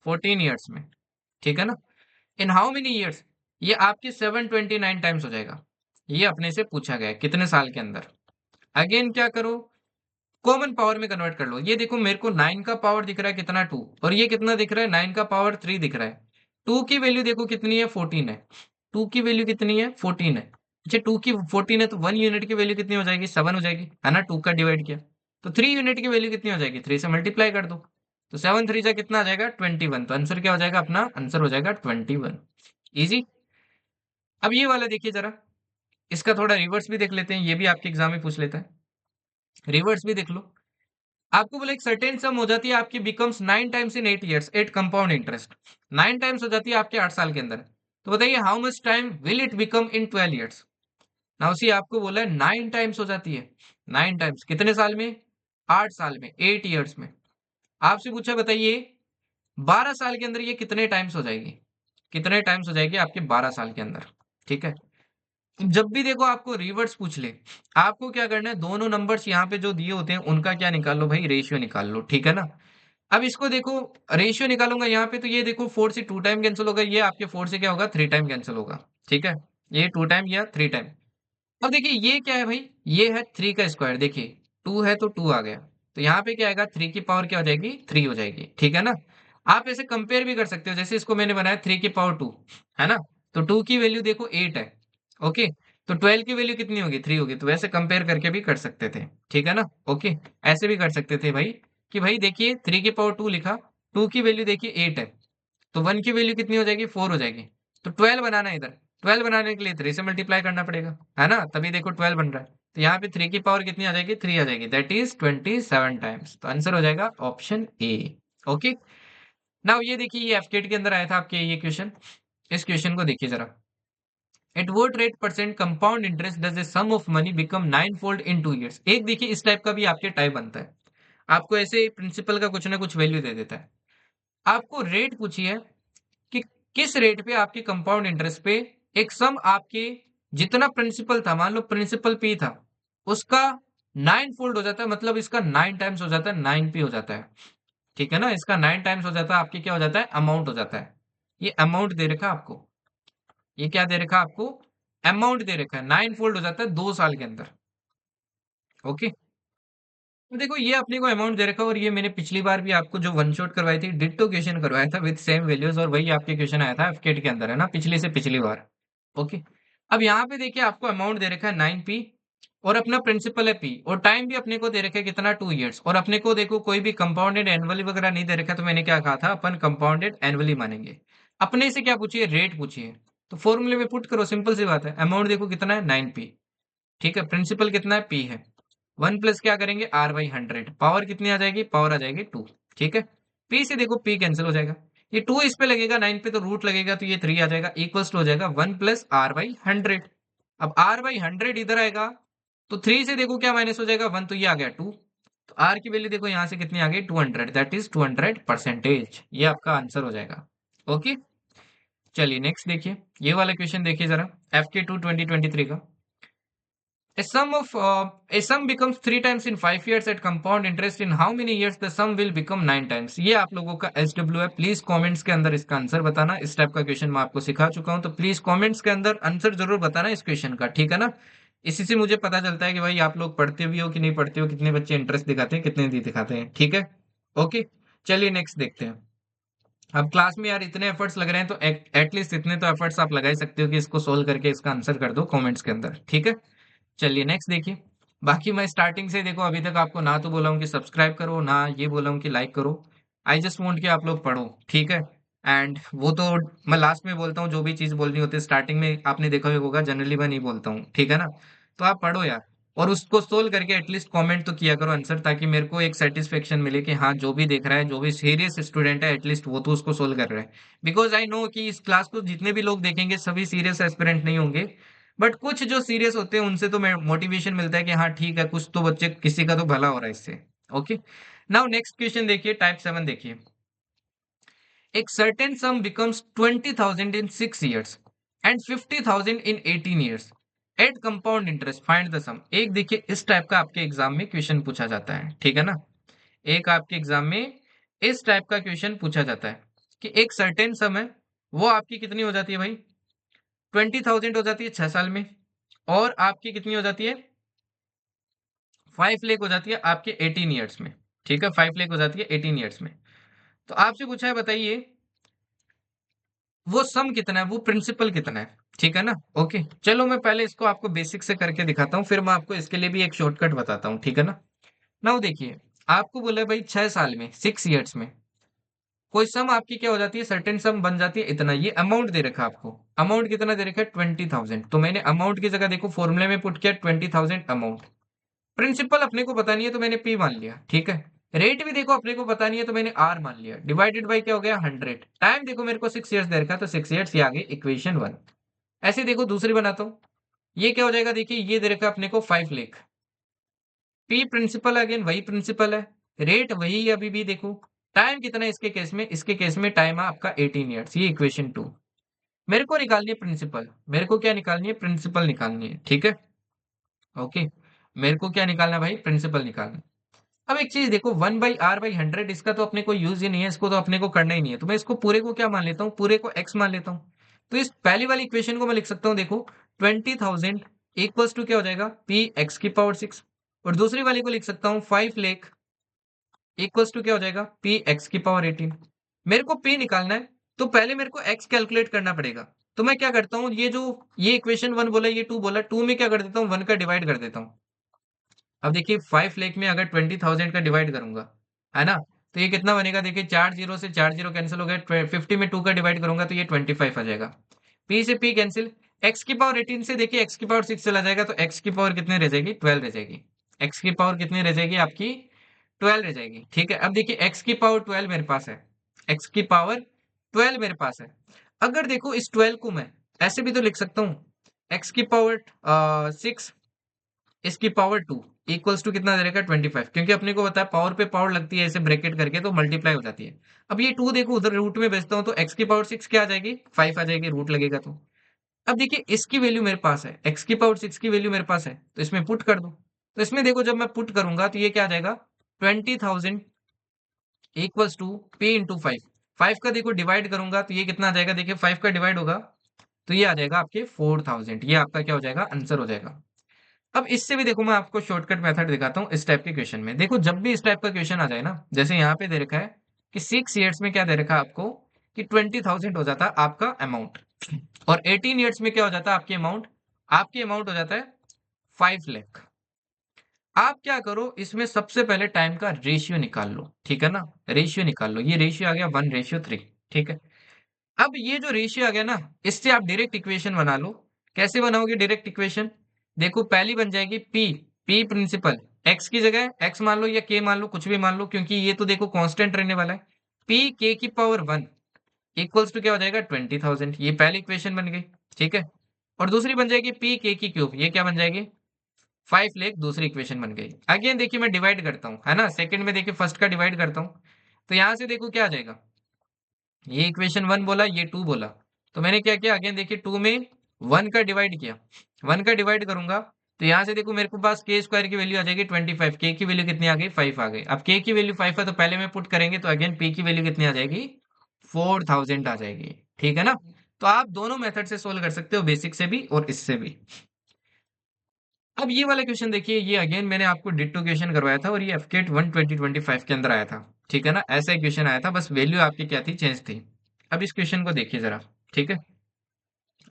14 ईयर्स में, ठीक है ना। इन हाउ मेनी ईयर्स, ये आपके 729 टाइम्स हो जाएगा। ये अपने से पूछा गया है कितने साल के अंदर। अगेन क्या करो, कॉमन पावर में कन्वर्ट कर लो। ये देखो मेरे को 9 का पावर दिख रहा है कितना, 2, और ये कितना दिख रहा है, 9 का पावर 3 दिख रहा है। 2 की वैल्यू देखो कितनी है, 14 है। 2 की वैल्यू कितनी है, 14 है। अच्छा 2 की 14 है तो 1 यूनिट की वैल्यू कितनी हो जाएगी, 7 हो जाएगी, है ना। 2 का डिवाइड किया तो 3 यूनिट की वैल्यू कितनी हो जाएगी, 3 से मल्टीप्लाई कर दो। तो 7 3 जा कितना आ जाएगा, 21। तो आंसर क्या हो जाएगा, अपना आंसर हो जाएगा 21। इजी। अब ये वाला देखिए जरा, इसका थोड़ा रिवर्स भी देख लेते हैं, ये भी आपके एग्जाम में पूछ लेता है। रिवर्स भी देख लो। आपको बोले एक सर्टेन सम हो जाती है आपकी becomes 9 times in 8 years at compound interest. 9 times हो जाती है आपके 8 साल के अंदर। तो बताइए how much time will it become in 12 years. Now see आपको बोला है 9 टाइम्स हो जाती है, 9 टाइम्स कितने साल में, 8 साल में, 8 ईयर्स में। आपसे पूछा बताइए 12 साल के अंदर ये कितने टाइम्स हो जाएगी, कितने टाइम्स हो जाएगी आपके 12 साल के अंदर, ठीक है। जब भी देखो आपको रिवर्स पूछ ले, आपको क्या करना है, दोनों नंबर्स यहाँ पे जो दिए होते हैं उनका क्या निकाल लो भाई, रेशियो निकाल लो, ठीक है ना। अब इसको देखो, रेशियो निकालूंगा यहाँ पे तो ये देखो 4 से 2 टाइम कैंसिल होगा, ये आपके 4 से क्या होगा, 3 टाइम कैंसिल होगा, ठीक है। ये 2 टाइम या 3 टाइम। अब देखिए ये क्या है भाई, ये है 3 का स्क्वायर, देखिए 2 है तो 2 आ गया। तो यहाँ पे क्या आएगा, 3 की पावर क्या हो जाएगी, 3 हो जाएगी, ठीक है ना। आप ऐसे कंपेयर भी कर सकते हो, जैसे इसको मैंने बनाया 3 की पावर 2, है ना। तो 2 की वैल्यू देखो 8 है, ओके। तो 12 की वैल्यू कितनी होगी, 3 होगी। तो वैसे कंपेयर करके भी कर सकते थे, ठीक है ना। ओके, ऐसे भी कर सकते थे भाई, कि भाई देखिए 3 की पावर 2 लिखा, 2 की वैल्यू देखिए 8 है, तो 1 की वैल्यू कितनी हो जाएगी, 4 हो जाएगी। तो 12 बनाना है इधर, 12 बनाने के लिए 3 से मल्टीप्लाई करना पड़ेगा, है ना, तभी देखो 12 बन रहा है। तो यहाँ पे 3 की पावर कितनी आ जाएगी, 3 आ जाएगी, दैट इज 27 टाइम्स। तो आंसर हो जाएगा ऑप्शन ए। ओके। नाउ ये देखिए, ये एफकेट के अंदर आया था आपके ये क्वेश्चन। इस क्वेश्चन को देखिए जरा। At what rate percent compound interest does a sum of money become nine fold in 2 years? एक देखिए इस टाइप का भी आपके टाइप बनता है। आपको ऐसे प्रिंसिपल का कुछ ना कुछ वैल्यू दे देता है। आपको रेट पूछी है कि किस रेट पे आपके कंपाउंड इंटरेस्ट पे एक सम आपके जितना प्रिंसिपल था, मान लो प्रिंसिपल पी था, उसका 9 फोल्ड हो जाता है, मतलब इसका 9 टाइम्स हो जाता है, 9p हो जाता है। ठीक है ना, इसका 9 टाइम्स हो जाता है, आपके क्या हो जाता है, अमाउंट हो जाता है। ये अमाउंट दे रखा है आपको। ये क्या दे रखा है आपको, अमाउंट दे रखा है। 9 फोल्ड हो जाता है 2 साल के अंदर। ओके, तो देखो ये अपने को अमाउंट दे रखा है, और ये मैंने पिछली बार भी आपको जो वन शॉट करवाई थी, डिट्टो क्वेश्चन करवाया था विद सेम वैल्यूज, और वही आपके क्वेश्चन आया था एफकेट के अंदर, है ना, पिछली से पिछली बार। ओके, अब यहाँ पे देखिए आपको अमाउंट दे रखा है 9p, और अपना प्रिंसिपल है p, और टाइम भी अपने को दे रखा है कितना, 2 years। और अपने को देखो कोई भी कंपाउंडेड एनुअली वगैरह नहीं दे रखा, तो मैंने क्या कहा था, अपन कंपाउंडेड एनुअली मानेंगे। अपने से क्या पूछिए, रेट पूछिए, तो फॉर्मूले में पुट करो, सिंपल सी बात है। अमाउंट देखो कितना है, 9p। ठीक है, प्रिंसिपल कितना है, p है। 1 प्लस क्या करेंगे, r/100, पावर कितनी आ जाएगी, पावर आ जाएगी 2। ठीक है, p से देखो p कैंसिल हो जाएगा, ये 2 इस पे लगेगा, 9 पे तो रूट लगेगा, तो ये 3 आ जाएगा, इक्वल्स टू हो जाएगा 1 प्लस r/100। अब r/100 इधर आएगा, तो 3 से देखो क्या माइनस हो जाएगा, 1, तो ये आ गया 2। तो r की वैल्यू देखो यहाँ से कितनी आ गई, 200, दैट इज 200%। ये आपका आंसर हो जाएगा। ओके, चलिए नेक्स्ट देखिए, ये वाला क्वेश्चन देखिए जरा, FK2 2023 का। A sum becomes 3 times in 5 years at compound interest. In how many years the sum will become 9 times? ये आप लोगों का SW है। प्लीज कमेंट्स के अंदर इसका आंसर बताना। इस टाइप का क्वेश्चन मैं आपको सिखा चुका हूँ, तो प्लीज कमेंट्स के अंदर आंसर जरूर बताना इस क्वेश्चन का, ठीक है ना। इसी से मुझे पता चलता है कि भाई आप लोग पढ़ते भी हो कि नहीं पढ़ते हो, कितने बच्चे इंटरेस्ट दिखाते हैं, कितने नहीं दिखाते हैं। ठीक है, ओके, चलिए नेक्स्ट देखते हैं। अब क्लास में यार इतने एफर्ट्स लग रहे हैं, तो एटलीस्ट इतने तो एफर्ट्स आप लगा ही सकते हो कि इसको सोल्व करके इसका आंसर कर दो कमेंट्स के अंदर। ठीक है, चलिए नेक्स्ट देखिए। बाकी मैं स्टार्टिंग से देखो अभी तक आपको ना तो बोला हूँ कि सब्सक्राइब करो, ना ये बोला हूँ कि लाइक करो। आई जस्ट वांट कि आप लोग पढ़ो, ठीक है। एंड वो तो मैं लास्ट में बोलता हूँ, जो भी चीज बोलनी होती है स्टार्टिंग में आपने देखा ही होगा, जनरली मैं नहीं बोलता हूँ, ठीक है ना। तो आप पढ़ो यार, और उसको सोल्व करके एटलीस्ट कमेंट तो किया करो आंसर, ताकि मेरे को एक सेटिस्फेक्शन मिले कि हाँ जो भी देख रहा है, जो भी सीरियस स्टूडेंट है, एटलीस्ट वो तो उसको सोल्व कर रहा है। बिकॉज आई नो कि इस क्लास को जितने भी लोग देखेंगे सभी सीरियस एस्पिरेंट नहीं होंगे, बट कुछ जो सीरियस होते हैं उनसे तो मोटिवेशन मिलता है कि हाँ ठीक है, कुछ तो बच्चे किसी का तो भला हो रहा है इससे। ओके, नाउ नेक्स्ट क्वेश्चन देखिए, टाइप 7 देखिए। एक certain sum becomes 20,000 in 6 years and 50,000 in 18 years at compound interest, find the sum. एक देखिए इस टाइप का आपके एग्जाम में क्वेश्चन पूछा जाता है, ठीक है ना। एक आपके एग्जाम में इस टाइप का क्वेश्चन पूछा जाता है कि एक सर्टेन सम है, वो आपकी कितनी हो जाती है भाई, 20,000 हो जाती है 6 साल में, और आपकी कितनी हो जाती है, 5 लाख हो जाती है आपके 18 ईयर्स में। ठीक है, 5 लाख हो जाती है 18 ईयर्स में। तो आपसे पूछा है, बताइए वो सम कितना है, वो प्रिंसिपल कितना है। ठीक है ना, ओके, चलो मैं पहले इसको आपको बेसिक से करके दिखाता हूँ, फिर मैं आपको इसके लिए भी एक शॉर्टकट बताता हूँ, ठीक है ना। नाउ देखिए, आपको बोला है भाई 6 साल में, 6 ईयर्स में कोई सम आपकी क्या हो जाती है, सर्टेन सम बन जाती है इतना। ये अमाउंट दे रखा है आपको, अमाउंट कितना दे रखा है, 20,000। तो मैंने अमाउंट की जगह देखो फॉर्मूले में पुट किया 20,000 अमाउंट। प्रिंसिपल अपने को पता नहीं है तो मैंने पी मान लिया, ठीक है। रेट भी देखो अपने को पता नहीं है तो मैंने आर मान लिया, डिवाइडेड बाई क्या हो गया, 100। टाइम देखो मेरे को 6 ईयर्स दे रखा है, तो 6 ईयर्स, ये आ गई इक्वेशन 1। ऐसे देखो दूसरी बनाता हूँ, ये क्या हो जाएगा, देखिए ये दे रखा है अपने को 5 लाख। पी प्रिंसिपल, अगेन वही प्रिंसिपल है, रेट वही है अभी भी देखो। टाइम कितना है इसके केस में, इसके केस में टाइम है आपका 18 ईयर्स, ये इक्वेशन 2। मेरे को निकालनी है प्रिंसिपल, मेरे को क्या निकालनी है, प्रिंसिपल निकालनी है, ठीक है। ओके, मेरे को क्या निकालना है भाई, प्रिंसिपल निकालना है। अब एक चीज देखो, 1/r/100 इसका तो अपने को यूज ही नहीं है, इसको तो अपने को करना ही नहीं है, तो मैं इसको पूरे को क्या मान लेता हूँ, पूरे को x मान लेता हूँ। तो इस पहली वाली इक्वेशन को मैं लिख सकता हूँ, देखो 20,000 इक्वल्स टू क्या हो जाएगा, p(x⁶), और दूसरी वाली को लिख सकता हूँ 5 लाख इक्वल्स टू क्या हो जाएगा, p(x⁸). मेरे को p निकालना है, तो पहले मेरे को x कैलकुलेट करना पड़ेगा। तो मैं क्या करता हूँ, ये जो ये इक्वेशन 1 बोला, ये 2 बोला, 2 में क्या कर देता हूँ, 1 का डिवाइड कर देता हूँ। अब देखिए 5 लाख में अगर 20,000 का डिवाइड करूंगा, है ना, तो ये कितना बनेगा, देखिए 4 जीरो से 4 जीरो कैंसिल हो गया, 50 में 2 का डिवाइड करूंगा तो ये 25 आ जाएगा। p से p कैंसिल, x⁸ से देखिए x⁶ चला जाएगा, तो x⁸ कितने रह जाएगी, 12 रह जाएगी। x⁸ कितनी रह जाएगी आपकी, 12 रह जाएगी। ठीक है, अब देखिए x⁸ 12 मेरे पास है, एक्स की पावर 12 मेरे पास है। अगर देखो इस 12 को मैं ऐसे भी तो लिख सकता हूँ, एक्स की पावर 6, इसकी पावर 2 इक्वल्स टू कितना दे रखा है 25, क्योंकि अपने को पता है पावर पे पावर लगती है ऐसे ब्रैकेट करके तो मल्टीप्लाई हो जाती है। अब ये 2 देखो उधर रूट में भेजता हूँ तो एक्स की पावर 6 क्या आ जाएगी, 5 आ जाएगी, रूट लगेगा तो। अब देखिए इसकी वैल्यू मेरे पास है, एक्स की पावर 6 की वैल्यू मेरे पास है, तो इसमें पुट कर दो। तो इसमें देखो जब मैं पुट करूंगा तो ये क्या आ जाएगा, 20,000 इक्वल्स टू पी इंटू 5। 5 का देखो डिवाइड करूंगा तो ये कितना आ जाएगा, देखिए 5 का डिवाइड होगा तो ये आ जाएगा आपके 4,000। ये आपका क्या हो जाएगा, आंसर हो जाएगा। अब इससे भी देखो मैं आपको शॉर्टकट मेथड दिखाता हूँ इस टाइप के क्वेश्चन में। देखो जब भी इस टाइप का क्वेश्चन आ जाए ना, जैसे यहाँ पे दे रखा है कि 6 ईयर्स में क्या दे रखा है आपको, कि 20,000 हो जाता है आपका अमाउंट, और 18 ईयर्स में क्या हो जाता है आपकी अमाउंट, आपकी अमाउंट हो जाता है 5 लाख। आप क्या करो, इसमें सबसे पहले टाइम का रेशियो निकाल लो, ठीक है ना। रेशियो निकाल लो, ये रेशियो आ गया 1:3, ठीक है। अब ये जो रेशियो आ गया ना, इससे आप डायरेक्ट इक्वेशन बना लो। कैसे बनाओगे डायरेक्ट इक्वेशन, देखो पहली बन जाएगी पी, पी प्रिंसिपल, एक्स की जगह एक्स मान लो या के मान लो, कुछ भी मान लो, क्योंकि ये तो देखो कांस्टेंट रहने वाला है। पी के की पावर 1 इक्वल्स टू क्या हो जाएगा 20,000, ये पहली इक्वेशन बन गई, ठीक है। और दूसरी बन जाएगी पी के की क्यूब, ये क्या बन जाएगी 5 लाख, दूसरी इक्वेशन बन गई। अगेन देखिए मैं डिवाइड करता हूँ, है ना, सेकंड में देखिए फर्स्ट का डिवाइड करता हूँ, तो यहाँ से देखो क्या आ जाएगा, ये इक्वेशन 1 बोला, ये 2 बोला, तो मैंने क्या किया, अगेन देखिए 2 में 1 का डिवाइड किया, 1 का डिवाइड करूंगा तो यहाँ से देखो मेरे को पास के स्क्वायर की वैल्यू आ जाएगी 25, के की वैल्यू कितनी आ गई 5 आ गई। अब के की वैल्यू 5 है तो पहले में पुट करेंगे तो अगेन पी की वैल्यू कितनी आ जाएगी 4,000 आ जाएगी, ठीक है ना। तो आप दोनों मेथड से सोल्व कर सकते हो, बेसिक से भी और इससे भी। अब ये वाला क्वेश्चन देखिए, ये अगेन मैंने आपको डिट्टो क्वेश्चन करवाया था और ये एफकेट 1 2025 के अंदर आया था, ठीक है ना। ऐसा ही क्वेश्चन आया था, बस वैल्यू आपकी क्या थी, चेंज थी। अब इस क्वेश्चन को देखिए जरा, ठीक है।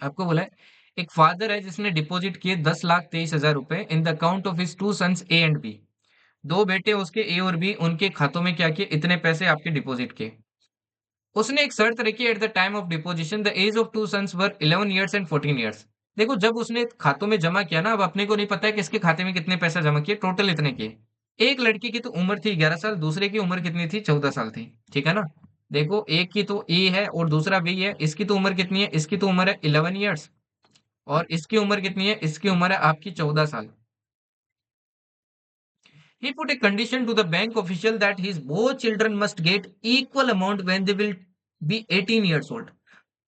आपको बोला है एक फादर है जिसने डिपॉजिट किए 10,23,000 रुपए in the account of his two sons A and B. दो बेटे उसके ए और बी, उनके खातों में क्या किए, इतने पैसे आपके डिपॉजिट किए। उसने एक शर्त रखी, at the time of deposition the age of two sons were 11 years and 14 years. देखो जब उसने खातों में जमा किया ना, अब अपने को नहीं पता है कि इसके खाते में कितने पैसा जमा किए, टोटल इतने किए। एक लड़की की तो उम्र थी 11 साल, दूसरे की उम्र कितनी थी 14 साल थी, ठीक है ना। देखो एक की तो ए है और दूसरा बी है, इसकी तो उम्र कितनी है, इसकी तो उम्र है 11 ईयर्स, और इसकी उम्र कितनी है, इसकी उम्र है आपकी 14 साल। He put a condition to the bank official that his both children must get equal amount when they will be 18 years old.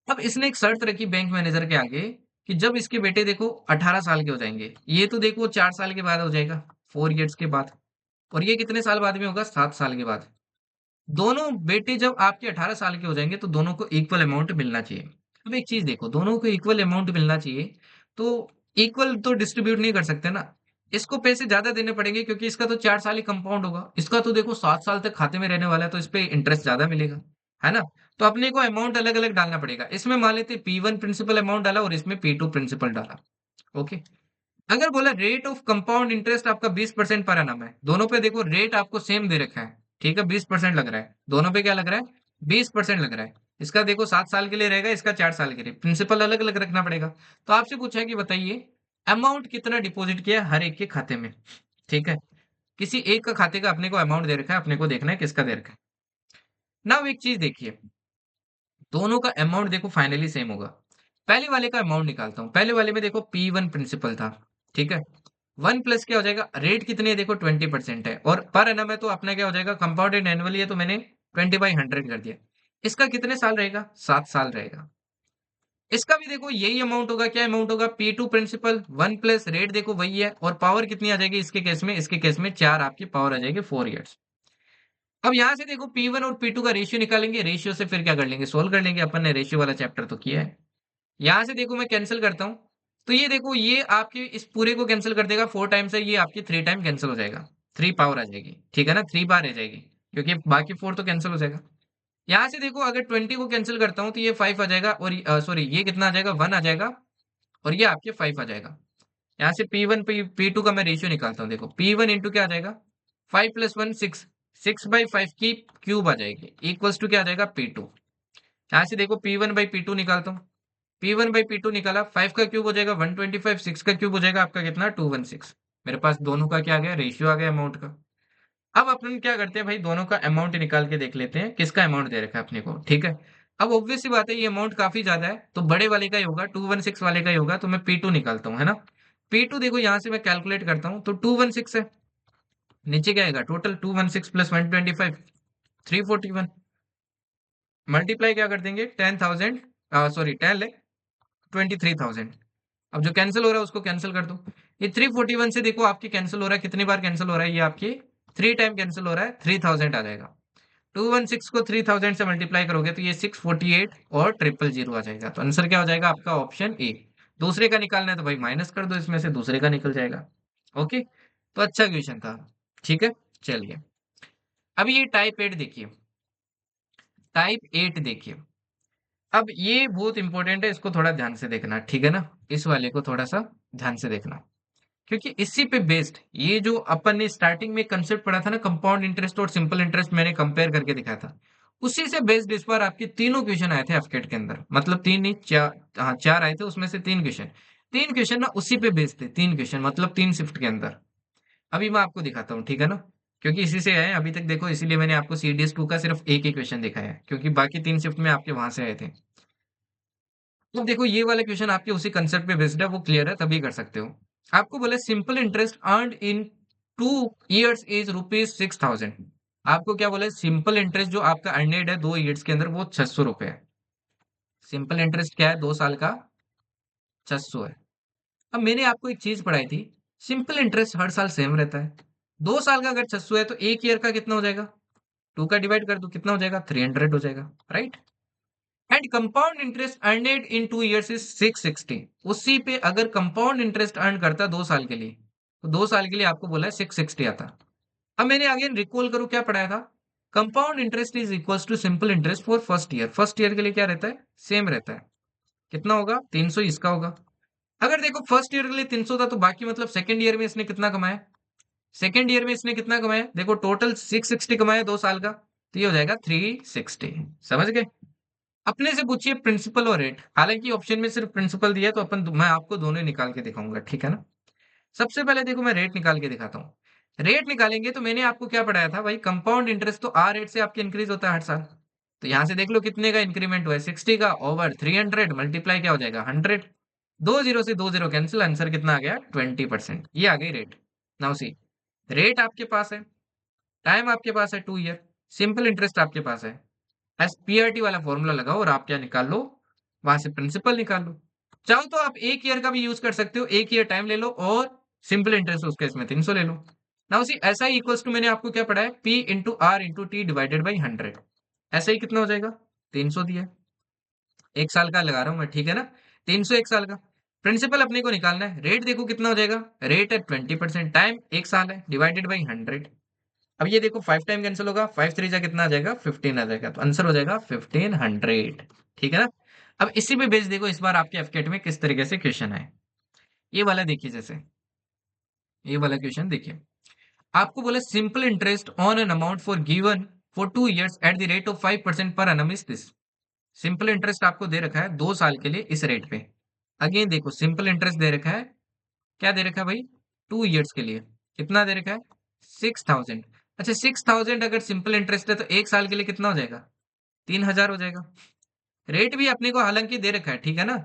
अब इसने एक शर्त रखी बैंक मैनेजर के आगे कि जब इसके बेटे देखो 18 साल के हो जाएंगे, ये तो देखो 4 साल के बाद हो जाएगा, 4 ईयर्स के बाद, और ये कितने साल बाद में होगा, 7 साल के बाद। दोनों बेटे जब आपके 18 साल के हो जाएंगे तो दोनों को इक्वल अमाउंट मिलना चाहिए। अब एक चीज देखो, दोनों को इक्वल अमाउंट मिलना चाहिए तो इक्वल तो डिस्ट्रीब्यूट नहीं कर सकते ना, इसको पैसे ज्यादा देने पड़ेंगे क्योंकि इसका तो 4 साल ही कंपाउंड होगा, इसका तो देखो 7 साल तक खाते में रहने वाला है तो इस पे इंटरेस्ट ज्यादा मिलेगा, है ना। तो अपने को अमाउंट अलग अलग डालना पड़ेगा, इसमें मान लेते P1 प्रिंसिपल अमाउंट डाला और इसमें P2 प्रिंसिपल डाला। ओके। अगर बोला रेट ऑफ कंपाउंड इंटरेस्ट आपका 20% पर एनम है, दोनों पे देखो रेट आपको सेम दे रखा है, ठीक है, 20% लग रहा है, दोनों पे क्या लग रहा है 20% लग रहा है। इसका देखो 7 साल के लिए रहेगा, इसका 4 साल के लिए, प्रिंसिपल अलग अलग रखना पड़ेगा। तो आपसे पूछा है कि बताइए अमाउंट कितना डिपॉजिट किया हर एक के खाते में, ठीक है। किसी एक का खाते का अपने को अमाउंट दे रखा है, अपने को देखना है किसका दे रखा है। ना एक चीज देखिए, दोनों का अमाउंट देखो फाइनली सेम होगा। पहले वाले का अमाउंट निकालता हूँ, पहले वाले में देखो P1 प्रिंसिपल था, ठीक है। 1 प्लस क्या हो जाएगा, रेट कितनी है देखो 20% है, और पर एनम है तो अपना क्या हो जाएगा, कंपाउंडेड एनुअली है तो मैंने 20/100 कर दिया। इसका कितने साल रहेगा, 7 साल रहेगा। इसका भी देखो यही अमाउंट होगा, क्या अमाउंट होगा, P2 प्रिंसिपल 1 प्लस रेट देखो वही है, और पावर कितनी आ जाएगी इसके केस में, इसके केस में 4 आपकी पावर आ जाएगी 4 ईयर्स। अब यहाँ से देखो P1 और P2 का रेशियो निकालेंगे, रेशियो से फिर क्या कर लेंगे, सोल्व कर लेंगे, अपन ने रेशियो वाला चैप्टर तो किया है। यहाँ से देखो मैं कैंसिल करता हूँ, तो ये देखो ये आपके इस पूरे को कैंसिल कर देगा, 4 टाइम्स है, ये आपकी 3 टाइम कैंसिल हो जाएगा, 3 पावर आ जाएगी, ठीक है ना, 3 बार रह जाएगी, क्योंकि बाकी 4 तो कैंसिल हो जाएगा। यहाँ से देखो अगर 20 को कैंसिल करता हूँ तो ये 5 आ जाएगा, और सॉरी ये कितना आ जाएगा, 1 आ जाएगा, और ये आपके 5 आ जाएगा। यहाँ से P1 P2 का मैं रेशियो निकालता हूँ, देखो P1 इंटू क्या आ जाएगा, 5 + 1 6, 6/5 की क्यूब आ जाएगी, इक्वल्स टू क्या आ जाएगा P2। यहाँ से देखो P1/P2 निकालता हूँ, P1/P2 निकाला, 5 का क्यूब हो जाएगा 125, 6 का क्यूब हो जाएगा आपका कितना 216। मेरे पास दोनों का क्या आ गया, रेशियो आ गया अमाउंट का। अब अपन क्या करते हैं भाई, दोनों का अमाउंट निकाल के देख लेते हैं किसका अमाउंट दे रखा है अपने को, ठीक है। अब ऑब्वियस सी बात है, ये अमाउंट काफी ज्यादा है तो बड़े वाले का ही होगा, 216 वाले का ही होगा, तो मैं P2 निकालता हूँ, है ना। P2 देखो यहाँ से मैं कैलकुलेट करता हूँ तो 216 है, नीचे क्या आएगा टोटल 216 प्लस 125, 341, मल्टीप्लाई क्या कर देंगे 10,000, सॉरी 10,23,000। अब जो कैंसिल हो रहा है उसको कैंसिल कर दो। ये 341 से देखो आपकी कैंसिल हो रहा है, कितनी बार कैंसिल हो रहा है, ये आपकी 3 टाइम कैंसिल हो रहा है, 3000 आ जाएगा। 216 को 3000 से मल्टीप्लाई करोगे तो ये 648 और 000 आ जाएगा, तो आंसर क्या हो जाएगा आपका ऑप्शन ए। दूसरे का निकालना है तो भाई माइनस कर दो, इसमें से दूसरे का निकल जाएगा। ओके, तो अच्छा क्वेश्चन था। ठीक है, चलिए अभी ये टाइप 8 देखिए, टाइप 8 देखिए। अब ये बहुत इंपॉर्टेंट है, इसको थोड़ा ध्यान से देखना, ठीक है ना। इस वाले को थोड़ा सा ध्यान से देखना, क्योंकि इसी पे बेस्ड ये जो अपन ने स्टार्टिंग में कंसेप्ट पढ़ा था ना, कंपाउंड इंटरेस्ट और सिंपल इंटरेस्ट, मैंने कंपेयर करके दिखाया था, उसी से बेस्ड इस बार आपके तीनों क्वेश्चन आए थे एफकेट के अंदर, मतलब तीन नहीं चार, हाँ चार आए थे, उसमें से तीन क्वेश्चन ना उसी पे बेस्ड थे, तीन क्वेश्चन मतलब तीन शिफ्ट के अंदर। अभी मैं आपको दिखाता हूँ, ठीक है ना, क्योंकि इसी से आए अभी तक देखो, इसीलिए मैंने आपको CDS 2 का सिर्फ एक ही क्वेश्चन दिखाया है, क्योंकि बाकी तीन शिफ्ट में आपके वहां से आए थे। तो देखो ये वाला क्वेश्चन आपके उसी कंसेप्ट पे बेस्ड है, वो क्लियर है तभी कर सकते हो। आपको बोला simple interest earned in 2 years is ₹6,000। आपको क्या बोला, सिंपल इंटरेस्ट जो आपका अर्नेड है 2 years के अंदर वो 600 रुपए है। सिंपल इंटरेस्ट क्या है, 2 साल का 600 है। अब मैंने आपको एक चीज पढ़ाई थी, सिंपल इंटरेस्ट हर साल सेम रहता है। 2 साल का अगर 600 है तो 1 ईयर का कितना हो जाएगा, 2 का डिवाइड कर दो कितना हो जाएगा, 300 हो जाएगा, right. And compound interest अर्नेड in 2 years is 660। उसी पे अगर कंपाउंड इंटरेस्ट अर्न करता 2 साल के लिए, तो 2 साल के लिए आपको बोला है 660 आता। अब मैंने अगेन रिकॉल करूं क्या पढ़ाया था, compound interest is equal to simple interest for first year. First year के लिए क्या रहता है, सेम रहता है। कितना होगा, 300 इसका होगा। अगर देखो फर्स्ट ईयर के लिए 300 था तो बाकी मतलब सेकंड ईयर में इसने कितना कमाया, सेकंड ईयर में इसने कितना कमाया, देखो टोटल 660 कमाया 2 साल का, तो ये हो जाएगा 360। समझ गए। अपने से पूछिए प्रिंसिपल और रेट, हालांकि ऑप्शन में सिर्फ प्रिंसिपल दिया है, तो मैं आपको दोनों ही निकाल के दिखाऊंगा, ठीक है ना। सबसे पहले देखो मैं रेट निकाल के दिखाता हूँ। रेट निकालेंगे तो मैंने आपको क्या पढ़ाया था भाई, कंपाउंड इंटरेस्ट तो आर रेट से आपके इंक्रीज होता है हर साल। तो यहाँ से देख लो कितने का इंक्रीमेंट हुआ है, 60 का ओवर 300 मल्टीप्लाई क्या हो जाएगा 100। 2 जीरो से 2 जीरो कैंसिल, आंसर कितना आ गया 20%, ये आ गई रेट। नाउ सी, रेट आपके पास है, टाइम आपके पास है 2 ईयर, सिंपल इंटरेस्ट आपके पास है, एसपीआरटी वाला फॉर्मूला लगाओ और आप क्या निकाल लो, वहां से प्रिंसिपल निकाल लो। चाहो तो आप 1 ईयर का भी यूज कर सकते हो, 1 ईयर टाइम ले लो और सिंपल इंटरेस्ट उसके इसमें 300 ले लो। नाउ सी ऐसा ही इक्वल्स टू मैंने आपको क्या पढ़ा है, P into R into T divided by 100। ऐसा ही कितना हो जाएगा, 300 दिया है। 1 साल का लगा रहा हूं मैं, ठीक है ना, 300 1 साल का। प्रिंसिपल अपने को निकालना है, रेट देखो कितना हो जाएगा, रेट है 20%, टाइम 1 साल है, डिवाइडेड बाई 100। अब ये देखो 5 टाइम कैंसिल होगा, 5 3 जा कितना आ जाएगा 15 आ जाएगा, तो आंसर हो जाएगा 1500। ठीक है ना। अब इसी पे बेस देखो इस बार आपके एफकेट में किस तरीके से क्वेश्चन आए। ये वाला देखिए, जैसे ये वाला क्वेश्चन देखिए, आपको बोला simple interest on an amount for given for 2 years eight the rate of 5% पर annum is this. Simple interest आपको दे रखा है 2 साल के लिए इस रेट पे। अगेन देखो सिंपल इंटरेस्ट दे रखा है, क्या दे रखा है भाई, 2 years के लिए कितना दे रखा है 6000। अच्छा 6000 अगर सिंपल इंटरेस्ट है तो 1 साल के लिए कितना हो जाएगा, 3000 हो जाएगा। रेट भी अपने को हालांकि दे रखा है, ठीक है ना,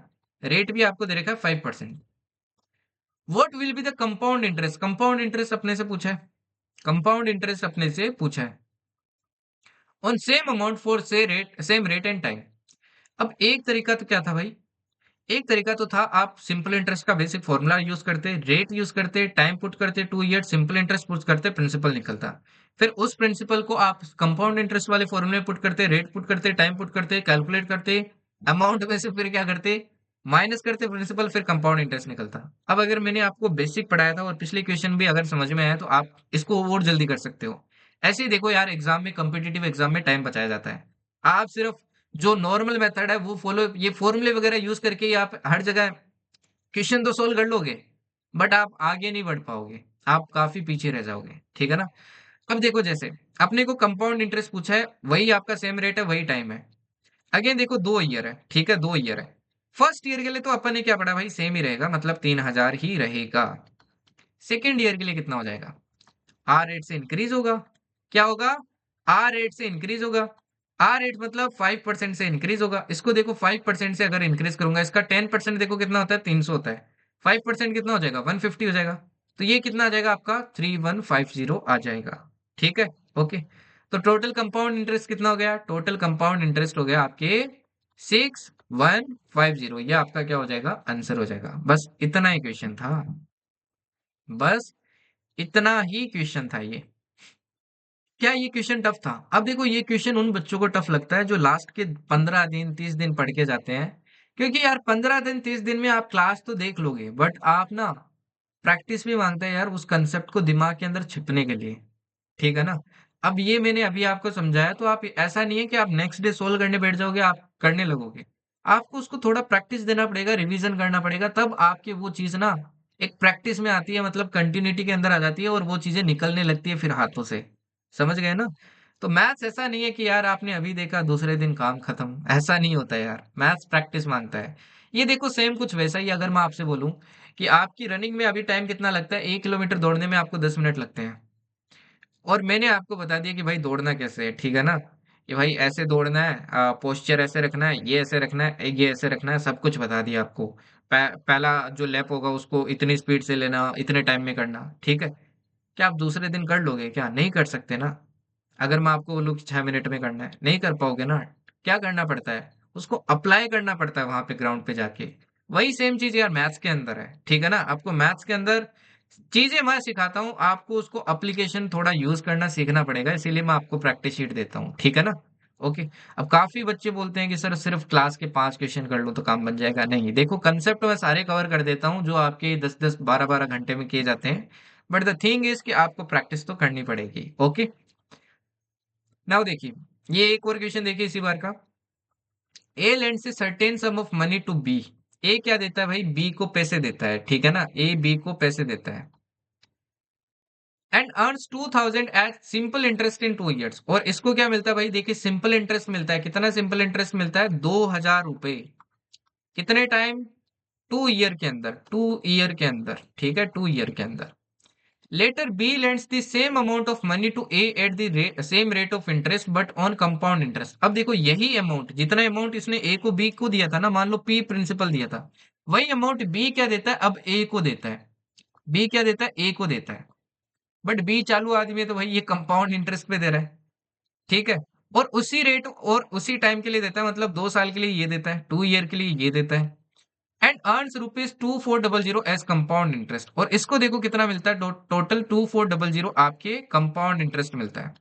रेट भी आपको दे रखा है 5%। What will be the compound interest, compound interest अपने से पूछा है, कंपाउंड इंटरेस्ट अपने से पूछा है ऑन सेम अमाउंट फॉर से rate same rate and time. अब एक तरीका तो क्या था भाई, एक तरीका तो था आप सिंपल इंटरेस्ट का बेसिक फॉर्मूला यूज करते, रेट यूज करते, टाइम पुट करते 2 ईयर, सिंपल इंटरेस्ट पुट करते, प्रिंसिपल निकलता। फिर उस प्रिंसिपल को आप कंपाउंड इंटरेस्ट वाले फॉर्मूले पुट करते, रेट पुट करते, टाइम पुट करते, कैलकुलेट करते, अमाउंट में से फिर क्या करते, माइनस करते प्रिंसिपल, फिर कंपाउंड इंटरेस्ट निकलता। अब अगर मैंने आपको बेसिक पढ़ाया था और पिछले क्वेश्चन भी अगर समझ में आया तो आप इसको और जल्दी कर सकते हो। ऐसे ही देखो यार, एग्जाम में कॉम्पिटिटिव एग्जाम में टाइम बचाया जाता है। आप सिर्फ जो नॉर्मल मेथड है वो फॉलो, ये फॉर्मूले वगैरह यूज करके ही आप हर जगह क्वेश्चन तो सोल्व कर लोगे, बट आप आगे नहीं बढ़ पाओगे, आप काफी पीछे रह जाओगे, ठीक है ना। अब देखो जैसे अपने को कंपाउंड इंटरेस्ट पूछा है, वही आपका सेम रेट है, वही टाइम है। अगेन देखो 2 ईयर है, ठीक है 2 ईयर है। फर्स्ट ईयर के लिए तो अपन ने क्या पढ़ा भाई, सेम ही रहेगा, मतलब 3000 ही रहेगा। सेकेंड ईयर के लिए कितना हो जाएगा, आर रेट से इंक्रीज होगा, क्या होगा, आर रेट से इंक्रीज होगा। आर रेट मतलब 5% से इंक्रीज होगा। इसको देखो 5% से अगर इंक्रीज करूंगा, इसका 10% देखो कितना होता है, 300 होता है। 5% कितना हो जाएगा, 150 हो जाएगा। तो ये कितना आ जाएगा आपका, 3150 आ जाएगा। ठीक है, ओके। तो टोटल कंपाउंड इंटरेस्ट कितना हो गया, टोटल कंपाउंड इंटरेस्ट हो गया आपके 6150। ये आपका क्या हो जाएगा, आंसर हो जाएगा। बस इतना ही क्वेश्चन था, बस इतना ही क्वेश्चन था ये। क्या ये क्वेश्चन टफ था? अब देखो ये क्वेश्चन उन बच्चों को टफ लगता है जो लास्ट के 15 दिन 30 दिन पढ़ के जाते हैं, क्योंकि यार 15 दिन 30 दिन में आप क्लास तो देख लोगे, बट आप ना प्रैक्टिस भी मांगते हैं यार उस कंसेप्ट को दिमाग के अंदर छिपने के लिए। ठीक है ना? अब ये मैंने अभी आपको समझाया, तो आप ऐसा नहीं है कि आप नेक्स्ट डे सोल्व करने बैठ जाओगे, आप करने लगोगे। आपको उसको थोड़ा प्रैक्टिस देना पड़ेगा, रिवीजन करना पड़ेगा, तब आपकी वो चीज ना एक प्रैक्टिस में आती है, मतलब कंटिन्यूटी के अंदर आ जाती है और वो चीजें निकलने लगती है फिर हाथों से। समझ गए ना? तो मैथ्स ऐसा नहीं है कि यार आपने अभी देखा दूसरे दिन काम खत्म, ऐसा नहीं होता है यार। मैथ्स प्रैक्टिस मांगता है। ये देखो सेम कुछ वैसा ही अगर मैं आपसे बोलूं कि आपकी रनिंग में अभी टाइम कितना लगता है, 1 किलोमीटर दौड़ने में आपको 10 मिनट लगते हैं, और मैंने आपको बता दिया कि भाई दौड़ना कैसे है, ठीक है ना? कि भाई ऐसे दौड़ना है, पोस्चर ऐसे रखना है, ये ऐसे रखना है, ये ऐसे रखना है, सब कुछ बता दिया आपको। पहला जो लैप होगा उसको इतनी स्पीड से लेना, इतने टाइम में करना, ठीक है? क्या आप दूसरे दिन कर लोगे क्या? नहीं कर सकते ना। अगर मैं आपको बोलूँ कि 6 मिनट में करना है, नहीं कर पाओगे ना। क्या करना पड़ता है, उसको अप्लाई करना पड़ता है वहां पे ग्राउंड पे जाके। वही सेम चीज यार मैथ्स के अंदर है, ठीक है ना? आपको मैथ्स के अंदर चीजें मैं सिखाता हूँ, आपको उसको एप्लीकेशन थोड़ा यूज करना सीखना पड़ेगा, इसीलिए मैं आपको प्रैक्टिस शीट देता हूँ, ठीक है ना? ओके। अब काफी बच्चे बोलते हैं कि सर सिर्फ क्लास के 5 क्वेश्चन कर लो तो काम बन जाएगा। नहीं, देखो कंसेप्ट मैं सारे कवर कर देता हूँ जो आपके 10 10 12 12 घंटे में किए जाते हैं, बट द थिंग इज कि आपको प्रैक्टिस तो करनी पड़ेगी। ओके, नाउ देखिए, ये एक और क्वेश्चन देखिए इसी बार का। A lends a certain sum of money to be. ए क्या देता है भाई, बी को पैसे देता है, ठीक है ना? ए बी को पैसे देता है and earns 2000 at simple interest in 2 years. और इसको क्या मिलता है भाई, देखिए सिंपल इंटरेस्ट मिलता है। कितना सिंपल इंटरेस्ट मिलता है, 2000 रुपए। कितने टाइम, 2 ईयर के अंदर, 2 ईयर के अंदर, ठीक है, 2 ईयर के अंदर। Later B lends the same amount of money to A at the same rate of interest but on compound interest। अब देखो यही अमाउंट, जितना अमाउंट इसने ए को बी को दिया था ना, मान लो पी प्रिंसिपल दिया था, वही अमाउंट बी क्या देता है, अब ए को देता है। बी क्या देता है, ए को देता है। बट बी चालू आदमी है तो भाई ये कंपाउंड इंटरेस्ट पे दे रहा है, ठीक है? और उसी रेट और उसी टाइम के लिए देता है, मतलब 2 साल के लिए ये देता है, 2 ईयर के लिए ये देता है। And earns ₹2400 as compound interest. और इसको देखो कितना मिलता है, टोटल 2400 आपके कंपाउंड इंटरेस्ट मिलता है।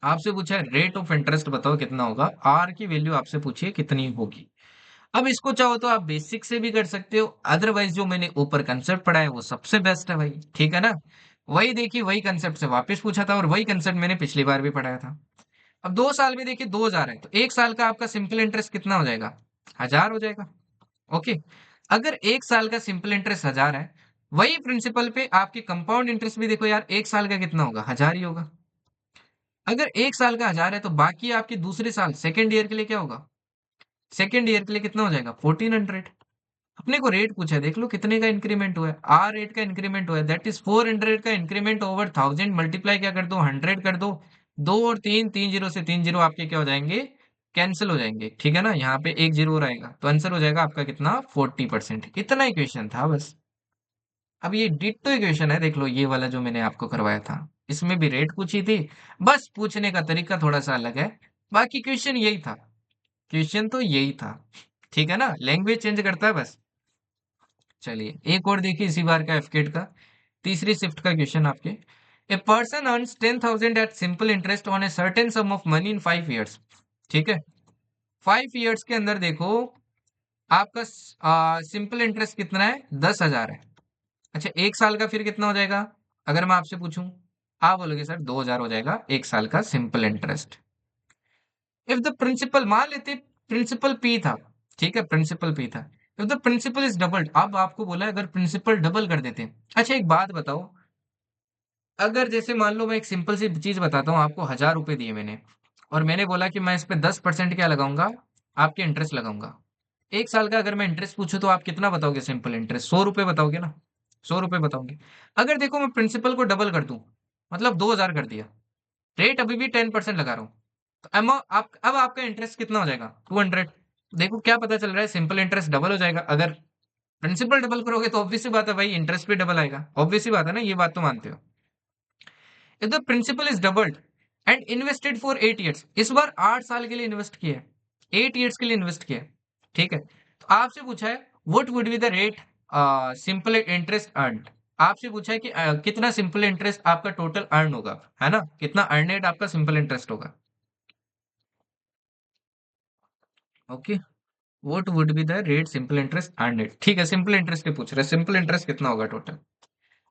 आपसे पूछा है रेट ऑफ इंटरेस्ट बताओ कितना होगा, आर की वैल्यू आपसे पूछिए कितनी होगी। अब इसको चाहो तो आप बेसिक से भी कर सकते हो, अदरवाइज जो मैंने ऊपर कंसेप्ट पढ़ा है वो सबसे बेस्ट है भाई, ठीक है ना? वही देखिए, वही कंसेप्ट से वापस पूछा था और वही कंसेप्ट मैंने पिछली बार भी पढ़ाया था। अब 2 साल में देखिए 2000 है, तो 1 साल का आपका सिंपल इंटरेस्ट कितना हो जाएगा, 1000 हो जाएगा। ओके। अगर 1 साल का सिंपल इंटरेस्ट 1000 है, वही प्रिंसिपल पे आपके कंपाउंड इंटरेस्ट भी देखो यार, 1 साल का कितना होगा, 1000 ही होगा। अगर 1 साल का 1000 है तो बाकी आपके दूसरे साल सेकेंड ईयर के लिए क्या होगा, सेकेंड ईयर के लिए कितना हो जाएगा, 1400। अपने को रेट पूछा है, देख लो कितने का इंक्रीमेंट हुआ है, आर रेट का इंक्रीमेंट हुआ है, दैट इज 400 का इंक्रीमेंट ओवर 1000। मल्टीप्लाई क्या कर दो, 100 कर दो। दो और तीन, 3 जीरो से 3 जीरो आपके क्या हो जाएंगे, कैंसिल हो जाएंगे, ठीक है ना? यहाँ पे एक जीरो रहेगा, तो आंसर हो जाएगा आपका कितना, 40%। इतना ही क्वेश्चन था बस। अब ये डिट्टो इक्वेशन है, देख लो ये वाला जो मैंने आपको करवाया था, इसमें भी रेट पूछी थी। बस पूछने का तरीका थोड़ा सा अलग है, बाकी क्वेश्चन यही था। क्वेश्चन तो यही था, ठीक है ना? लैंग्वेज चेंज करता है बस। चलिए एक और देखिए इसी बार का एफकेट का तीसरी शिफ्ट का क्वेश्चन आपके। A person earns 10,000 at simple interest on a certain sum of money in 5 years. ठीक है, 5 ईयर्स के अंदर देखो आपका सिंपल इंटरेस्ट कितना है, 10,000 है। अच्छा, 1 साल का फिर कितना हो जाएगा, अगर मैं आपसे पूछूं? आप बोलोगे सर 2000 हो जाएगा 1 साल का simple interest. If the principal, मान लेते प्रिंसिपल पी था, ठीक है, प्रिंसिपल पी था। If the principal is doubled, अब आपको बोला है अगर प्रिंसिपल डबल कर देते हैं। अच्छा एक बात बताओ, अगर जैसे मान लो मैं एक सिंपल सी चीज बताता हूँ आपको, 1000 रुपए दिए मैंने, और मैंने बोला कि मैं इस पे 10% क्या लगाऊंगा, आपके इंटरेस्ट लगाऊंगा। 1 साल का अगर मैं इंटरेस्ट पूछूं तो आप कितना बताओगे, सिंपल इंटरेस्ट 100 रुपए बताओगे ना, 100 रुपए बताओगे। अगर देखो मैं प्रिंसिपल को डबल कर दूं, मतलब 2000 कर दिया, रेट अभी भी 10% लगा रहा हूँ, तो अब आपका इंटरेस्ट कितना हो जाएगा? 200। देखो क्या पता चल रहा है, सिंपल इंटरेस्ट डबल हो जाएगा। अगर प्रिंसिपल डबल करोगे तो ऑब्वियस सी बात है भाई, इंटरेस्ट भी डबल आएगा। ऑब्वियस सी बात है ना, ये बात तो मानते हो। If the principal is doubled and invested for 8 years, इस बार 8 साल के लिए इन्वेस्ट किया है, 8 ईयर्स के लिए इन्वेस्ट किया है, ठीक है। तो आपसे पूछा है what would be the rate simple interest earn. आपसे पूछा है कि कितना सिंपल इंटरेस्ट आपका टोटल अर्न होगा, है ना, कितना अर्नेड आपका सिंपल इंटरेस्ट होगा। Okay, what would be the rate simple interest अर्नेड, ठीक है, सिंपल इंटरेस्ट पे पूछ रहे हैं, सिंपल इंटरेस्ट कितना होगा टोटल।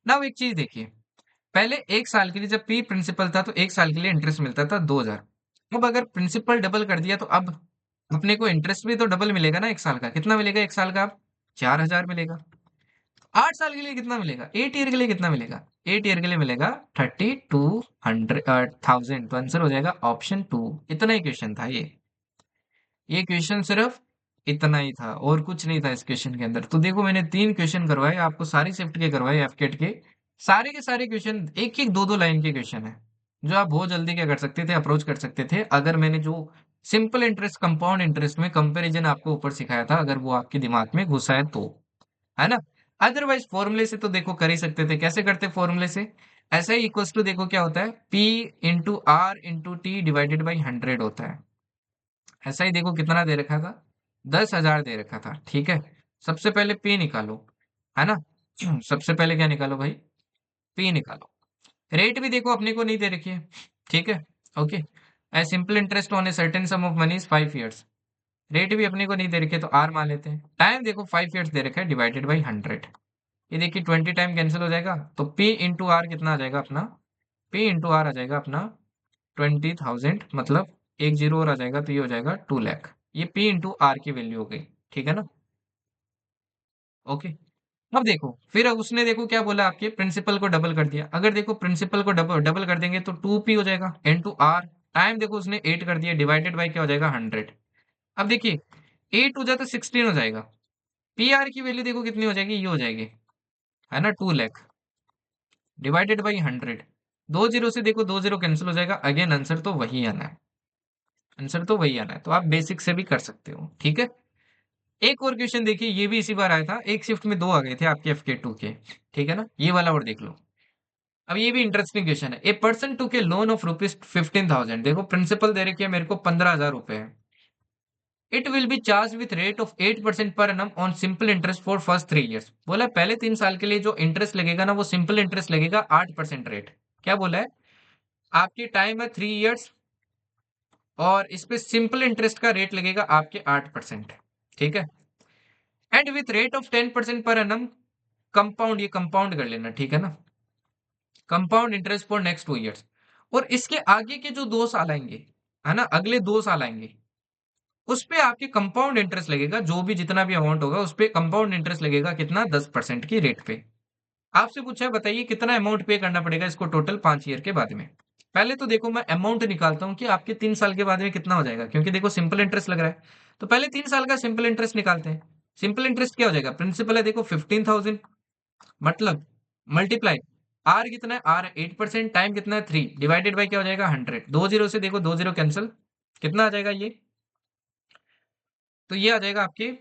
नाउ एक चीज देखिए, पहले 1 साल के लिए जब पी प्रिंसिपल था तो 1 साल के लिए इंटरेस्ट मिलता था 2,000। अब अगर प्रिंसिपल डबल कर दिया तो अब अपने को इंटरेस्ट भी तो डबल मिलेगा ना 1 साल का। कितना मिलेगा 1 साल का? अब 4,000 मिलेगा। 8 साल के लिए कितना मिलेगा? 8 ईयर के लिए कितना मिलेगा? 8 ईयर के लिए मिलेगा 32,000। तो आंसर हो जाएगा ऑप्शन 2। इतना ही क्वेश्चन था ये क्वेश्चन सिर्फ इतना ही था और कुछ नहीं था इस क्वेश्चन के अंदर। तो देखो मैंने 3 क्वेश्चन करवाए आपको, सारी शिफ्ट के करवाए, एफकेट के सारे क्वेश्चन एक एक दो दो लाइन के क्वेश्चन है, जो आप बहुत जल्दी क्या कर सकते थे, अप्रोच कर सकते थे, अगर मैंने जो सिंपल इंटरेस्ट कंपाउंड इंटरेस्ट में कंपैरिजन आपको ऊपर सिखाया था, अगर वो आपके दिमाग में घुसा है तो, है ना। अदरवाइज फॉर्मूले से तो देखो कर ही सकते थे। कैसे करते फॉर्मूले से? ऐसा ही इक्वल्स टू, देखो क्या होता है, P into R into T divided by 100 होता है। ऐसा ही देखो कितना दे रखा था, 10,000 दे रखा था, ठीक है। सबसे पहले पी निकालो, है ना। सबसे पहले क्या निकालो भाई? पी निकालो। रेट भी देखो अपने को नहीं दे रखी है, ठीक है। Okay, a simple interest on a certain sum of money is 5 years. Rate भी अपने को नहीं दे रखे तो आर मान लेते हैं। टाइम देखो 5 ईयर्स दे रखा है, डिवाइडेड बाई 100। ये देखिए 20 टाइम कैंसिल हो जाएगा, तो पी इंटू आर कितना आ जाएगा अपना? पी इंटू आर आ जाएगा अपना 20,000, मतलब एक जीरो और आ जाएगा तो ये हो जाएगा 2 लाख। ये पी इंटू आर की वैल्यू हो गई, ठीक है ना। ओके, अब देखो फिर अब उसने देखो क्या बोला, आपके प्रिंसिपल को डबल कर दिया। अगर देखो प्रिंसिपल को डबल डबल कर देंगे तो 2p हो जाएगा इंटू आर। टाइम देखो उसने 8 कर दिया, डिवाइडेड बाई क्या हो जाएगा 100। अब देखिए 8 हो जाए तो 16 हो जाएगा। पी आर की वैल्यू देखो कितनी हो जाएगी, ये हो जाएगी, है ना, 2 लाख डिवाइडेड बाई 100। दो जीरो से देखो दो जीरो कैंसिल हो जाएगा, अगेन आंसर तो वही आना है, आंसर तो वही आना है। तो आप बेसिक से भी कर सकते हो, ठीक है। एक और क्वेश्चन देखिए, ये भी इसी बार आया था, एक शिफ्ट में दो आ गए थे आपके एफ के टू के, ठीक है ना। ये वाला और देख लो। अब ये भी इंटरेस्टिंग क्वेश्चन है। ए पर्सन टू के लोन ऑफ रुपीज 15,000, देखो प्रिंसिपल दे रखी है मेरे को 15,000 रुपए है। It will be charge with rate of 8% per annum on simple interest for first 3 years. बोला पहले 3 साल के लिए जो इंटरेस्ट लगेगा ना, वो सिंपल इंटरेस्ट लगेगा 8% रेट। क्या बोला है? आपकी टाइम है 3 ईयर्स और इस पे सिंपल इंटरेस्ट का रेट लगेगा आपके 8%, ठीक है। And with rate of 10% per annum compound, ये कंपाउंड कर लेना, ठीक है ना, compound interest for next 2 years. और इसके आगे के जो 2 साल आएंगे, है ना, अगले 2 साल आएंगे, उस पे आपके कंपाउंड इंटरेस्ट लगेगा, जो भी जितना भी अमाउंट होगा उस पे कंपाउंड इंटरेस्ट लगेगा, कितना? 10% की रेट पे। आपसे पूछा है बताइए कितना अमाउंट पे करना पड़ेगा इसको टोटल 5 ईयर के बाद में। पहले तो देखो मैं अमाउंट निकालता हूँ कि आपके 3 साल के बाद में कितना हो जाएगा, क्योंकि देखो सिंपल इंटरेस्ट लग रहा है। तो पहले 3 साल का सिंपल इंटरेस्ट निकालते हैं। सिंपल इंटरेस्ट क्या हो जाएगा? प्रिंसिपल है देखो 15,000, मतलब मल्टीप्लाई, आर कितना है? आर 8%, टाइम कितना है 3, डिवाइडेड बाई क्या हो जाएगा 100। दो जीरो से देखो दो जीरो कैंसिल, कितना आ जाएगा ये? तो ये आ जाएगा आपके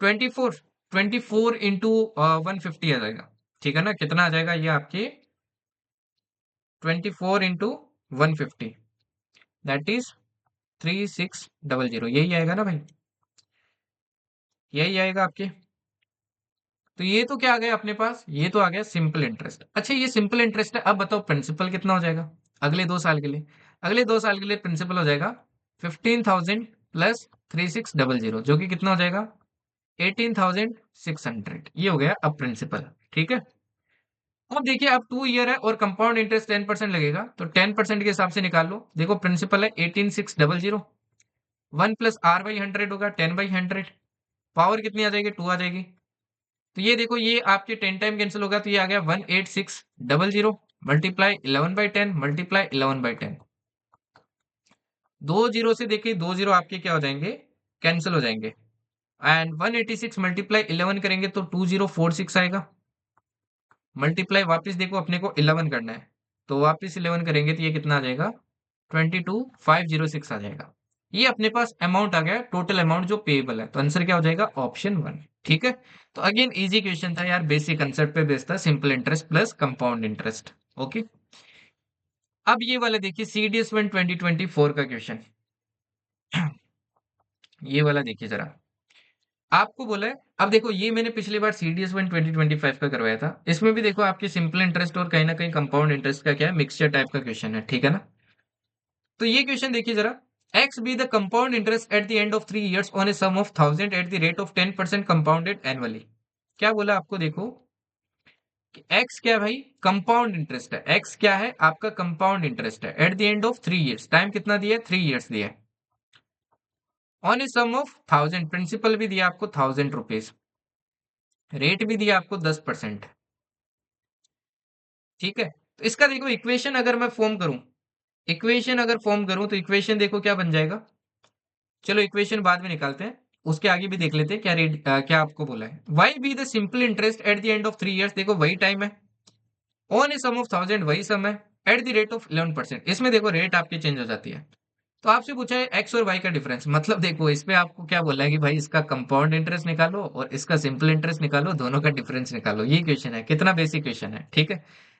24, 24 इंटू 150 आ जाएगा, ठीक है ना। कितना आ जाएगा ये आपके? 24 इंटू 150, दैट इज 3600। यही आएगा ना भाई, यही आएगा आपके। तो ये तो क्या आ गया अपने पास? ये तो आ गया सिंपल इंटरेस्ट। अच्छा ये सिंपल इंटरेस्ट है, अब बताओ प्रिंसिपल कितना हो जाएगा अगले 2 साल के लिए? अगले 2 साल के लिए प्रिंसिपल हो जाएगा 15,000 प्लस 3600, जो कि कितना हो जाएगा? 18,600। ये हो गया अब प्रिंसिपल, ठीक है। अब देखिए अब 2 ईयर है और कंपाउंड इंटरेस्ट 10% लगेगा, तो 10% के हिसाब से निकाल लो। देखो प्रिंसिपल है 18,600, 1 प्लस r/100 होगा 10/100। पावर कितनी आ जाएगी? 2 आ जाएगी। तो ये देखो ये आपके 10 टाइम कैंसिल होगा, तो ये आ गया 18600 मल्टीप्लाई 11/10 मल्टीप्लाई 11/10। दो जीरो से देखिए दो जीरो आपके क्या हो जाएंगे? कैंसिल हो जाएंगे। एंड 186 मल्टीप्लाई 11 करेंगे तो 2046 आएगा। मल्टीप्लाई वापस देखो अपने को 11 करना है, तो वापस 11 करेंगे तो ये कितना आ जाएगा, 22,506 आ जाएगा। ये अपने पास अमाउंट आ गया, टोटल अमाउंट जो पेएबल है। तो आंसर क्या हो जाएगा, ऑप्शन 1। ठीक है, तो अगेन इजी क्वेश्चन था यार, बेसिक कंसेप्ट पे बेस्ड था, simple interest plus compound interest. Okay, अब ये वाला देखिए सीडीएस 1 2024 का क्वेश्चन। ये वाला देखिए जरा, आपको बोला है, अब देखो ये मैंने पिछली बार सीडीएस 1 2025 का करवाया था, इसमें भी देखो आपके सिंपल इंटरेस्ट और कहीं ना कहीं कंपाउंड इंटरेस्ट का क्या है, मिक्सचर टाइप का क्वेश्चन है, ठीक है ना। तो ये क्वेश्चन देखिए जरा, X be the compound interest at the end of 3 years on a sum of 1000 at the rate of 10% compounded annually. क्या बोला आपको, देखो कि एक्स क्या है भाई, कंपाउंड इंटरेस्ट है, एक्स क्या है आपका कंपाउंड इंटरेस्ट है, at the end of 3 years, time कितना दिया है, 3 years दिया है, on a sum of 1000, principal भी दिया आपको 1000 रुपीज, रेट भी दिया आपको 10%। ठीक है, तो इसका देखो इक्वेशन अगर मैं फॉर्म करूं, इक्वेशन अगर फॉर्म करूं तो इक्वेशन देखो क्या बन जाएगा। चलो इक्वेशन बाद में निकालते हैं, उसके आगे भी देख लेते हैं क्या रेट क्या आपको बोला है। Y be the simple interest at the end of 3 years, देखो वही टाइम है, ऑन ए सम ऑफ 1000 वही सम है, एट द रेट ऑफ 11%, इसमें देखो रेट आपकी चेंज हो जाती है। तो आपसे पूछा है एक्स और वाई का डिफरेंस, मतलब देखो इसमें आपको क्या बोला है कि भाई इसका कंपाउंड इंटरेस्ट निकालो और इसका सिंपल इंटरेस्ट निकालो, दोनों का डिफरेंस निकालो, ये क्वेश्चन है, कितना बेसिक क्वेश्चन है। ठीक है,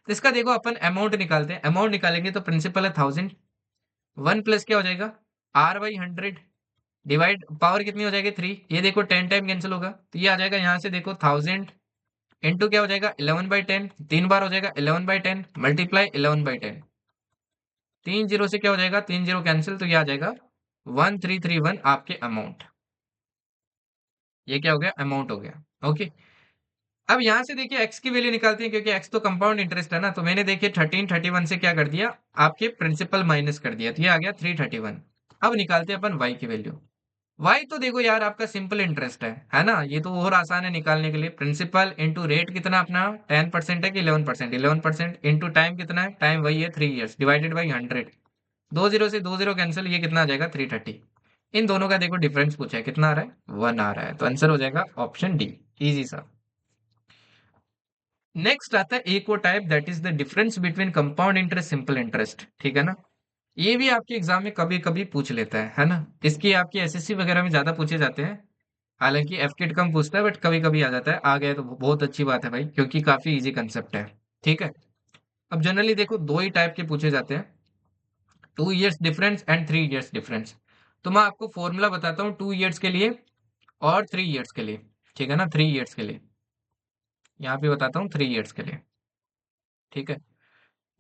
तो इसका देखो अपन अमाउंट निकालते हैं, अमाउंट निकालेंगे तो प्रिंसिपल है 1000, 1 प्लस क्या हो जाएगा, आर बाई 100, डिवाइड पावर कितनी हो जाएगी 3, ये देखो 10 टाइम कैंसिल होगा, तो ये आ जाएगा यहाँ से देखो 1000 इंटू क्या हो जाएगा 11/10, 3 बार हो जाएगा 11/10 मल्टीप्लाई 11/10, 3 जीरो से क्या हो जाएगा, 3 जीरो कैंसिल, तो ये आ जाएगा 1331 आपके अमाउंट, ये क्या हो गया, अमाउंट हो गया। ओके, अब यहाँ से देखिए एक्स की वैल्यू निकालते हैं, क्योंकि एक्स तो कंपाउंड इंटरेस्ट है ना, तो मैंने देखिए 1331 से क्या कर दिया, आपके प्रिंसिपल माइनस कर दिया, तो ये आ गया 331। अब निकालते हैं अपन वाई की वैल्यू। वाई तो देखो यार आपका सिंपल इंटरेस्ट है ना, ये तो और आसान है निकालने के लिए, प्रिंसिपल इंटू रेट कितना अपना 10% है कि 11%, 11% इंटू टाइम कितना है, टाइम वही है 3 years, डिवाइडेड बाई 100, 2 जीरो से 2 जीरो कैंसिल, ये कितना आ जाएगा 330। इन दोनों का देखो डिफरेंस पूछा है, कितना आ रहा है, 1 आ रहा है, तो आंसर हो जाएगा ऑप्शन डी, इजी सा। नेक्स्ट आता है एक और type, that is the difference between compound interest simple interest, ठीक है ना। ये भी आपके एग्जाम में कभी कभी पूछ लेता है ना, इसकी आपकी एसएससी वगैरह में ज्यादा पूछे जाते हैं, हालांकि एफकेट कम पूछता है, बट कभी कभी आ जाता है, आ गया तो बहुत अच्छी बात है भाई, क्योंकि काफी इजी कंसेप्ट है। ठीक है, अब जनरली देखो दो ही टाइप के पूछे जाते हैं, 2 years difference and 3 years difference. तो मैं आपको फॉर्मूला बताता हूँ 2 years के लिए और 3 years के लिए, ठीक है ना, 3 years के लिए, यहाँ पे बताता हूँ 3 years के लिए। ठीक है,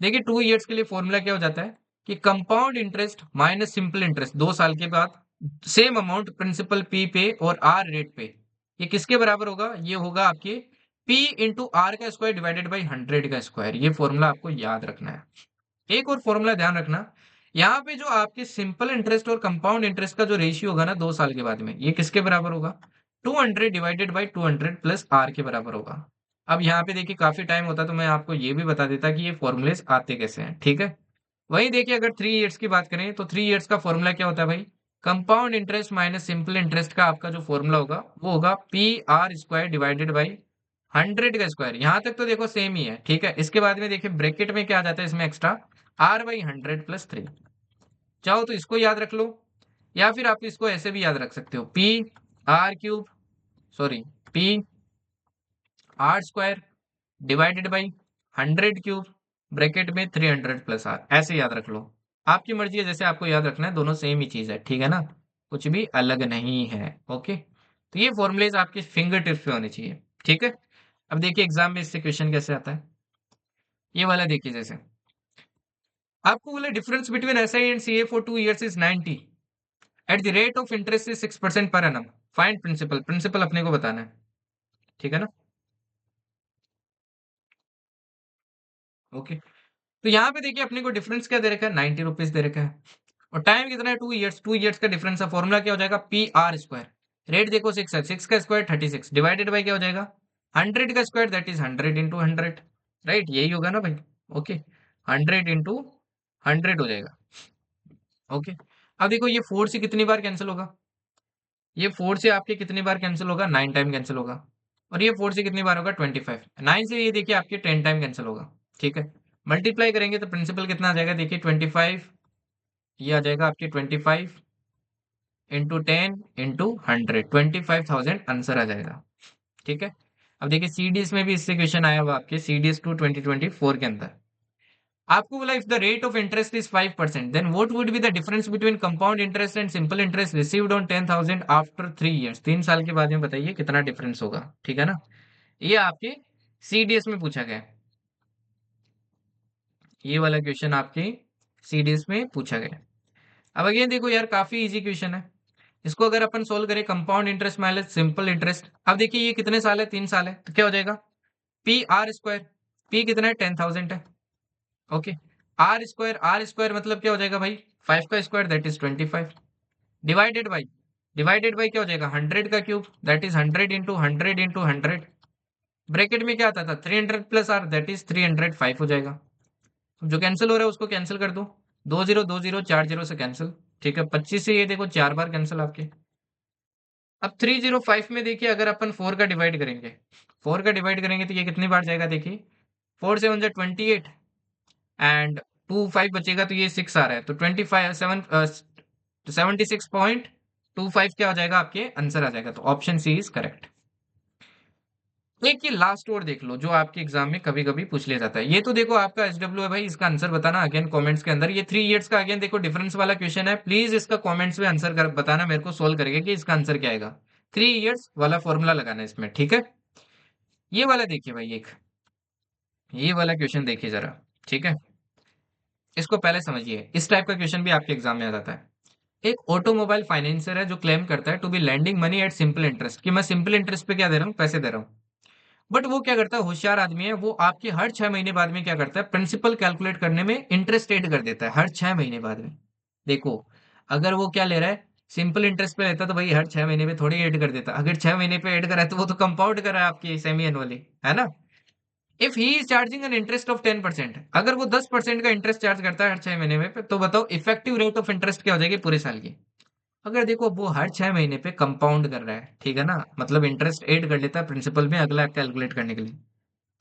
देखिए 2 years के लिए फॉर्मूला क्या हो जाता है कि compound interest minus simple interest, 2 साल के बाद सेम अमाउंट प्रिंसिपल पी पे और आर रेट पे, ये किसके बराबर होगा, ये होगा आपके पी इंटू आर का स्क्वायर डिवाइडेड बाई 100 का स्क्वायर, ये फॉर्मूला आपको याद रखना है। एक और फॉर्मूला ध्यान रखना, यहाँ पे जो आपके सिंपल इंटरेस्ट और कंपाउंड इंटरेस्ट का जो रेशियो होगा ना 2 साल के बाद में, ये किसके बराबर होगा, 200 डिवाइडेड बाई 200 प्लस आर के बराबर होगा। अब यहाँ पे देखिए काफी टाइम होता तो मैं आपको ये भी बता देता कि ये फॉर्मूलेस आते कैसे हैं। ठीक है, वहीं देखिए अगर 3 years की बात करें तो 3 years का फॉर्मूला क्या होता है भाई, compound interest minus simple interest का आपका जो फॉर्मूला होगा वो होगा P R square divided by 100 का स्क्वायर, यहाँ तक तो देखो सेम ही है। ठीक है, इसके बाद में देखिए ब्रैकेट में क्या आ जाता है इसमें एक्स्ट्रा, आर बाई 100 + 3, चाहो तो इसको याद रख लो, या फिर आप इसको ऐसे भी याद रख सकते हो, P R cube, sorry P R square divided by 100 cube, bracket में 300 प्लस आर, ऐसे याद रख लो, आपकी मर्जी है जैसे आपको याद रखना है, दोनों सेम ही चीज है, ठीक है ना, कुछ भी अलग नहीं है। ओके, तो ये फॉर्मुलेज आपके फिंगर टिप्स पे होने चाहिए। ठीक है, अब देखिए एग्जाम में इससे क्वेश्चन कैसे आता है, ये वाला देखिए, जैसे आपको बोला difference between S I and C A for 2 years is 90 at the rate of interest is 6% per annum, find principal, principal अपने को बताना है। ठीक है ना, ओके, तो यहाँ पे देखिए अपने को डिफरेंस क्या दे रखा है, 90 रुपीज दे रखा है, और टाइम कितना है 2 years, 2 years का डिफरेंस है, फॉर्मूला क्या हो जाएगा पी आर स्क्वायर, रेट देखो 6 है, 6 का स्क्वायर 36 डिवाइडेड बाई क्या हो जाएगा 100 का स्क्वायर, दैट इज 100 × 100, राइट, यही होगा ना भाई। ओके, 100 × 100 हो जाएगा। ओके, अब देखो ये 4 से कितनी बार कैंसिल होगा, ये 4 से आपके कितनी बार कैंसिल होगा, 9 टाइम कैंसिल होगा, और ये 4 से कितनी बार होगा 25, 9 से ये देखिए आपके 10 टाइम कैंसिल होगा। ठीक है, मल्टीप्लाई करेंगे तो प्रिंसिपल कितना आ जाएगा, देखिए 25, ये आ जाएगा आपके 25 इंटू 10 इंटू 100, 25,000 आंसर आ जाएगा। ठीक है। अब देखिए सीडीएस में भी इससे क्वेश्चन आया हुआ आपके सीडीएस टू 2024 के अंदर। आपको बोला if the rate of interest is 5% then what would be the difference between compound interest and simple interest received on 10,000 after 3 years। 3 साल के बाद में बताइए कितना डिफरेंस होगा। ठीक है ना, ये आपके सीडीएस में पूछा गया है। ये वाला क्वेश्चन आपके सीडीएस में पूछा गया है। अब अगेन देखो यार, काफी इजी क्वेश्चन है। इसको अगर अपन सोल्व करें, compound interest minus simple interest. अब देखिए ये कितने साल है, 3 साल है, तो क्या हो जाएगा, पी आर स्क्वायर। पी कितना है, 10,000 है। ओके, आर स्क्वायर मतलब क्या हो जाएगा भाई, 5 का square that is 25, divided by क्या हो जाएगा, 100 का cube that is 100 into 100 into 100। Bracket में क्या आता था, 300 प्लस आर दैट इज 305 हो जाएगा। जो कैंसिल हो रहा है उसको कैंसिल कर दो, 2 0 2 0 4 0 से कैंसिल। ठीक है, 25 से ये देखो 4 बार कैंसिल आपके। अब 305 में देखिए अगर अपन 4 का डिवाइड करेंगे, 4 का डिवाइड करेंगे तो ये कितनी बार जाएगा, देखिए 4 7 जा 28 एंड 2 5 बचेगा तो ये 6 आ रहा है, तो 76.25 क्या हो जाएगा, आपके आंसर आ जाएगा। तो ऑप्शन सी इज करेक्ट। एक ये लास्ट और देख लो जो आपके एग्जाम में कभी कभी पूछ लिया जाता है। ये तो देखो आपका एसडब्ल्यू है भाई, इसका आंसर बताना अगेन कमेंट्स के अंदर। ये 3 years का अगेन देखो डिफरेंस वाला क्वेश्चन है, प्लीज इसका कमेंट्स में आंसर कर बताना मेरे को, सोल्व करेगा कि इसका आंसर क्या आएगा। 3 years वाला फॉर्मूला लगाना है इसमें। ठीक है, ये वाला देखिए भाई, एक ये वाला क्वेश्चन देखिए जरा। ठीक है, इसको पहले समझिए, इस टाइप का क्वेश्चन भी आपके एग्जाम में आ जाता है। एक ऑटोमोबाइल फाइनेंसर है जो क्लेम करता है to be landing money at simple interest, कि मैं सिंपल इंटरेस्ट पे क्या दे रहा हूँ, पैसे दे रहा हूँ। बट वो क्या करता है, होशियार आदमी है वो, आपके हर 6 महीने बाद में क्या करता है, प्रिंसिपल कैलकुलेट करने में इंटरेस्ट एड कर देता है हर 6 महीने बाद में। देखो, अगर वो क्या ले रहा है, सिंपल इंटरेस्ट पे लेता तो भाई हर 6 महीने पे थोड़ी ऐड कर देता, अगर 6 महीने पे ऐड करा है तो वो तो कंपाउंड कर रहा है आपकी सेमी एनुअली, है ना। If he is charging an interest of 10%, अगर वो 10% का इंटरेस्ट चार्ज करता है हर 6 महीने में, तो बताओ इफेक्टिव रेट ऑफ इंटरेस्ट क्या हो जाएगी पूरे साल की। अगर देखो वो हर 6 महीने पे कंपाउंड कर रहा है, ठीक है ना, मतलब इंटरेस्ट ऐड कर लेता है प्रिंसिपल में अगला कैलकुलेट करने के लिए,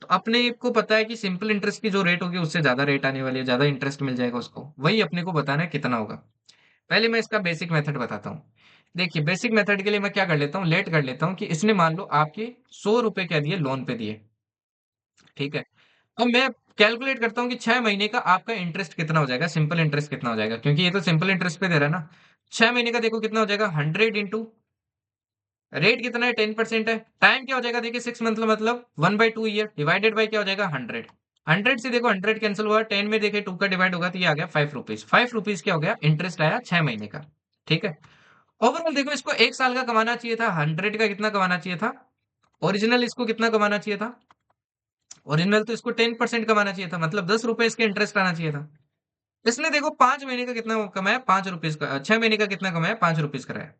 तो अपने को पता है कि सिंपल इंटरेस्ट की जो रेट होगी उससे ज्यादा रेट आने वाली है, ज्यादा इंटरेस्ट मिल जाएगा उसको, वही अपने को बताना है कितना होगा। पहले मैं इसका बेसिक मेथड बताता हूँ। देखिए बेसिक मेथड के लिए मैं क्या कर लेता हूँ, लेट कर लेता हूँ कि इसने मान लो आपके 100 रुपए क्या दिए, लोन पे दिए। ठीक है, अब मैं कैलकुलेट करता हूँ कि 6 महीने का आपका इंटरेस्ट कितना हो जाएगा, सिंपल इंटरेस्ट कितना हो जाएगा, क्योंकि ये तो सिंपल इंटरेस्ट पे दे रहा है ना। 6 महीने का देखो कितना हो जाएगा, 100 इंटू रेट कितना है, 10% है, टाइम क्या हो जाएगा, देखिए 6 मंथ, मतलब 1/2 ईयर, डिवाइडेड बाई क्या हो जाएगा, 100। 100 से देखो 100 कैंसिल हुआ, 10 में देखिए 2 का डिवाइड होगा तो ये आ गया 5 रुपीज। 5 रुपीज क्या हो गया, इंटरेस्ट आया 6 महीने का। ठीक है, ओवरऑल देखो इसको 1 साल का कमाना चाहिए था, 100 का कितना कमाना चाहिए था, ओरिजिनल इसको कितना कमाना चाहिए था, ओरिजिनल तो इसको 10% कमाना चाहिए था, मतलब 10 रुपए इसके इंटरेस्ट आना चाहिए था। इसने देखो 5 महीने का कितना कमाया, 5 रुपीज का, 6 महीने का कितना कमाया, 5 रुपीज कराया।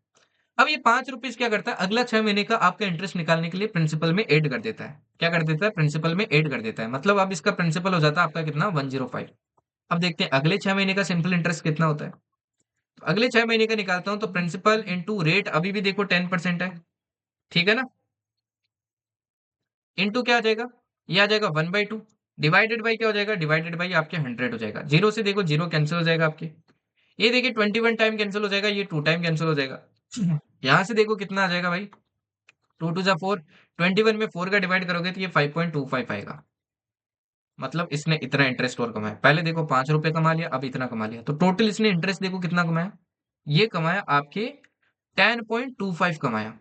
अब ये 5 रुपीज क्या करता है, अगला 6 महीने का आपका इंटरेस्ट निकालने के लिए प्रिंसिपल में ऐड कर देता है। क्या कर देता है, प्रिंसिपल में ऐड कर देता है, मतलब अब इसका प्रिंसिपल हो जाता है आपका कितना, 105। अब देखते हैं अगले 6 महीने का सिंपल इंटरेस्ट कितना होता है। तो अगले 6 महीने का निकालता हूं तो प्रिंसिपल इंटू रेट अभी भी देखो 10% है। ठीक है ना, इंटू क्या आ जाएगा, ये आ जाएगा 1/2, डिवाइडेड बाई क्या हो जाएगा, डिवाइडेड बाई आपके 100 हो जाएगा। जीरो से देखो जीरो कैंसिल हो जाएगा आपके, ये देखिए 21 टाइम कैंसिल हो जाएगा, ये 2 टाइम कैंसिल हो जाएगा। यहाँ से देखो कितना आ जाएगा भाई, 2 2 जा 4, 21 में 4 का डिवाइड करोगे तो ये 5.25 आएगा। मतलब इसने इतना इंटरेस्ट और कमाया, पहले देखो 5 रुपए कमा लिया, अब इतना कमा लिया, तो टोटल इसने इंटरेस्ट देखो कितना कमाया, ये कमाया आपके 10.25 कमाया।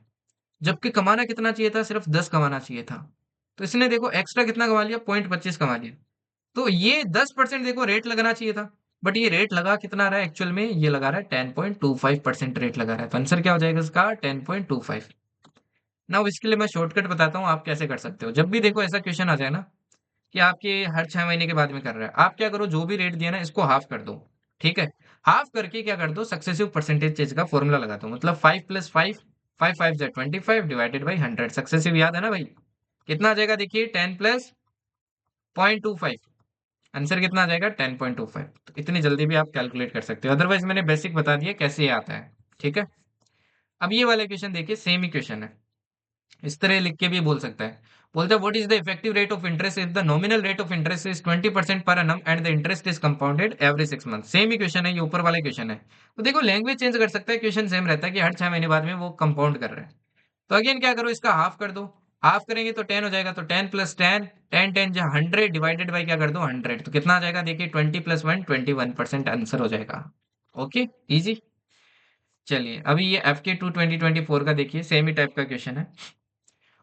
जबकि कमाना कितना चाहिए था, सिर्फ 10 कमाना चाहिए था। तो इसने देखो एक्स्ट्रा कितना कमा लिया, 0.25 कमा लिया। तो ये 10% देखो रेट लगना चाहिए था, बट ये रेट लगा कितना रहा है एक्चुअल में, ये लगा रहा है 10.25% रेट लगा रहा है। तो आंसर क्या हो जाएगा इसका, 10.25। ना इसके लिए मैं शॉर्टकट बताता हूँ आप कैसे कर सकते हो। जब भी देखो ऐसा क्वेश्चन आ जाए ना कि आपके हर 6 महीने के बाद में कर रहा है, आप क्या करो, जो भी रेट दिया ना इसको हाफ कर दो। ठीक है, हाफ करके क्या कर दो, सक्सेसिव परसेंटेज चेंज का फॉर्मूला लगा दो, मतलब 5 + 5, 5 5 जा 25 डिवाइडेड बाई 100, सक्सेसिव याद है ना भाई। कितना आ जाएगा, देखिए 10 + 0.25, आंसर कितना आ जाएगा, 10.25। तो इतनी जल्दी भी आप कैलकुलेट कर सकते हो, अदरवाइज मैंने बेसिक बता दिया कैसे ये आता है। ठीक है, अब ये वाला क्वेश्चन देखिए, सेम ही क्वेश्चन है। इस तरह लिख के भी बोल सकता है। बोलता है what is the effective rate of interest if the nominal rate of interest is 20% पर annum and the interest is compounded every 6 month. Same he question है, ये ऊपर वाला क्वेश्चन है। तो देखो लैंग्वेज चेंज कर सकता है, क्वेश्चन सेम रहता है कि हर 6 महीने बाद में वो कंपाउंड कर रहा है। तो अगेन क्या करो, इसका हाफ कर दो। हाफ करेंगे तो 10 हो जाएगा, तो 10 + 10, 10 जो 100 डिवाइडेड बाई क्या कर दो 100, तो कितना आ जाएगा देखिए 20 + 1 21% आंसर हो जाएगा। Okay, easy. चलिए अभी ये एफ के 2024 का देखिए, सेम ही टाइप का क्वेश्चन है।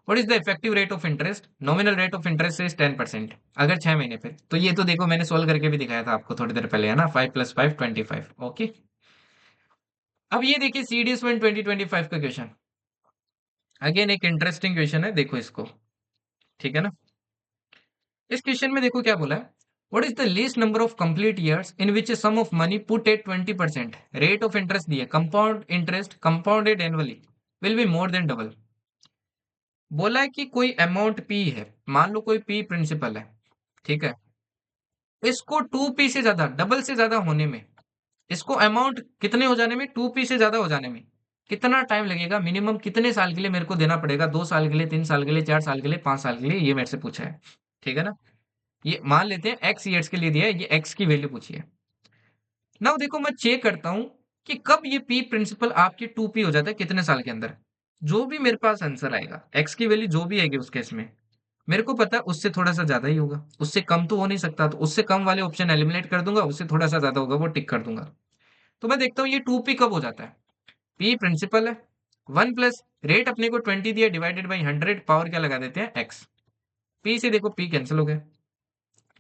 What is the effective rate of interest, nominal rate of interest is 10%, अगर 6 महीने पे। तो ये तो देखो मैंने सोल्व करके भी दिखाया था आपको थोड़ी देर पहले, है ना, 5 + 5 25। ओके, अब ये देखिए सीडीएस वन 2025 का क्वेश्चन। अगेन एक इंटरेस्टिंग क्वेश्चन है, देखो इसको। ठीक है ना। इस क्वेश्चन में देखो क्या बोला है, what is the least number of complete years in which sum of money put at 20%, rate of interest दिया, compound interest compounded annually will be more than double. बोला है कि कोई अमाउंट पी है, मान लो कोई पी प्रिंसिपल है, ठीक है। इसको 2p से ज्यादा, डबल से ज्यादा होने में, इसको अमाउंट कितने हो जाने में, 2p से ज्यादा हो जाने में कितना टाइम लगेगा, मिनिमम कितने साल के लिए मेरे को देना पड़ेगा, 2 साल के लिए, 3 साल के लिए, 4 साल के लिए, 5 साल के लिए, ये मेरे से पूछा है। ठीक है ना। ये मान लेते हैं एक्स ईयर्स के लिए दिया है, ये एक्स की वैल्यू पूछी है। नाउ देखो मैं चेक करता हूं कि कब ये पी प्रिंसिपल आपकी 2p हो जाता है, कितने साल के अंदर। जो भी मेरे पास आंसर आएगा, एक्स की वैल्यू जो भी आएगी उस केस में, मेरे को पता है उससे थोड़ा सा ज्यादा ही होगा, उससे कम तो हो नहीं सकता, तो उससे कम वाले ऑप्शन एलिमिनेट कर दूंगा, उससे थोड़ा सा ज्यादा होगा वो टिक कर दूंगा। तो मैं देखता हूँ ये 2p कब हो जाता है। पी प्रिंसिपल है, 1 प्लस रेट अपने को 20 दिया, डिवाइडेड बाई 100, पावर क्या लगा देते हैं एक्स। पी से देखो पी कैंसिल हो गया,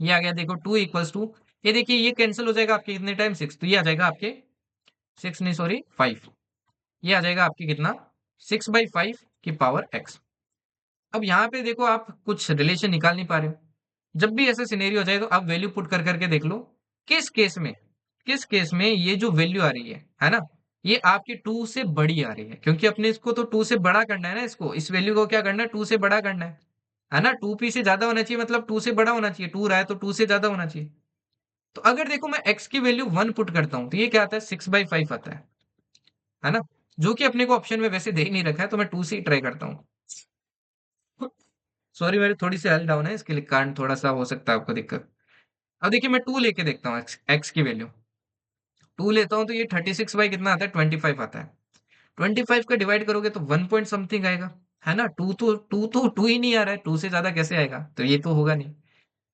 ये आ गया देखो 2 = 2। ये देखिए ये कैंसिल हो जाएगा आपके कितने टाइम 6, तो ये आ जाएगा आपके 6 नहीं सॉरी 5, ये आ जाएगा आपके कितना 6/5 की पावर एक्स। अब यहाँ पे देखो आप कुछ रिलेशन निकाल नहीं पा रहे हो। जब भी ऐसा सिनेरियो हो जाए तो आप वैल्यू पुट कर करके देख लो, किस केस में, किस केस में ये जो वैल्यू आ रही है ना, ये आपकी 2 से बड़ी आ रही है, क्योंकि अपने इसको तो 2 से बड़ा करना है ना, इसको इस वैल्यू को क्या करना है 2 से बड़ा करना है ना। 2p से ज्यादा होना चाहिए, मतलब 2 से बड़ा होना चाहिए, 2 रहा है तो 2 से ज्यादा होना चाहिए। तो अगर देखो मैं x की वैल्यू 1 पुट करता हूं तो ये क्या आता है 6/5 आता है ना, जो कि अपने को ऑप्शन में वैसे दे ही नहीं रखा है, तो मैं 2 से ही ट्राई करता हूँ। सॉरी मेरी थोड़ी सी हेल्थ डाउन है, इसके लिए कारण थोड़ा सा हो सकता है आपको दिक्कत। अब देखिए मैं 2 लेके देखता हूँ, एक्स की वैल्यू 2 लेता हूँ तो ये 36 बाई कितना आता है 25 आता है। 25 का डिवाइड करोगे तो 1 पॉइंट समथिंग आएगा, है ना। टू ही नहीं आ रहा है, 2 से ज्यादा कैसे आएगा, तो ये तो होगा नहीं।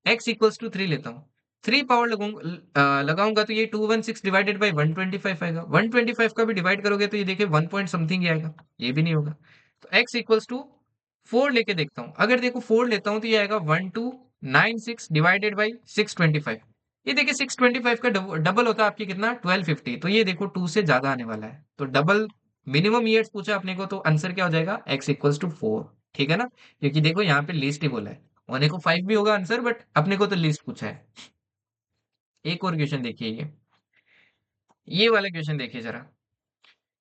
x = 3 लेता हूँ, 3 पावर लगाऊंगा तो ये 216 डिवाइडेड बाई 125 आएगा। 125 का भी डिवाइड करोगे तो ये देखिए 1 पॉइंट समथिंग ही आएगा, ये भी नहीं होगा। तो x = 4 लेके देखता हूँ, अगर देखो 4 लेता हूँ तो ये आएगा 1296 डिवाइडेड बाई 625। ये देखिए 625 का डबल होता है आपकी कितना 1250, तो ये देखो 2 से ज्यादा आने वाला है, तो डबल मिनिमम ईयर्स पूछा अपने को, तो आंसर क्या हो जाएगा x = 4। ठीक है ना, क्योंकि देखो यहाँ पे लिस्ट ही बोला है, होने को 5 भी होगा आंसर, बट अपने को तो लिस्ट पूछा है। एक और क्वेश्चन देखिए, ये वाला क्वेश्चन देखिए जरा।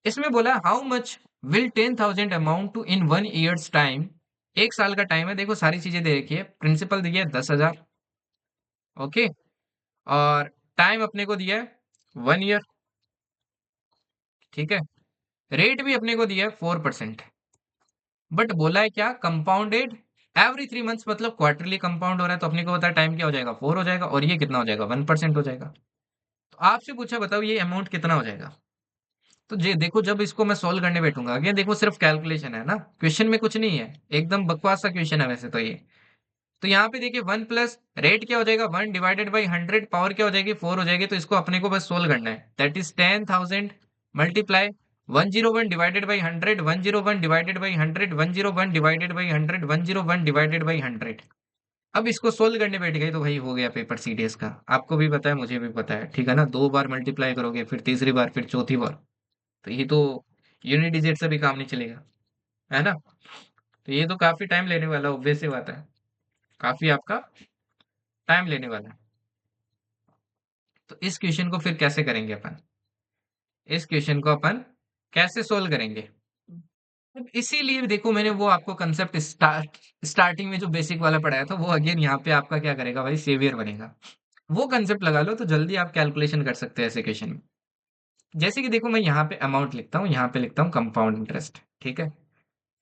इसमें बोला how much will 10,000 amount to in 1 years time. 1 साल का टाइम है, देखो सारी चीजें दे रखी है, प्रिंसिपल दिया है 10,000। ओके, और टाइम अपने को दिया है 1 ईयर। ठीक है, रेट भी अपने को दिया है 4%, बट बोला है क्या कंपाउंडेड एवरी 3 मंथ्स, मतलब क्वार्टरली कंपाउंड हो रहा है, तो अपने को पता है टाइम क्या हो जाएगा 4 हो जाएगा, और ये कितना हो जाएगा 1% हो जाएगा। तो आपसे पूछा बताओ ये अमाउंट कितना हो जाएगा। तो ये देखो जब इसको मैं सॉल्व करने बैठूंगा, अगेन देखो सिर्फ कैलकुलेशन है ना, क्वेश्चन में कुछ नहीं है, एकदम बकवास सा क्वेश्चन है वैसे तो ये। तो यहाँ पे देखिए 1 प्लस रेट क्या हो जाएगा 1 डिवाइडेड बाई 100, पावर क्या हो जाएगी 4 हो जाएगी, तो इसको अपने को बस सोल्व करना है, that is 10,000 multiply 101 divided by 100, 101 divided by 100, 101 divided by 100, 101 divided by 100। अब इसको सोल्व करने बैठ गए तो भाई हो गया पेपर सीडीएस का, आपको भी पता है मुझे भी पता है, ठीक है ना। 2 बार मल्टीप्लाई करोगे, फिर तीसरी बार, फिर चौथी बार, तो ये तो यूनिट डिजिट से भी काम नहीं चलेगा, है ना। तो ये तो काफी टाइम लेने वाला, ऑब्वियस सी बात है, काफी आपका टाइम लेने वाला है। तो इस क्वेश्चन को फिर कैसे करेंगे अपन, इस क्वेश्चन को अपन कैसे सोल्व करेंगे। अब इसीलिए देखो मैंने वो आपको कंसेप्ट स्टार्टिंग में जो बेसिक वाला पढ़ाया था, वो अगेन यहाँ पे आपका क्या करेगा भाई, सेवियर बनेगा। वो कंसेप्ट लगा लो तो जल्दी आप कैलकुलेशन कर सकते हैं ऐसे क्वेश्चन में। जैसे कि देखो मैं यहाँ पे अमाउंट लिखता हूँ, यहाँ पे लिखता हूँ कंपाउंड इंटरेस्ट, ठीक है।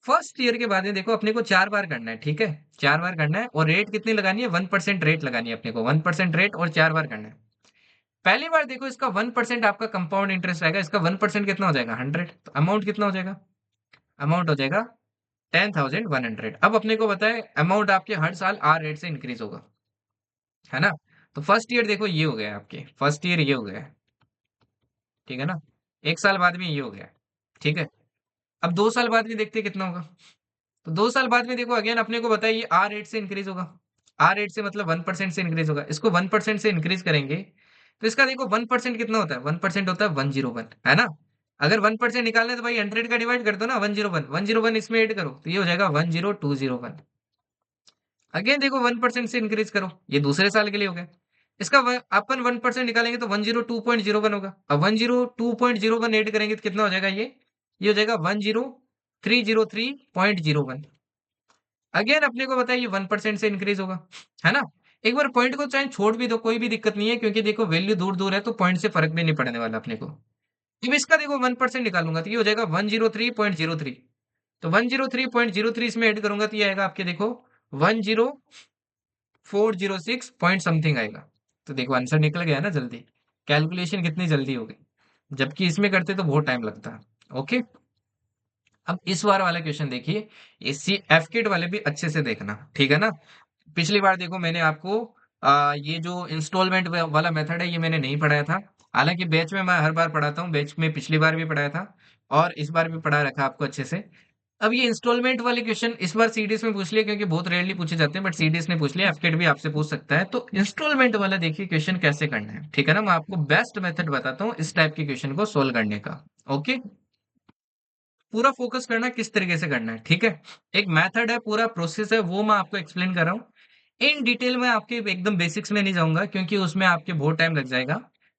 फर्स्ट ईयर के बाद में देखो अपने को 4 बार करना है, ठीक है? 4 बार करना है और रेट कितनी लगानी है? 1% रेट लगानी है अपने को, 1% रेट और 4 बार करना है। पहली बार देखो इसका 1% आपका कंपाउंड इंटरेस्ट आएगा, इसका 1% कितना हो जाएगा? 100। तो अमाउंट कितना हो जाएगा? अमाउंट हो जाएगा 10,100। अब अपने को बताए अमाउंट आपके हर साल आर रेट से इंक्रीज होगा, है ना? तो फर्स्ट ईयर देखो ये हो गया आपके, फर्स्ट ईयर ये हो गया, ठीक है ना? 1 साल बाद में ये हो गया, ठीक है? अब 2 साल बाद में देखते हैं कितना होगा। तो 2 साल बाद में देखो अगेन अपने को बताइए आर रेट से इंक्रीज होगा। आर रेट से मतलब 1% से इंक्रीज होगा। इसको 1% से इंक्रीज करेंगे तो इसका देखो 1% कितना होता है? 1% होता है 101, है ना? अगर 1% निकालना है तो भाई 100 का डिवाइड कर दो ना, 101, 101 इसमें ऐड करो तो ये हो जाएगा 10201। अगेन देखो 1% से इंक्रीज करो, ये दूसरे साल के लिए हो गया। इसका अपन 1% निकालेंगे तो 102.01 होगा। अब 102.01 ऐड करेंगे तो कितना हो जाएगा? ये हो जाएगा 10303.01। अगेन अपने को बताइए 1% से इंक्रीज होगा, है ना? एक बार पॉइंट को चाहे छोड़ भी दो, कोई भी दिक्कत नहीं है, क्योंकि देखो वैल्यू दूर दूर है तो पॉइंट से फर्क भी नहीं पड़ने वाला अपने को। अब इसका देखो 1% निकालूंगा तो ये हो जाएगा 103.03। तो 103.03 इसमें ऐड करूंगा तो ये आएगा आपके देखो 10406 पॉइंट समथिंग आएगा। तो देखो आंसर निकल गया ना जल्दी। कैलकुलेशन कितनी जल्दी हो गई, जबकि इसमें करते तो बहुत टाइम लगता है। ओके, अब इस बार वाला क्वेश्चन देखिए, इसी एफकेट वाले भी अच्छे से देखना, ठीक है ना? पिछली बार देखो मैंने आपको ये जो इंस्टॉलमेंट वाला मेथड है ये मैंने नहीं पढ़ाया था। हालांकि बैच में मैं हर बार पढ़ाता हूँ, बैच में पिछली बार भी पढ़ाया था और इस बार भी पढ़ा रखा आपको अच्छे से। अब ये इंस्टॉलमेंट वाले क्वेश्चन इस बार सीडीएस में पूछ लिया, क्योंकि बहुत रेयरली पूछे जाते हैं, बट सीडीएस ने पूछ लिया, एफकेट भी आपसे पूछ सकता है। तो इंस्टॉलमेंट वाला देखिए क्वेश्चन कैसे करना है, ठीक है ना? मैं आपको बेस्ट मेथड बताता हूँ इस टाइप के क्वेश्चन को सोल्व करने का। ओके, पूरा फोकस करना किस तरीके से करना है, ठीक है? एक मेथड है, पूरा प्रोसेस है, वो मैं आपको एक्सप्लेन कर रहा हूँ इन डिटेल में। आपके एकदम बेसिक्स में नहीं जाऊंगा क्योंकि उसमें आपके बहुत टाइम लग जाएगा।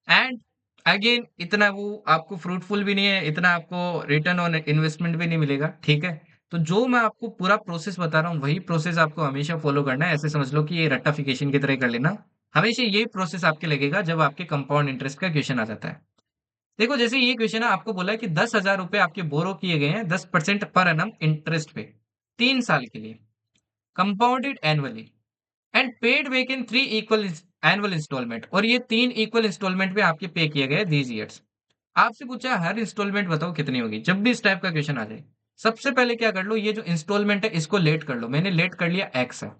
एंड अगेन इतना वो आपको फ्रूटफुल भी नहीं है, इतना आपको रिटर्न ऑन इन्वेस्टमेंट भी नहीं मिलेगा, ठीक है? तो जो मैं आपको पूरा प्रोसेस बता रहा हूँ वही प्रोसेस आपको हमेशा फॉलो करना है। ऐसे समझ लो कि ये रट्टाफिकेशन की तरह कर लेना। हमेशा यही प्रोसेस आपके लगेगा जब आपके कंपाउंड इंटरेस्ट का क्वेश्चन आ जाता है। देखो जैसे ये क्वेश्चन है, आपको बोला है कि 10,000 रुपए आपके बोरो किए गए हैं 10% पर एनम इंटरेस्ट पे 3 साल के लिए, compounded annually and paid back in 3 equal annual installment. और ये 3 इक्वल इंस्टॉलमेंट पे आपके पे किए गए दीज ईयर्स। आपसे पूछा है हर इंस्टॉलमेंट बताओ कितनी होगी। जब भी इस टाइप का क्वेश्चन आ जाए सबसे पहले क्या कर लो, ये जो इंस्टॉलमेंट है इसको लेट कर लो। मैंने लेट कर लिया एक्स है,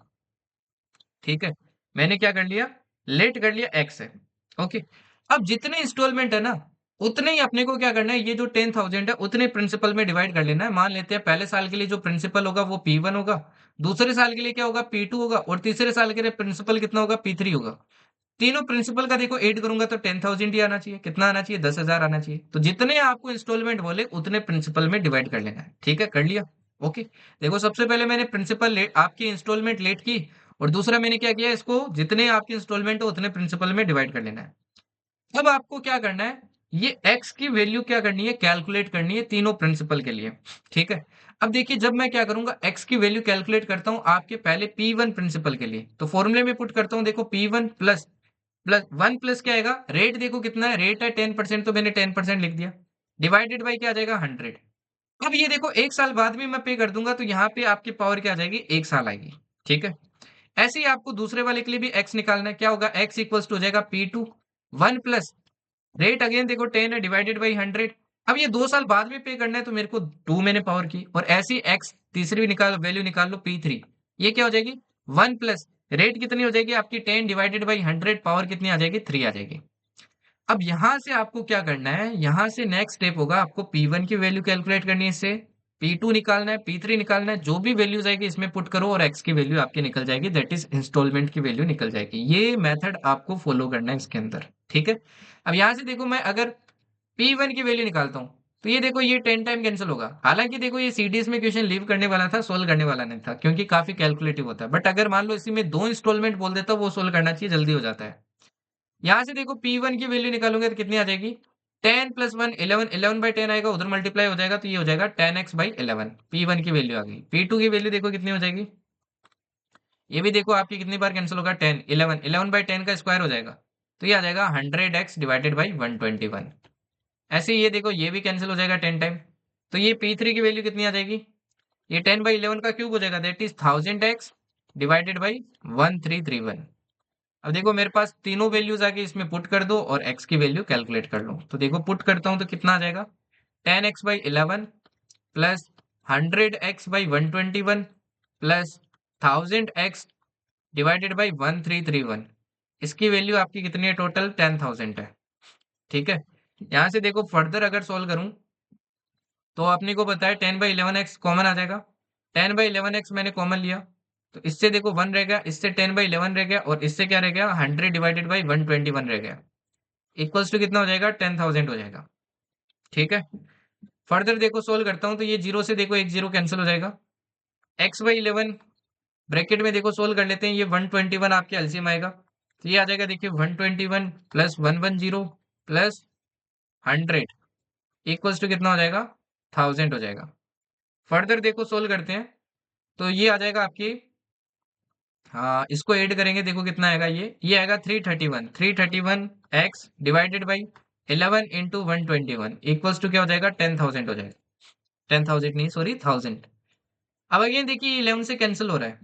ठीक है? मैंने क्या कर लिया? लेट कर लिया एक्स है। ओके, अब जितने इंस्टॉलमेंट है ना उतने ही अपने को क्या करना है, ये जो 10,000 है उतने प्रिंसिपल में डिवाइड कर लेना है। मान लेते हैं पहले साल के लिए जो प्रिंसिपल होगा वो P1 होगा, दूसरे साल के लिए क्या होगा? P2 होगा, और तीसरे साल के लिए प्रिंसिपल कितना होगा? P3 होगा। तीनों प्रिंसिपल का देखो ऐड करूंगा तो 10,000 ही आना चाहिए। कितना आना चाहिए? 10,000 आना चाहिए। तो जितने आपको इंस्टॉलमेंट बोले उतने प्रिंसिपल में डिवाइड कर लेना है, ठीक है? कर लिया। ओके, देखो सबसे पहले मैंने प्रिंसिपल लेट आपकी इंस्टॉलमेंट लेट की, और दूसरा मैंने क्या किया, इसको जितने आपके इंस्टॉलमेंट हो उतने प्रिंसिपल में डिवाइड कर लेना है। अब आपको क्या करना है, ये एक्स की वैल्यू क्या करनी है? कैलकुलेट करनी है तीनों प्रिंसिपल के लिए, ठीक है? अब देखिए जब मैं क्या करूंगा, एक्स की वैल्यू कैलकुलेट करता हूं आपके पहले P1 प्रिंसिपल के लिए, तो फॉर्मूले में पुट करता हूं। देखो P1 प्लस प्लस 1 प्लस क्या आएगा? रेट देखो कितना है, रेट है 10%, तो मैंने 10% लिख दिया, डिवाइडेड बाई क्या आ जाएगा? 100। अब ये देखो 1 साल बाद में मैं पे कर दूंगा तो यहाँ पे आपकी पावर क्या आ जाएगी? 1 साल आएगी, ठीक है? ऐसे ही आपको दूसरे वाले के लिए भी एक्स निकालना है। क्या होगा? एक्स इक्वल्स टू हो जाएगा P2 1 प्लस रेट अगेन देखो 10 है, डिवाइडेड बाई 100। अब ये 2 साल बाद में पे करना है तो मेरे को 2 मैंने पावर की, और ऐसी एक्स तीसरी भी निकाल वैल्यू निकाल लो P3। ये क्या हो जाएगी? 1 प्लस रेट कितनी हो जाएगी आपकी? 10 डिवाइडेड बाई 100, पावर कितनी आ जाएगी? 3 आ जाएगी। अब यहां से आपको क्या करना है, यहां से नेक्स्ट स्टेप होगा आपको P1 की वैल्यू कैलकुलेट करनी है, इससे P2 निकालना है, P3 निकालना है, जो भी वैल्यूज आएगी इसमें पुट करो और x की वैल्यू आपकी निकल जाएगी, दैट इज इंस्टॉलमेंट की वैल्यू निकल जाएगी। ये मेथड आपको फॉलो करना है इसके अंदर, ठीक है? अब यहां से देखो मैं अगर P1 की वैल्यू निकालता हूं तो ये देखो ये 10 टाइम कैंसिल होगा। हालांकि देखो ये सीडीएस में क्वेश्चन लीव करने वाला था, सोल्व करने वाला नहीं था, क्योंकि काफी कैलकुलेटिव होता है। बट अगर मान लो इसी में 2 इंस्टॉलमेंट बोल देता वो सोल्व करना चाहिए, जल्दी हो जाता है। यहाँ से देखो P1 की वैल्यू निकालोगे तो कितनी आ जाएगी? 10 प्लस 1 11, 11/10 आएगा, उधर मल्टीप्लाई हो जाएगा तो ये हो जाएगा 10x/11। P1 की वैल्यू आ गई। P2 की वैल्यू देखो कितनी हो जाएगी? ये भी देखो आपकी कितनी बार कैंसिल होगा? 10 11, 11/10 का स्क्वायर हो जाएगा तो ये आ जाएगा 100x डिवाइडेड बाई 121। ऐसे ही ये देखो ये भी कैंसिल हो जाएगा 10 टाइम, तो ये P3 की वैल्यू कितनी आ जाएगी? ये 10/11 का क्यूब हो जाएगा, that is 1000x divided by 1331। अब देखो मेरे पास तीनों वैल्यूज आके इसमें पुट कर दो और x की वैल्यू कैलकुलेट कर लो। तो देखो पुट करता हूं तो कितना आ जाएगा, 10x/11 plus 100x/121 plus 1000x divided by 1331। इसकी वैल्यू आपकी कितनी है, टोटल 10,000 है। ठीक है, यहाँ से देखो फर्दर अगर सोल्व करूं तो अपने को पता है 10/11x कॉमन आ जाएगा। 10/11x मैंने कॉमन लिया तो इससे देखो 1 रह गया, इससे 10/11 रह गया और इससे क्या रह गया, 100 डिवाइडेड बाई 121 रह गया। इक्वल्स टू कितना हो जाएगा, 10,000 हो जाएगा। ठीक है, फर्दर देखो सोल्व करता हूँ तो ये जीरो से देखो एक जीरो कैंसिल हो जाएगा। x/11 ब्रैकेट में देखो सोल्व कर लेते हैं, ये 121 आपके एलसीएम आएगा तो ये आ जाएगा देखिए 121 प्लस 110 प्लस 100 इक्वल्स टू कितना हो जाएगा, 1000 हो जाएगा। फर्दर देखो सोल्व करते हैं तो ये आ जाएगा आपकी, हाँ इसको ऐड करेंगे देखो कितना आएगा, ये आएगा 331 x divided by 11 into 121 equals to क्या हो जाएगा, 10,000 हो जाएगा। 10,000 नहीं सॉरी 1000। अब अगेन देखिए 11 से कैंसिल हो रहा है,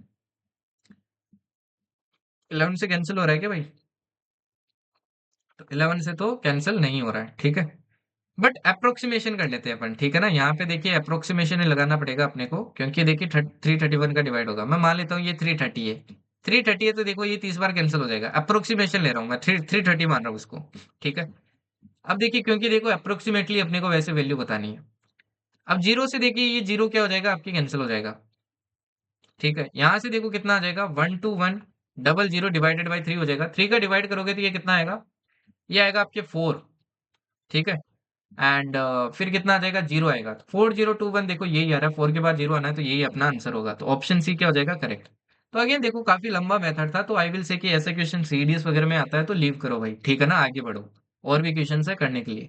11 से कैंसिल हो रहा है क्या भाई, तो 11 से तो कैंसिल नहीं हो रहा है। ठीक है, बट अप्रोक्सीमेशन कर लेते हैं अपन। ठीक है ना, यहाँ पे देखिए अप्रोक्सीमेशन लगाना पड़ेगा अपने को, क्योंकि देखिए 331 का डिवाइड होगा, मैं मान लेता हूँ ये 330 है। 330 है तो देखो ये 30 बार कैंसिल हो जाएगा, अप्रोक्सीमेशन ले रहा हूँ मैं, 330 मान रहा हूँ इसको। ठीक है, अब देखिए क्योंकि देखो अप्रोक्सीमेटली अपने को वैसे वैल्यू बतानी है। अब जीरो से देखिए ये जीरो क्या हो जाएगा आपकी, कैंसिल हो जाएगा। ठीक है, यहाँ से देखो कितना आ जाएगा, 12100 डिवाइडेड बाई 3 हो जाएगा। 3 का डिवाइड करोगे तो ये कितना आएगा, ये आएगा आपके 4। ठीक है, एंड फिर कितना आ जाएगा, जीरो आएगा। 4021 देखो यही आ रहा है, 4 के बाद जीरो आना है तो यही अपना आंसर होगा, तो ऑप्शन सी क्या हो जाएगा, करेक्ट। तो अगेन देखो काफी लंबा मेथड था, तो आई विल से कि ऐसे क्वेश्चन सीडीएस वगैरह में आता है तो लीव करो भाई। ठीक है ना, आगे बढ़ो, और भी क्वेश्चन है करने के लिए।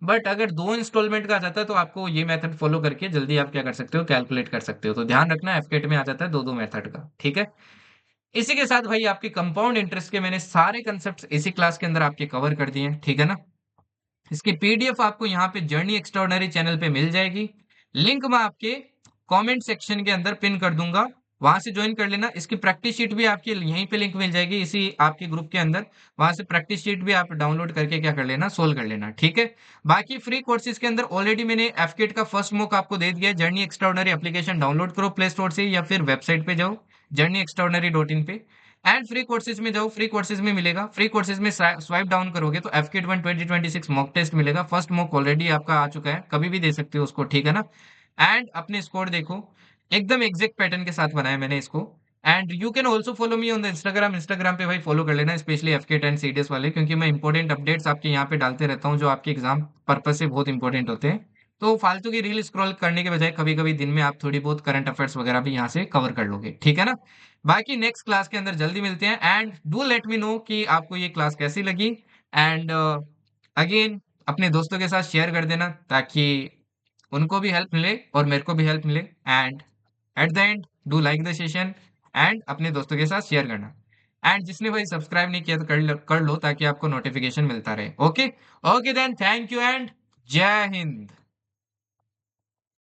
बट अगर 2 इंस्टॉलमेंट का आ जाता है तो आपको ये मेथड फॉलो करके जल्दी आप क्या कर सकते हो, कैलकुलेट कर सकते हो। तो ध्यान रखना एफकेट में आ जाता है दो दो मेथड का। ठीक है, इसी के साथ भाई आपके कंपाउंड इंटरेस्ट के मैंने सारे कंसेप्ट इसी क्लास के अंदर आपके कवर कर दिए हैं। ठीक है ना, इसकी पीडीएफ आपको यहाँ पे जर्नी एक्स्ट्राऑर्डिनरी चैनल पे मिल जाएगी। लिंक मैं आपके कमेंट सेक्शन के अंदर पिन कर दूंगा, वहां से ज्वाइन कर लेना। इसकी प्रैक्टिस शीट भी आपके यहीं पे लिंक मिल जाएगी इसी आपके ग्रुप के अंदर, वहां से प्रैक्टिस शीट भी आप डाउनलोड करके क्या कर लेना, सोल्व कर लेना। ठीक है, बाकी फ्री कोर्सेज के अंदर ऑलरेडी मैंने एफकेट का फर्स्ट मॉक आपको दे दिया है। जर्नी एक्स्ट्राऑर्डिनरी एप्लीकेशन डाउनलोड करो प्ले स्टोर से या फिर वेबसाइट पे जाओ journeyextraordinary.in पे, एंड फ्री कोर्सेज में जाओ, फ्री कोर्सेज में मिलेगा। फ्री कोर्सेज में स्वाइप डाउन करोगे तो एफकेट 1 2026 मॉक टेस्ट मिलेगा। फर्स्ट मॉक ऑलरेडी आपका आ चुका है, कभी भी दे सकते हो उसको। ठीक है ना, एंड अपने स्कोर देखो, एकदम एग्जैक्ट पैटर्न के साथ बनाया मैंने इसको। And you can also follow me on the Instagram, Instagram पे भाई फॉलो कर लेना, स्पेशली एफकेट एंड सीडीएस वाले, क्योंकि मैं इंपॉर्टेंट अपडेट्स आपके यहाँ पे डालते रहता हूँ जो आपके एग्जाम पर्पज से बहुत इंपॉर्टेंट होते हैं। तो फालतू की रील स्क्रॉल करने के बजाय कभी कभी दिन में आप थोड़ी बहुत करंट अफेयर्स वगैरह भी यहाँ से कवर कर लोगे। ठीक है ना, बाकी नेक्स्ट क्लास के अंदर जल्दी मिलते हैं, and do let me know कि आपको ये क्लास कैसी लगी। एंड अगेन अपने दोस्तों के साथ शेयर कर देना ताकि उनको भी हेल्प मिले और मेरे को भी हेल्प मिले। And eight the and do like the session and अपने दोस्तों के साथ शेयर करना। एंड जिसने भाई सब्सक्राइब नहीं किया तो कर लो ताकि आपको नोटिफिकेशन मिलता रहे। Okay, okay then, thank you and जय हिंद।